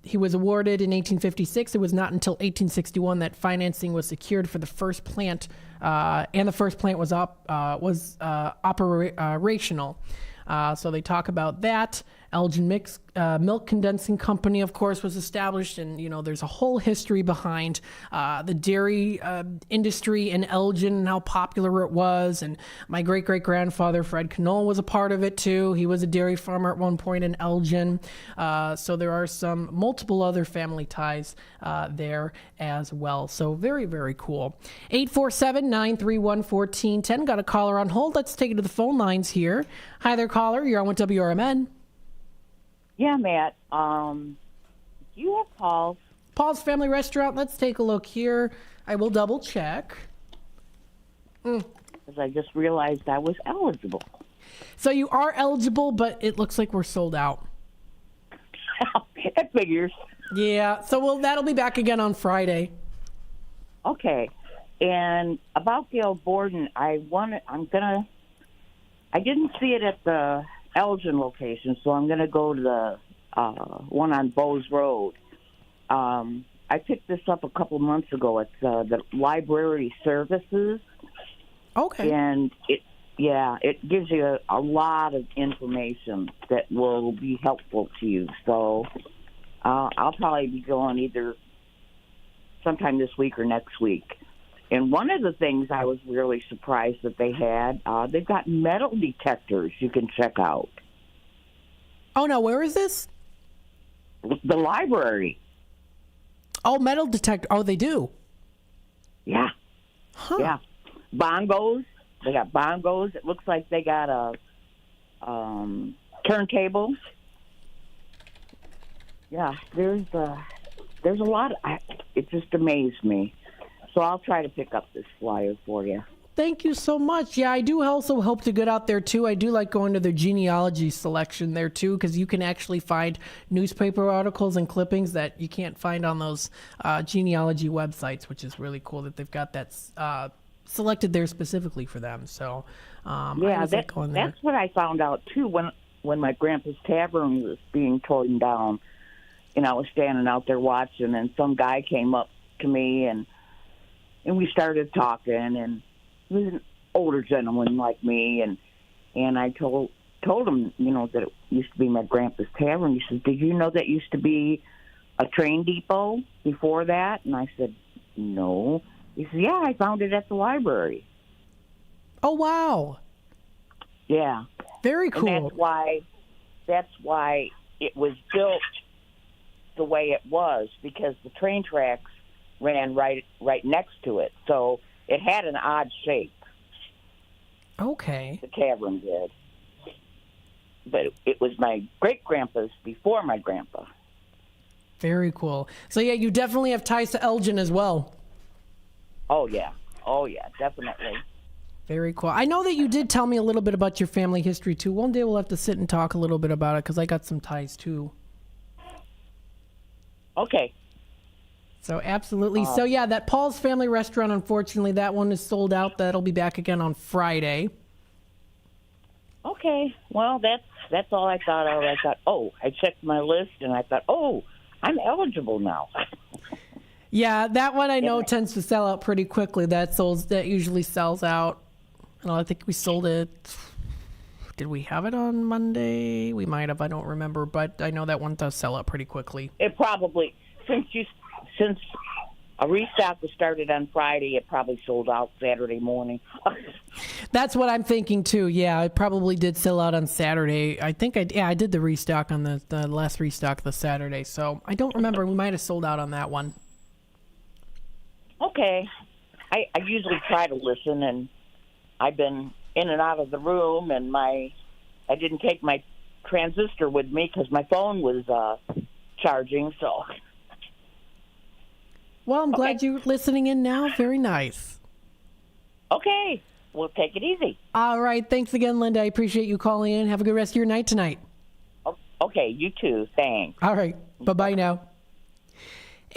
S2: he was awarded in 1856. It was not until 1861 that financing was secured for the first plant, and the first plant was operational. So they talk about that. Elgin Milk Condensing Company, of course, was established, and there's a whole history behind the dairy industry in Elgin and how popular it was. And my great-great-grandfather Fred Knoll was a part of it too. He was a dairy farmer at one point in Elgin. So there are some multiple other family ties there as well. So very, very cool. 847-931-1410. Got a caller on hold. Let's take it to the phone lines here. Hi there, caller. You're on with WRMN.
S11: Yeah, Matt. Do you have Paul's?
S2: Paul's Family Restaurant. Let's take a look here. I will double check.
S11: Because I just realized I was eligible.
S2: So you are eligible, but it looks like we're sold out.
S11: That figures.
S2: Yeah. So that'll be back again on Friday.
S11: Okay. And about the old Borden, I didn't see it at the Elgin location, so I'm going to go to the one on Bowes Road. I picked this up a couple months ago. It's the library services.
S2: Okay.
S11: And it gives you a lot of information that will be helpful to you. So I'll probably be going either sometime this week or next week. And one of the things I was really surprised that they had, they've got metal detectors you can check out.
S2: Oh, no, where is this?
S11: The library.
S2: Oh, metal detector. Oh, they do?
S11: Yeah.
S2: Huh.
S11: Yeah. Bongos. They got bongos. It looks like they got a turntables. Yeah, there's a lot. It just amazed me. So I'll try to pick up this flyer for you.
S2: Thank you so much. Yeah, I do also hope to get out there, too. I do like going to their genealogy selection there, too, because you can actually find newspaper articles and clippings that you can't find on those genealogy websites, which is really cool that they've got that selected there specifically for them. So,
S11: that's what I found out, too, when my grandpa's tavern was being torn down. And I was standing out there watching, and some guy came up to me, and we started talking, and he was an older gentleman like me, and I told him, that it used to be my grandpa's tavern. He said, "Did you know that used to be a train depot before that?" And I said, "No." He said, "Yeah, I found it at the library."
S2: Oh, wow.
S11: Yeah.
S2: Very cool.
S11: And that's why it was built the way it was, because the train tracks ran right next to it. So it had an odd shape.
S2: Okay.
S11: The tavern did. But it was my great-grandpa's before my grandpa.
S2: Very cool. So, yeah, you definitely have ties to Elgin as well.
S11: Oh, yeah, definitely.
S2: Very cool. I know that you did tell me a little bit about your family history, too. One day we'll have to sit and talk a little bit about it, because I got some ties, too.
S11: Okay.
S2: So, absolutely. So, yeah, that Paul's Family Restaurant, unfortunately, that one is sold out. That'll be back again on Friday.
S11: Okay. Well, that's all I thought of. I thought, I checked my list, and I thought, I'm eligible now.
S2: Yeah, that one I know tends to sell out pretty quickly. That usually sells out. And I think we sold it. Did we have it on Monday? We might have. I don't remember, but I know that one does sell out pretty quickly.
S11: It probably, since a restock was started on Friday, it probably sold out Saturday morning.
S2: That's what I'm thinking too. Yeah, it probably did sell out on Saturday. I think I did the restock on the last restock the Saturday. So I don't remember. We might have sold out on that one.
S11: Okay. I usually try to listen, and I've been in and out of the room, and I didn't take my transistor with me because my phone was charging. So.
S2: Well, I'm glad you're listening in now. Very nice.
S11: Okay. We'll take it easy.
S2: All right. Thanks again, Linda. I appreciate you calling in. Have a good rest of your night tonight.
S11: Okay. You too. Thanks.
S2: All right. Bye-bye now.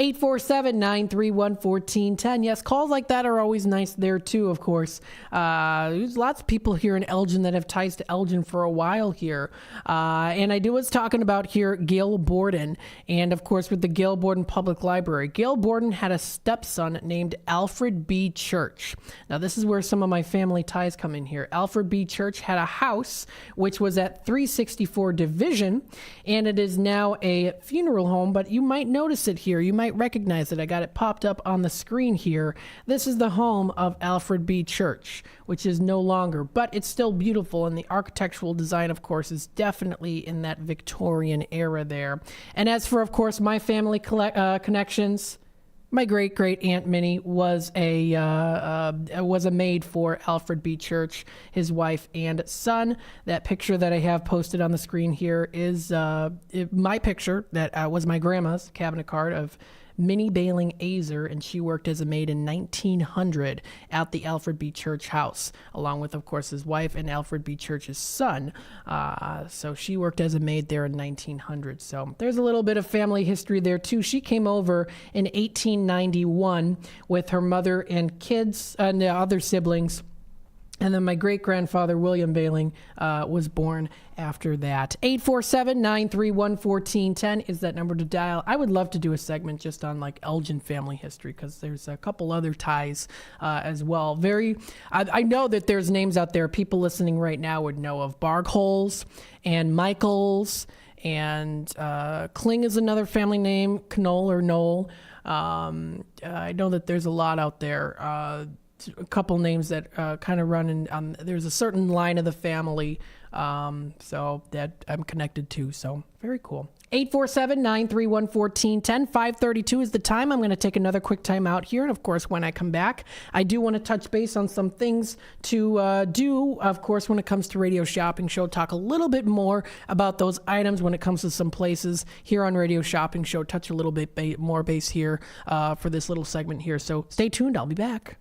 S2: 847-931-1410. Yes, calls like that are always nice there too, of course. There's lots of people here in Elgin that have ties to Elgin for a while here. And I was talking about here Gail Borden. And of course, with the Gail Borden Public Library, Gail Borden had a stepson named Alfred B. Church. Now, this is where some of my family ties come in here. Alfred B. Church had a house which was at 364 Division, and it is now a funeral home, but you might notice it here. You might recognize it. I got it popped up on the screen here. This is the home of Alfred B. Church, which is no longer, but it's still beautiful, and the architectural design, of course, is definitely in that Victorian era there. And as for, of course, my family connections, my great Aunt Minnie was a maid for Alfred B. Church, his wife and son. That picture that I have posted on the screen here is my picture that was my grandma's cabinet card of Minnie Baling Azer, and she worked as a maid in 1900 at the Alfred B. Church house, along with, of course, his wife and Alfred B. Church's son. So she worked as a maid there in 1900. So there's a little bit of family history there, too. She came over in 1891 with her mother and kids and the other siblings. And then my great-grandfather, William Baling, was born after that. 847-931-1410 is that number to dial. I would love to do a segment just on like Elgin family history, because there's a couple other ties as well. I know that there's names out there people listening right now would know of. Bargholes and Michaels, and Kling is another family name, Knoll or Knoll. I know that there's a lot out there. A couple names that kind of run in, there's a certain line of the family, so that I'm connected to. So very cool. 847-931-1410. 5:32 is the time. I'm going to take another quick time out here. And of course, when I come back, I do want to touch base on some things to do, of course, when it comes to Radio Shopping Show. Talk a little bit more about those items when it comes to some places here on Radio Shopping Show. Touch a little bit more base here for this little segment here. So stay tuned. I'll be back.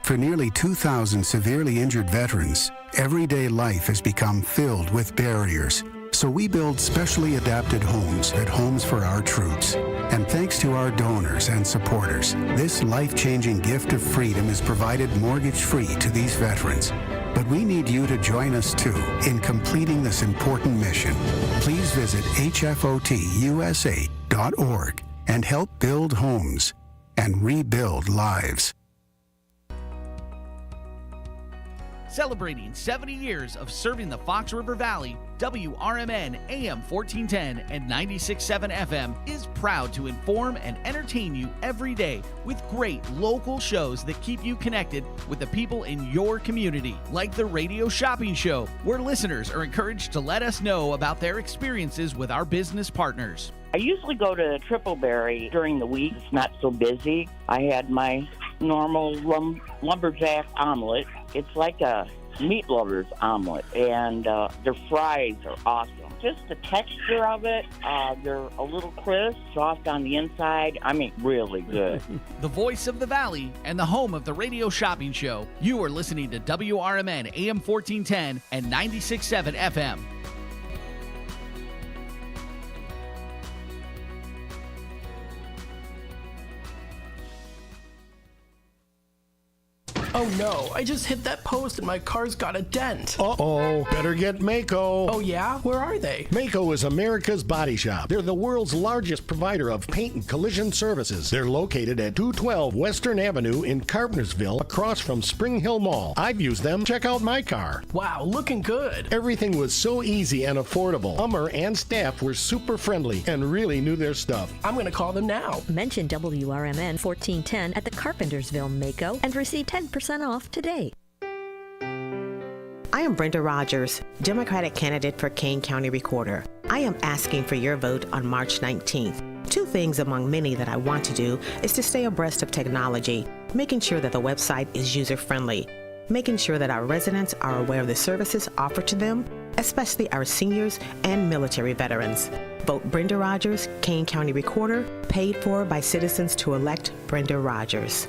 S12: For nearly 2,000 severely injured veterans, everyday life has become filled with barriers. So we build specially adapted homes at Homes for Our Troops. And thanks to our donors and supporters, this life-changing gift of freedom is provided mortgage-free to these veterans. But we need you to join us, too, in completing this important mission. Please visit hfotusa.org and help build homes and rebuild lives.
S17: Celebrating 70 years of serving the Fox River Valley, WRMN AM 1410 and 96.7 FM is proud to inform and entertain you every day with great local shows that keep you connected with the people in your community, like the Radio Shopping Show, where listeners are encouraged to let us know about their experiences with our business partners.
S11: I usually go to Tripleberry during the week. It's not so busy. I had my normal lumberjack omelet. It's like a meat lover's omelet, and their fries are awesome. Just the texture of it, they're a little crisp, soft on the inside. I mean, really good.
S17: The voice of the Valley and the home of the Radio Shopping Show. You are listening to WRMN AM 1410 and 96.7 FM.
S2: Oh no, I just hit that post and my car's got a dent.
S20: Uh-oh, better get Mako.
S2: Oh yeah? Where are they?
S20: Mako is America's body shop. They're the world's largest provider of paint and collision services. They're located at 212 Western Avenue in Carpentersville, across from Spring Hill Mall. I've used them. Check out my car.
S2: Wow, looking good.
S20: Everything was so easy and affordable. Hummer and staff were super friendly and really knew their stuff.
S2: I'm going to call them now.
S8: Mention WRMN 1410 at the Carpentersville Mako and receive 10% off today.
S19: I am Brenda Rogers, Democratic candidate for Kane County Recorder. I am asking for your vote on March 19th. Two things among many that I want to do is to stay abreast of technology, making sure that the website is user-friendly, making sure that our residents are aware of the services offered to them, especially our seniors and military veterans. Vote Brenda Rogers, Kane County Recorder, paid for by citizens to elect Brenda Rogers.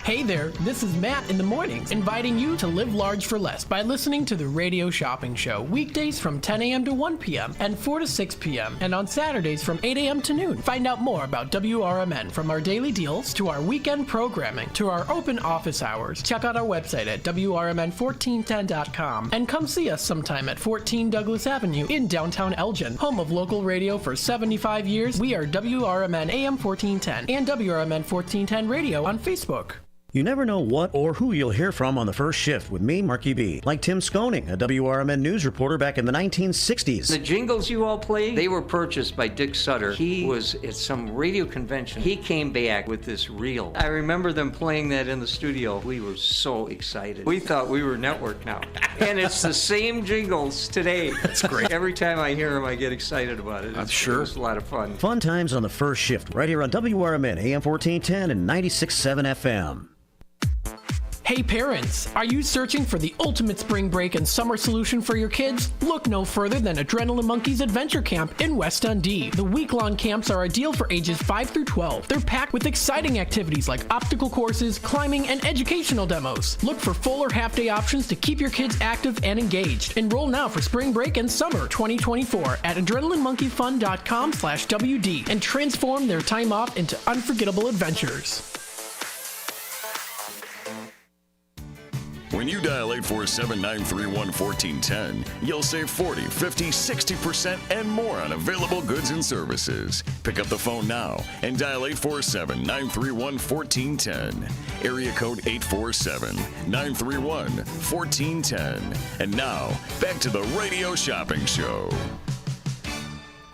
S2: Hey there, this is Matt in the mornings, inviting you to live large for less by listening to the Radio Shopping Show, weekdays from 10 a.m. to 1 p.m. and 4 to 6 p.m. and on Saturdays from 8 a.m. to noon. Find out more about WRMN, from our daily deals to our weekend programming to our open office hours. Check out our website at WRMN1410.com and come see us sometime at 14 Douglas Avenue in downtown Elgin. Home of local radio for 75 years, we are WRMN AM 1410 and WRMN 1410 Radio on Facebook.
S10: You never know what or who you'll hear from on the first shift with me, Marky B. Like Tim Skoning, a WRMN news reporter back in the 1960s.
S18: The jingles you all play, they were purchased by Dick Sutter. He was at some radio convention. He came back with this reel. I remember them playing that in the studio. We were so excited. We thought we were network now. And it's the same jingles today.
S10: That's great.
S18: Every time I hear them, I get excited about it.
S10: I'm sure.
S18: It was a lot of fun.
S10: Fun times on the first shift, right here on WRMN, AM 1410 and 96.7 FM.
S2: Hey parents, are you searching for the ultimate spring break and summer solution for your kids? Look no further than Adrenaline Monkeys Adventure Camp in West Dundee. The week-long camps are ideal for ages 5 through 12. They're packed with exciting activities like obstacle courses, climbing, and educational demos. Look for full or half-day options to keep your kids active and engaged. Enroll now for spring break and summer 2024 at adrenalinemonkeyfun.com/WD and transform their time off into unforgettable adventures.
S16: When you dial 847-931-1410, you'll save 40, 50, 60% and more on available goods and services. Pick up the phone now and dial 847-931-1410. Area code 847-931-1410. And now, back to the Radio Shopping Show.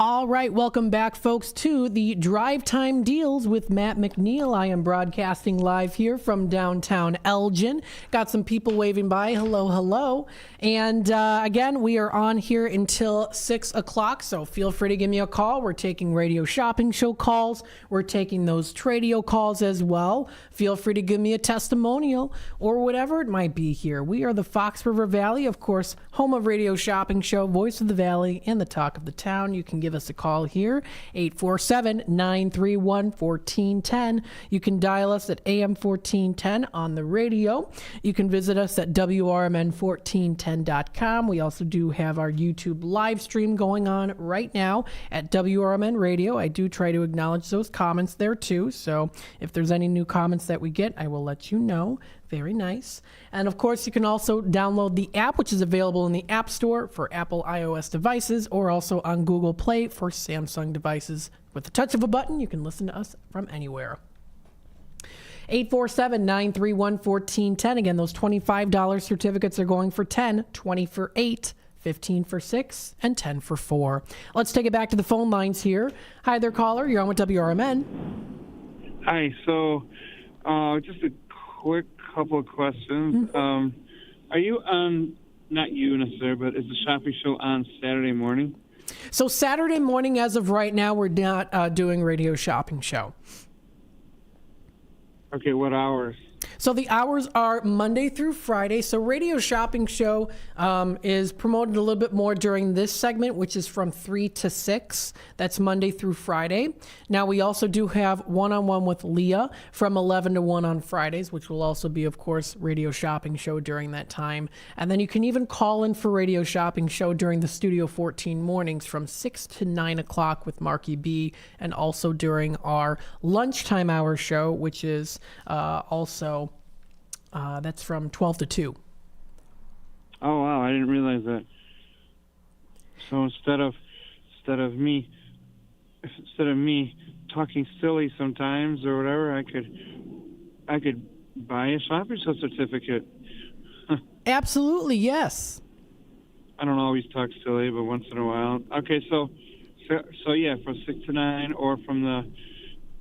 S2: All right, welcome back, folks, to the Drive Time Deals with Matt McNeil. I am broadcasting live here from downtown Elgin. Got some people waving by. Hello, hello. And again, we are on here until 6 o'clock, so feel free to give me a call. We're taking Radio Shopping Show calls. We're taking those Tradio calls as well. Feel free to give me a testimonial or whatever it might be here. We are the Fox River Valley, of course, home of Radio Shopping Show, voice of the Valley, and the talk of the town. You can give us a call here, 847-931-1410. You can dial us at AM 1410 on the radio. You can visit us at WRMN1410.com. We also do have our YouTube live stream going on right now at WRMN Radio. I do try to acknowledge those comments there too, so if there's any new comments that we get, I will let you know. Very nice. And of course, you can also download the app, which is available in the App Store for Apple iOS devices or also on Google Play for Samsung devices. With the touch of a button, you can listen to us from anywhere. 847-931-1410. Again, those $25 certificates are going for 10, 20 for 8, 15 for 6, and 10 for 4. Let's take it back to the phone lines here. Hi there, caller. You're on with WRMN.
S21: Hi. So just a quick couple of questions.
S2: Mm-hmm.
S21: Are you on, not you necessarily, but is the shopping show on Saturday morning?
S2: So Saturday morning, as of right now, we're not doing Radio Shopping Show.
S21: Okay, what hours?
S2: So the hours are Monday through Friday. So Radio Shopping Show is promoted a little bit more during this segment, which is from 3 to 6. That's Monday through Friday. Now, we also do have One-on-One with Leah from 11 to 1 on Fridays, which will also be, of course, Radio Shopping Show during that time. And then you can even call in for Radio Shopping Show during the Studio 14 mornings from 6 to 9 o'clock with Marky B, and also during our lunchtime hour show, which is also... that's from 12 to 2.
S21: Oh wow, I didn't realize that. So instead of me talking silly sometimes or whatever, I could buy a shopping show certificate.
S2: Absolutely, yes.
S21: I don't always talk silly, but once in a while. Okay, so yeah, from 6 to 9, or from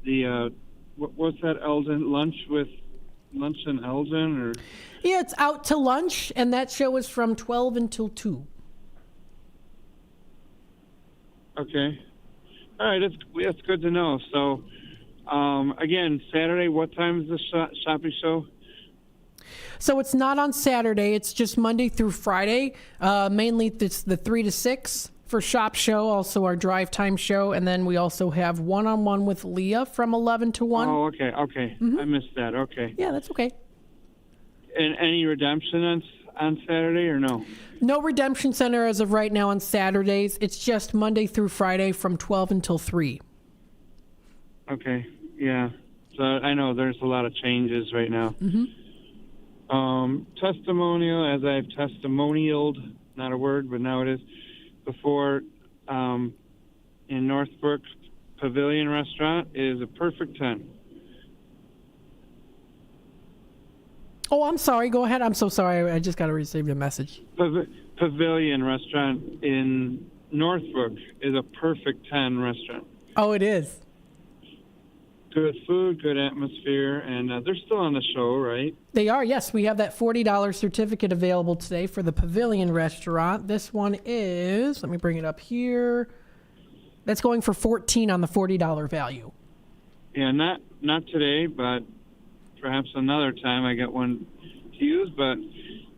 S21: the what's that Elgin lunch in Elgin, or?
S2: Yeah, it's Out to Lunch, and that show is from 12 until 2.
S21: Okay. All right, that's good to know. So, again, Saturday, what time is the shopping show?
S2: So it's not on Saturday. It's just Monday through Friday. Mainly it's the 3 to 6 for Shop Show, also our drive time show, and then we also have one-on-one with Leah from 11 to 1.
S21: Oh, okay. I missed that. Okay.
S2: Yeah, that's okay.
S21: And any redemption on Saturday or no?
S2: No redemption center as of right now on Saturdays. It's just Monday through Friday from 12 until 3.
S21: Okay. Yeah. So I know there's a lot of changes right now. Testimonial, as I've testimonialed, not a word, but now it is, before in Northbrook Pavilion Restaurant is a perfect 10.
S2: Oh, I'm sorry. Go ahead. I'm so sorry. I just got to receive a message.
S21: Pavilion Restaurant in Northbrook is a perfect 10 restaurant.
S2: Oh, it is.
S21: Good food, good atmosphere, and they're still on the show, right?
S2: They are, yes. We have that $40 certificate available today for the Pavilion Restaurant. This one is, let me bring it up here. That's going for $14 on the $40 value.
S21: Yeah, not today, but perhaps another time I get one to use, but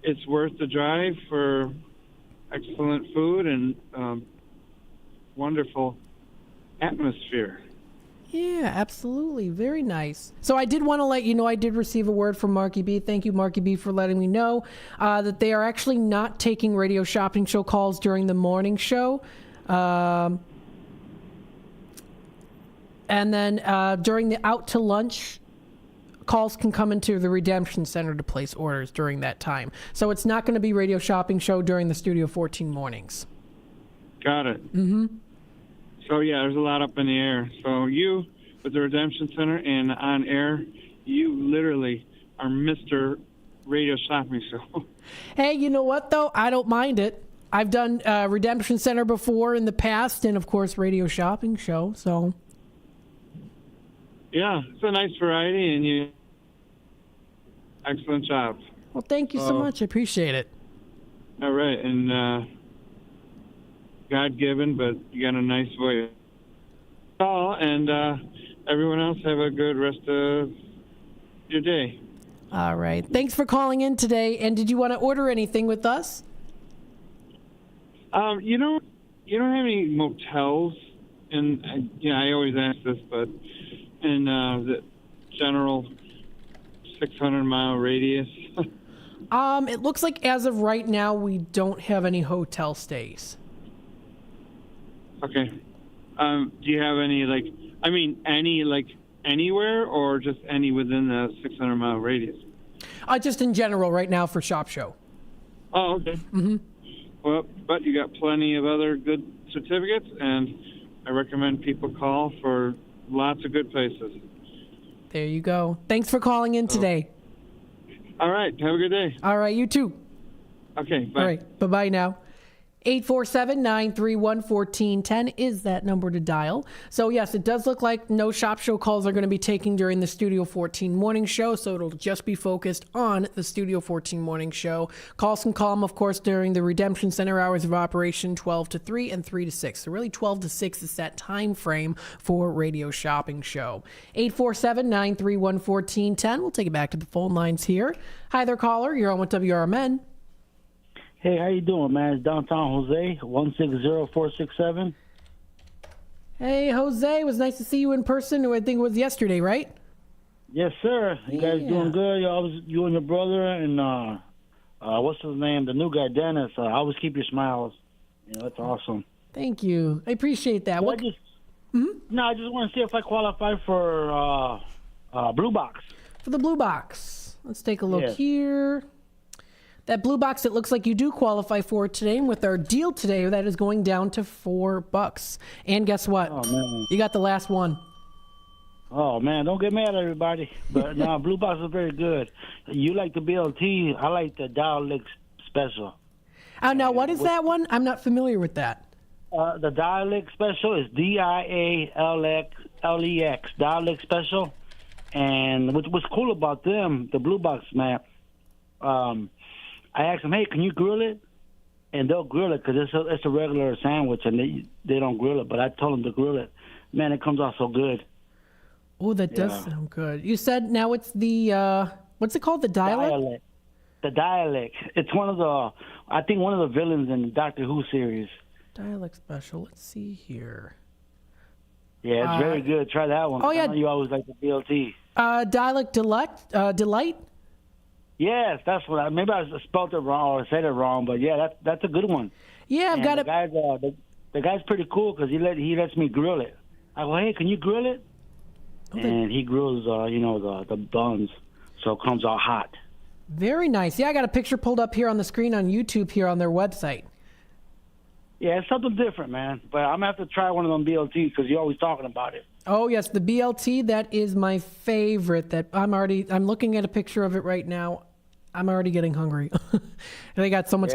S21: it's worth the drive for excellent food and wonderful atmosphere.
S2: Yeah, absolutely. Very nice. So I did want to let you know I did receive a word from Marky B. Thank you, Marky B, for letting me know that they are actually not taking radio shopping show calls during the morning show. And then during the out to lunch, calls can come into the Redemption Center to place orders during that time. So it's not going to be radio shopping show during the Studio 14 mornings.
S21: Got it. So, yeah, there's a lot up in the air. So you, with the Redemption Center and on air, you literally are Mr. Radio Shopping Show.
S2: Hey, you know what, though? I don't mind it. I've done Redemption Center before in the past and, of course, Radio Shopping Show, so.
S21: Yeah, it's a nice variety, and you excellent job.
S2: Well, thank you so much. I appreciate it.
S21: All right, and God-given, but you got a nice voice. And everyone else have a good rest of your day.
S2: All right. Thanks for calling in today. And did you want to order anything with us?
S21: You don't have any motels, and I always ask this, but in the general 600-mile radius.
S2: It looks like as of right now, we don't have any hotel stays.
S21: Okay. Do you have any, anywhere, or just any within the 600-mile radius?
S2: Just in general right now for Shop Show.
S21: Oh, okay. Well, but you got plenty of other good certificates, and I recommend people call for lots of good places.
S2: There you go. Thanks for calling in today.
S21: All right. Have a good day.
S2: All right. You too.
S21: Okay. Bye.
S2: All right. Bye-bye now. 847-931-1410 is that number to dial. So, yes, it does look like no Shop Show calls are going to be taken during the Studio 14 morning show, so it'll just be focused on the Studio 14 morning show. Calls can come, of course, during the Redemption Center hours of operation, 12 to 3 and 3 to 6. So, really, 12 to 6 is that time frame for Radio Shopping Show. 847-931-1410. We'll take it back to the phone lines here. Hi there, caller. You're on with WRMN.
S13: Hey, how you doing, man? It's downtown Jose, 160467.
S2: Hey, Jose. It was nice to see you in person. I think it was yesterday, right?
S13: Yes, sir. You guys doing good? You and your brother and, what's his name? The new guy, Dennis. Always keep your smiles. That's awesome.
S2: Thank you. I appreciate that.
S13: So I just want to see if I qualify for Blue Box.
S2: For the Blue Box. Let's take a look here. That Blue Box, it looks like you do qualify for it today. And with our deal today, that is going down to $4. And guess what?
S13: Oh, man.
S2: You got the last one.
S13: Oh, man. Don't get mad, everybody. But no, Blue Box is very good. You like the BLT. I like the Dial-X Special.
S2: Now, what is that one? I'm not familiar with that.
S13: The Dial-X Special is DIALX, Dial-X Special. And what's cool about them, the Blue Box, man, I asked them, hey, can you grill it? And they'll grill it because it's a regular sandwich, and they don't grill it. But I told them to grill it. Man, it comes out so good.
S2: Oh, that does sound good. You said now it's the, what's it called, the Dialect?
S13: The Dialect. It's one of the villains in the Doctor Who series.
S2: Dialect special. Let's see here.
S13: Yeah, it's very good. Try that one.
S2: Oh, yeah.
S13: I know you always like the BLT.
S2: Dialect Delight?
S13: Yes, that's what maybe I spelled it wrong or said it wrong, but yeah, that's a good one.
S2: Yeah, I've got it.
S13: The guy's pretty cool because he lets me grill it. I go, hey, can you grill it? And he grills, the buns, so it comes out hot.
S2: Very nice. Yeah, I got a picture pulled up here on the screen on YouTube here on their website.
S13: Yeah, it's something different, man. But I'm going to have to try one of them BLTs because you're always talking about it.
S2: Oh, yes, the BLT, that is my favorite. That I'm looking at a picture of it right now. I'm already getting hungry. They got so much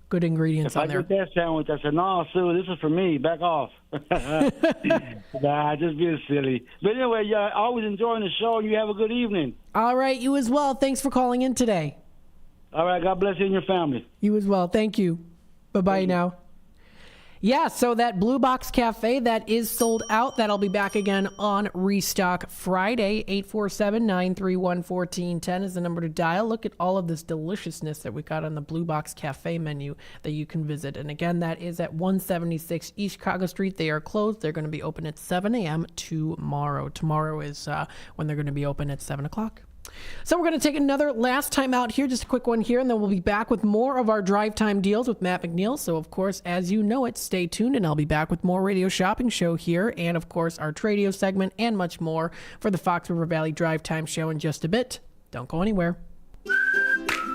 S2: good ingredients on there.
S13: If I get that sandwich, I said, no, Sue, this is for me. Back off. Nah, just being silly. But anyway, yeah, always enjoying the show, and you have a good evening.
S2: All right, you as well. Thanks for calling in today.
S13: All right, God bless you and your family.
S2: You as well. Thank you. Bye-bye now. Yeah, so that Blue Box Cafe, that is sold out. That'll be back again on Restock Friday. 847-931-1410 is the number to dial. Look at all of this deliciousness that we got on the Blue Box Cafe menu that you can visit. And again, that is at 176 East Chicago Street. They are closed. They're going to be open at 7 a.m. tomorrow. Tomorrow is when they're going to be open at 7 o'clock. So we're going to take another last time out here, just a quick one here, and then we'll be back with more of our drive time deals with Matt McNeil. So, of course, as you know it, stay tuned, and I'll be back with more Radio Shopping Show here, and, of course, our Tradio segment and much more for the Fox River Valley Drive Time Show in just a bit. Don't go anywhere.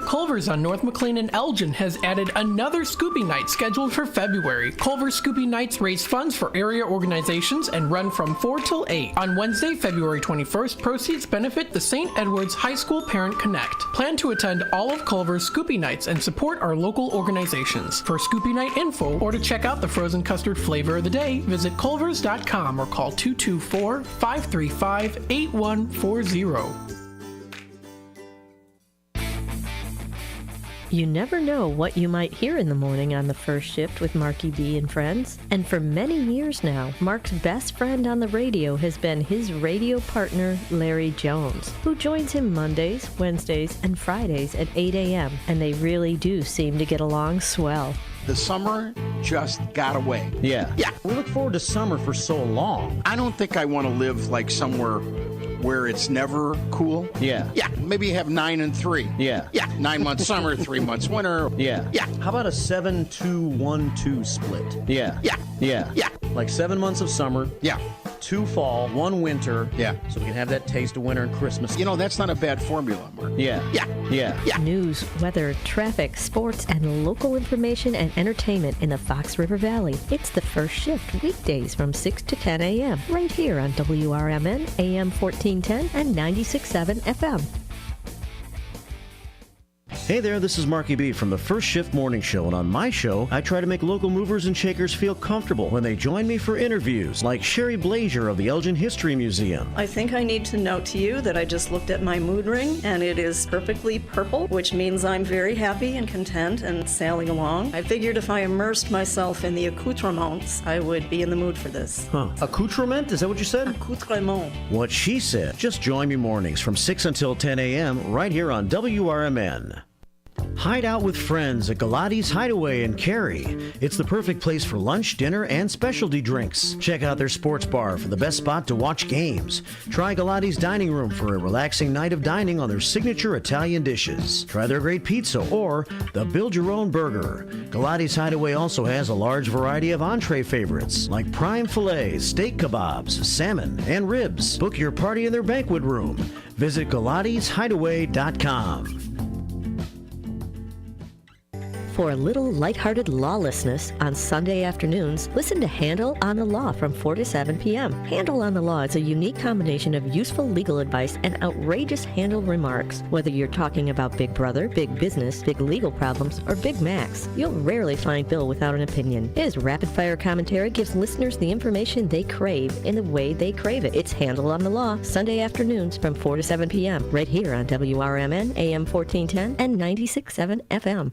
S2: Culver's on North McLean and Elgin has added another Scoopy Night scheduled for February. Culver's Scoopy Nights raise funds for area organizations and run from 4 till 8. On Wednesday, February 21st, proceeds benefit the St. Edward's High School Parent Connect. Plan to attend all of Culver's Scoopy Nights and support our local organizations. For Scoopy Night info or to check out the frozen custard flavor of the day, visit culvers.com or call 224-535-8140.
S9: You never know what you might hear in the morning on the first shift with Marky B and friends. And for many years now, Mark's best friend on the radio has been his radio partner, Larry Jones, who joins him Mondays, Wednesdays, and Fridays at 8 a.m. And they really do seem to get along swell.
S15: The summer just got away.
S10: Yeah.
S15: Yeah.
S10: We look forward to summer for so long.
S15: I don't think I want to live like somewhere where it's never cool.
S10: Yeah.
S15: Yeah. Maybe have 9 and 3.
S10: Yeah.
S15: Yeah. 9 months summer, 3 months winter.
S10: Yeah.
S15: Yeah.
S10: How about a 7-2-1-2 split? Yeah.
S15: Yeah.
S10: Yeah.
S15: Yeah.
S10: Like 7 months of summer.
S15: Yeah.
S10: 2 fall, 1 winter.
S15: Yeah.
S10: So we can have that taste of winter and Christmas.
S15: You know, that's not a bad formula, Mark.
S10: Yeah.
S15: Yeah.
S10: Yeah.
S15: Yeah.
S9: News, weather, traffic, sports, and local information and entertainment in the Fox River Valley. It's the first shift, weekdays from 6 to 10 a.m. right here on WRMN, AM 1410 and 96.7 FM.
S10: Hey there, this is Marky B from the First Shift Morning Show, and on my show, I try to make local movers and shakers feel comfortable when they join me for interviews, like Sherry Blazier of the Elgin History Museum.
S22: I think I need to note to you that I just looked at my mood ring, and it is perfectly purple, which means I'm very happy and content and sailing along. I figured if I immersed myself in the accoutrements, I would be in the mood for this.
S10: Huh. Accoutrement? Is that what you said?
S22: Accoutrement.
S10: What she said. Just join me mornings from 6 until 10 a.m. right here on WRMN. Hide out with friends at Galati's Hideaway in Cary. It's the perfect place for lunch, dinner, and specialty drinks. Check out their sports bar for the best spot to watch games. Try Galati's Dining Room for a relaxing night of dining on their signature Italian dishes. Try their great pizza or the Build Your Own Burger. Galati's Hideaway also has a large variety of entree favorites like prime fillets, steak kebabs, salmon, and ribs. Book your party in their banquet room. Visit Galati'sHideaway.com.
S9: For a little lighthearted lawlessness on Sunday afternoons, listen to Handle on the Law from 4 to 7 p.m. Handle on the Law is a unique combination of useful legal advice and outrageous Handle remarks. Whether you're talking about Big Brother, big business, big legal problems, or Big Macs, you'll rarely find Bill without an opinion. His rapid-fire commentary gives listeners the information they crave in the way they crave it. It's Handle on the Law, Sunday afternoons from 4 to 7 p.m. right here on WRMN, AM 1410 and 96.7 FM.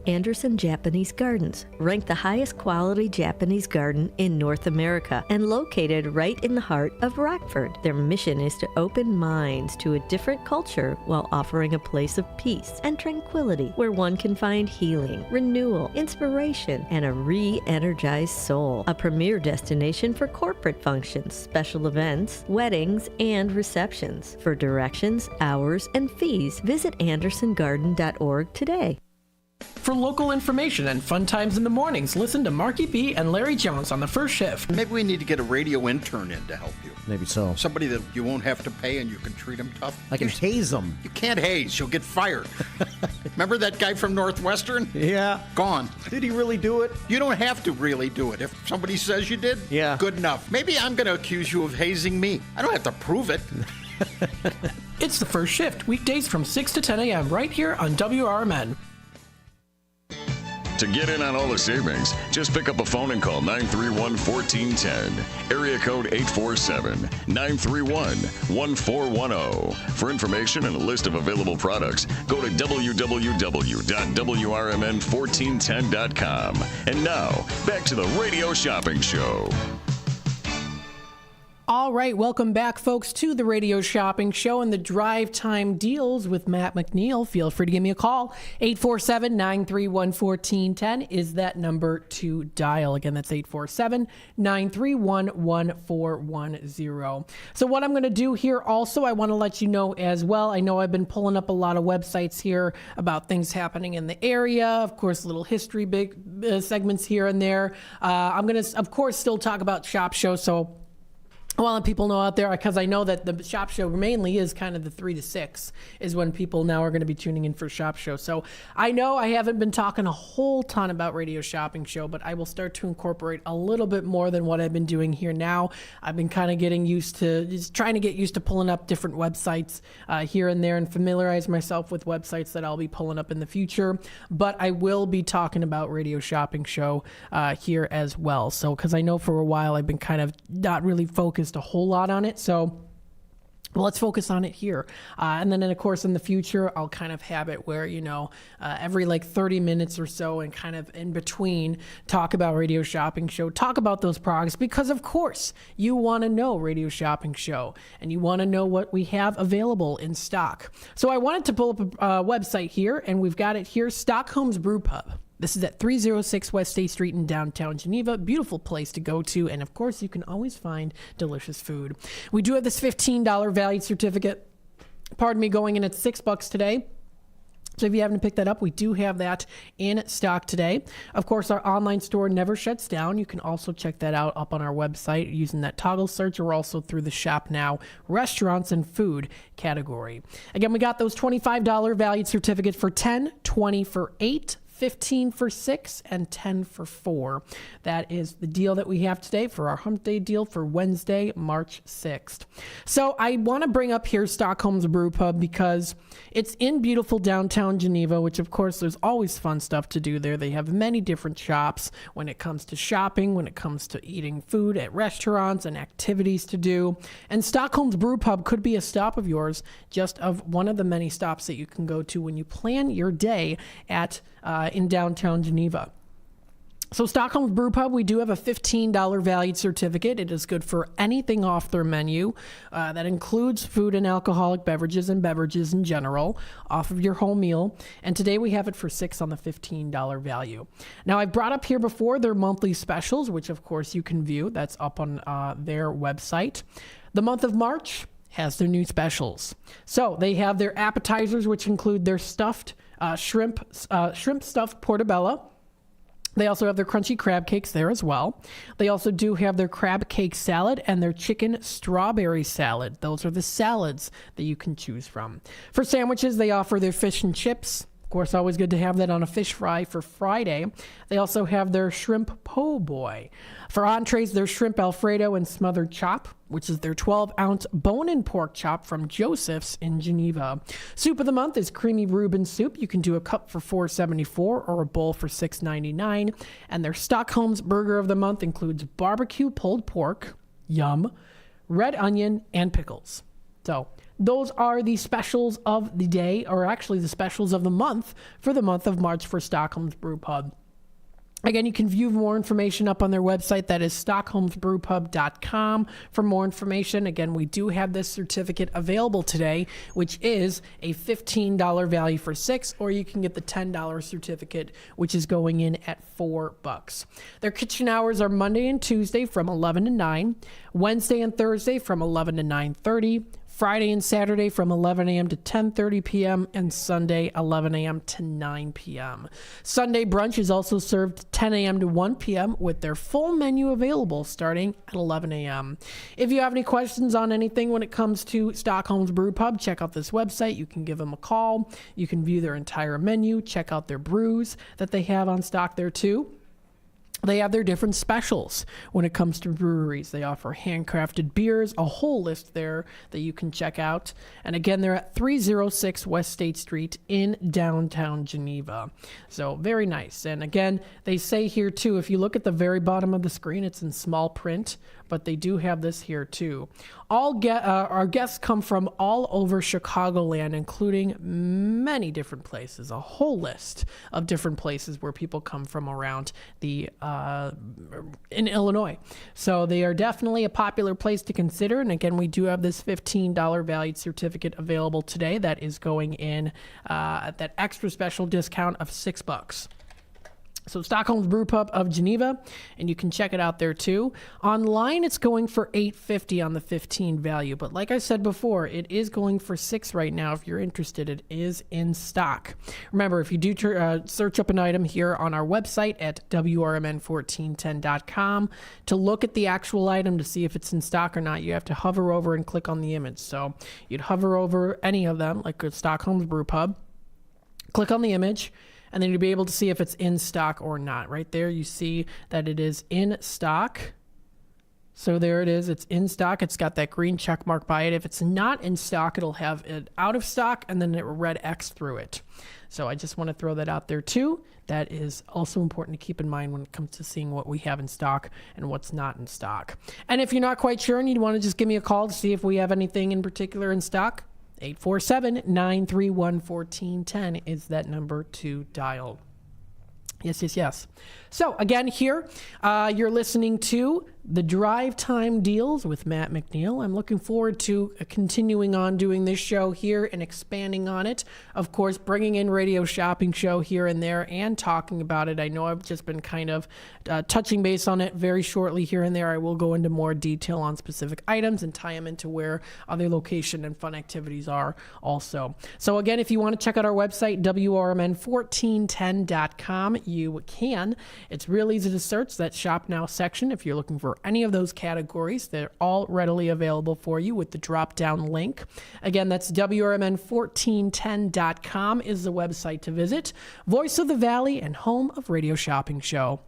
S9: Anderson Japanese Gardens, ranked the highest quality Japanese garden in North America and located right in the heart of Rockford. Their mission is to open minds to a different culture while offering a place of peace and tranquility where one can find healing, renewal, inspiration, and a re-energized soul. A premier destination for corporate functions, special events, weddings, and receptions. For directions, hours, and fees, visit andersongarden.org today.
S2: For local information and fun times in the mornings, listen to Marky B and Larry Jones on the first shift.
S15: Maybe we need to get a radio intern in to help you.
S10: Maybe so.
S15: Somebody that you won't have to pay and you can treat them tough.
S10: I can haze them.
S15: You can't haze. You'll get fired. Remember that guy from Northwestern?
S10: Yeah.
S15: Gone.
S10: Did he really do it?
S15: You don't have to really do it. If somebody says you did,
S10: yeah,
S15: good enough. Maybe I'm going to accuse you of hazing me. I don't have to prove it.
S2: It's the first shift, weekdays from 6 to 10 a.m. right here on WRMN.
S16: To get in on all the savings, just pick up a phone and call 931-1410. Area code 847-931-1410. For information and a list of available products, go to www.WRMN1410.com. And now, back to the Radio Shopping Show.
S2: All right, welcome back, folks, to the Radio Shopping Show and the Drive Time Deals with Matt McNeil. Feel free to give me a call. 847-931-1410 is that number to dial. Again, that's 847-931-1410. So what I'm going to do here also, I want to let you know as well, I know I've been pulling up a lot of websites here about things happening in the area. Of course, little history big segments here and there. I'm going to, of course, still talk about Shop Show, so I want to let people know out there, because I know that the Shop Show mainly is kind of the 3 to 6 is when people now are going to be tuning in for Shop Show. So I know I haven't been talking a whole ton about Radio Shopping Show, but I will start to incorporate a little bit more than what I've been doing here now. I've been kind of getting used to, just trying to get used to pulling up different websites here and there and familiarize myself with websites that I'll be pulling up in the future. But I will be talking about Radio Shopping Show here as well. So, because I know for a while I've been kind of not really focused a whole lot on it, so let's focus on it here. And then, of course, in the future, I'll kind of have it where, every like 30 minutes or so and kind of in between, talk about Radio Shopping Show, talk about those products, because, of course, you want to know Radio Shopping Show and you want to know what we have available in stock. So I wanted to pull up a website here, and we've got it here, Stockholm's Brew Pub. This is at 306 West State Street in downtown Geneva. Beautiful place to go to. And, of course, you can always find delicious food. We do have this $15 value certificate, going in at $6 today. So if you haven't picked that up, we do have that in stock today. Of course, our online store never shuts down. You can also check that out up on our website using that toggle search, or also through the Shop Now restaurants and food category. Again, we got those $25 value certificates for 10, 20 for 8, 15 for 6, and 10 for 4. That is the deal that we have today for our Hump Day deal for Wednesday, March 6th. So I want to bring up here Stockholm's Brew Pub because it's in beautiful downtown Geneva, which, of course, there's always fun stuff to do there. They have many different shops when it comes to shopping, when it comes to eating food at restaurants and activities to do. And Stockholm's Brew Pub could be a stop of yours, just of one of the many stops that you can go to when you plan your day at in downtown Geneva. So Stockholm's Brew Pub, we do have a $15 valued certificate. It is good for anything off their menu. That includes food and alcoholic beverages and beverages in general off of your whole meal. And today we have it for $6 on the $15 value. Now, I've brought up here before their monthly specials, which of course you can view. That's up on their website. The month of March has their new specials. So they have their appetizers, which include their stuffed shrimp stuffed portobello. They also have their crunchy crab cakes there as well. They also do have their crab cake salad and their chicken strawberry salad. Those are the salads that you can choose from. For sandwiches, they offer their fish and chips. Of course, always good to have that on a fish fry for Friday. They also have their shrimp po' boy. For entrees, their shrimp Alfredo and smothered chop, which is their 12-ounce bone-in pork chop from Joseph's in Geneva. Soup of the month is creamy Reuben soup. You can do a cup for $4.74 or a bowl for $6.99. And their Stockholm's burger of the month includes barbecue pulled pork, yum, red onion, and pickles. So those are the specials of the day, or actually the specials of the month for the month of March for Stockholm's Brew Pub. Again, you can view more information up on their website. That is stockholmsbrewpub.com for more information. Again, we do have this certificate available today, which is a $15 value for 6, or you can get the $10 certificate, which is going in at $4. Their kitchen hours are Monday and Tuesday from 11 to 9, Wednesday and Thursday from 11 to 9:30, Friday and Saturday from 11 a.m. to 10:30 p.m. and Sunday 11 a.m. to 9 p.m. Sunday brunch is also served 10 a.m. to 1 p.m. with their full menu available starting at 11 a.m. If you have any questions on anything when it comes to Stockholm's Brew Pub, check out this website. You can give them a call. You can view their entire menu, check out their brews that they have on stock there too. They have their different specials when it comes to breweries. They offer handcrafted beers, a whole list there that you can check out. And again, they're at 306 West State Street in downtown Geneva. So very nice. And again, they say here too, if you look at the very bottom of the screen, it's in small print, but they do have this here too. Our guests come from all over Chicagoland, including many different places, a whole list of different places where people come from around in Illinois. So they are definitely a popular place to consider. And again, we do have this $15 valued certificate available today that is going in at that extra special discount of $6. So Stockholm's Brew Pub of Geneva, and you can check it out there too. Online, it's going for $8.50 on the 15 value, but like I said before, it is going for $6 right now. If you're interested, it is in stock. Remember, if you do search up an item here on our website at WRMN1410.com to look at the actual item to see if it's in stock or not, you have to hover over and click on the image. So you'd hover over any of them, like Stockholm's Brew Pub, click on the image, and then you'll be able to see if it's in stock or not. Right there, you see that it is in stock. So there it is. It's in stock. It's got that green check mark by it. If it's not in stock, it'll have it out of stock and then a red X through it. So I just want to throw that out there too. That is also important to keep in mind when it comes to seeing what we have in stock and what's not in stock. And if you're not quite sure and you'd want to just give me a call to see if we have anything in particular in stock, 847-931-1410 is that number to dial. Yes. So again, here you're listening to the Drive Time Deals with Matt McNeil. I'm looking forward to continuing on doing this show here and expanding on it. Of course, bringing in Radio Shopping Show here and there and talking about it. I know I've just been kind of touching base on it very shortly here and there. I will go into more detail on specific items and tie them into where other location and fun activities are also. So again, if you want to check out our website, WRMN1410.com, you can. It's real easy to search that Shop Now section if you're looking for any of those categories. They're all readily available for you with the drop-down link. Again, that's WRMN1410.com is the website to visit. Voice of the Valley and home of Radio Shopping Show.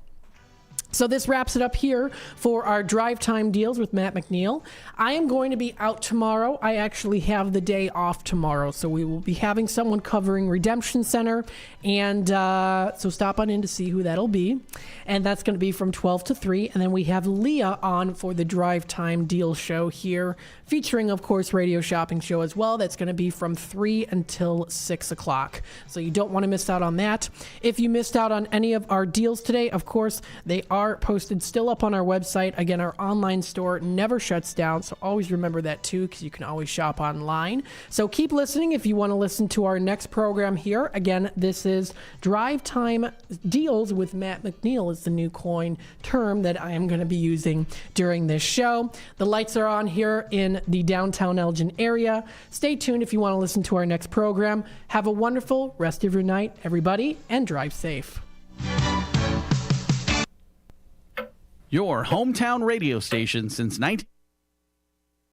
S2: So this wraps it up here for our Drive Time Deals with Matt McNeil. I am going to be out tomorrow. I actually have the day off tomorrow, so we will be having someone covering Redemption Center, and so stop on in to see who that'll be. And that's going to be from 12 to 3, and then we have Leah on for the Drive Time Deal show here, featuring, of course, Radio Shopping Show as well. That's going to be from 3 until 6 o'clock, so you don't want to miss out on that. If you missed out on any of our deals today, of course, they are posted still up on our website. Again, our online store never shuts down, so always remember that too, because you can always shop online. So keep listening if you want to listen to our next program here. Again, this is Drive Time Deals with Matt McNeil is the new coin term that I am going to be using during this show. The lights are on here in the downtown Elgin area. Stay tuned if you want to listen to our next program. Have a wonderful rest of your night, everybody, and drive safe.
S17: Your hometown radio station since 19...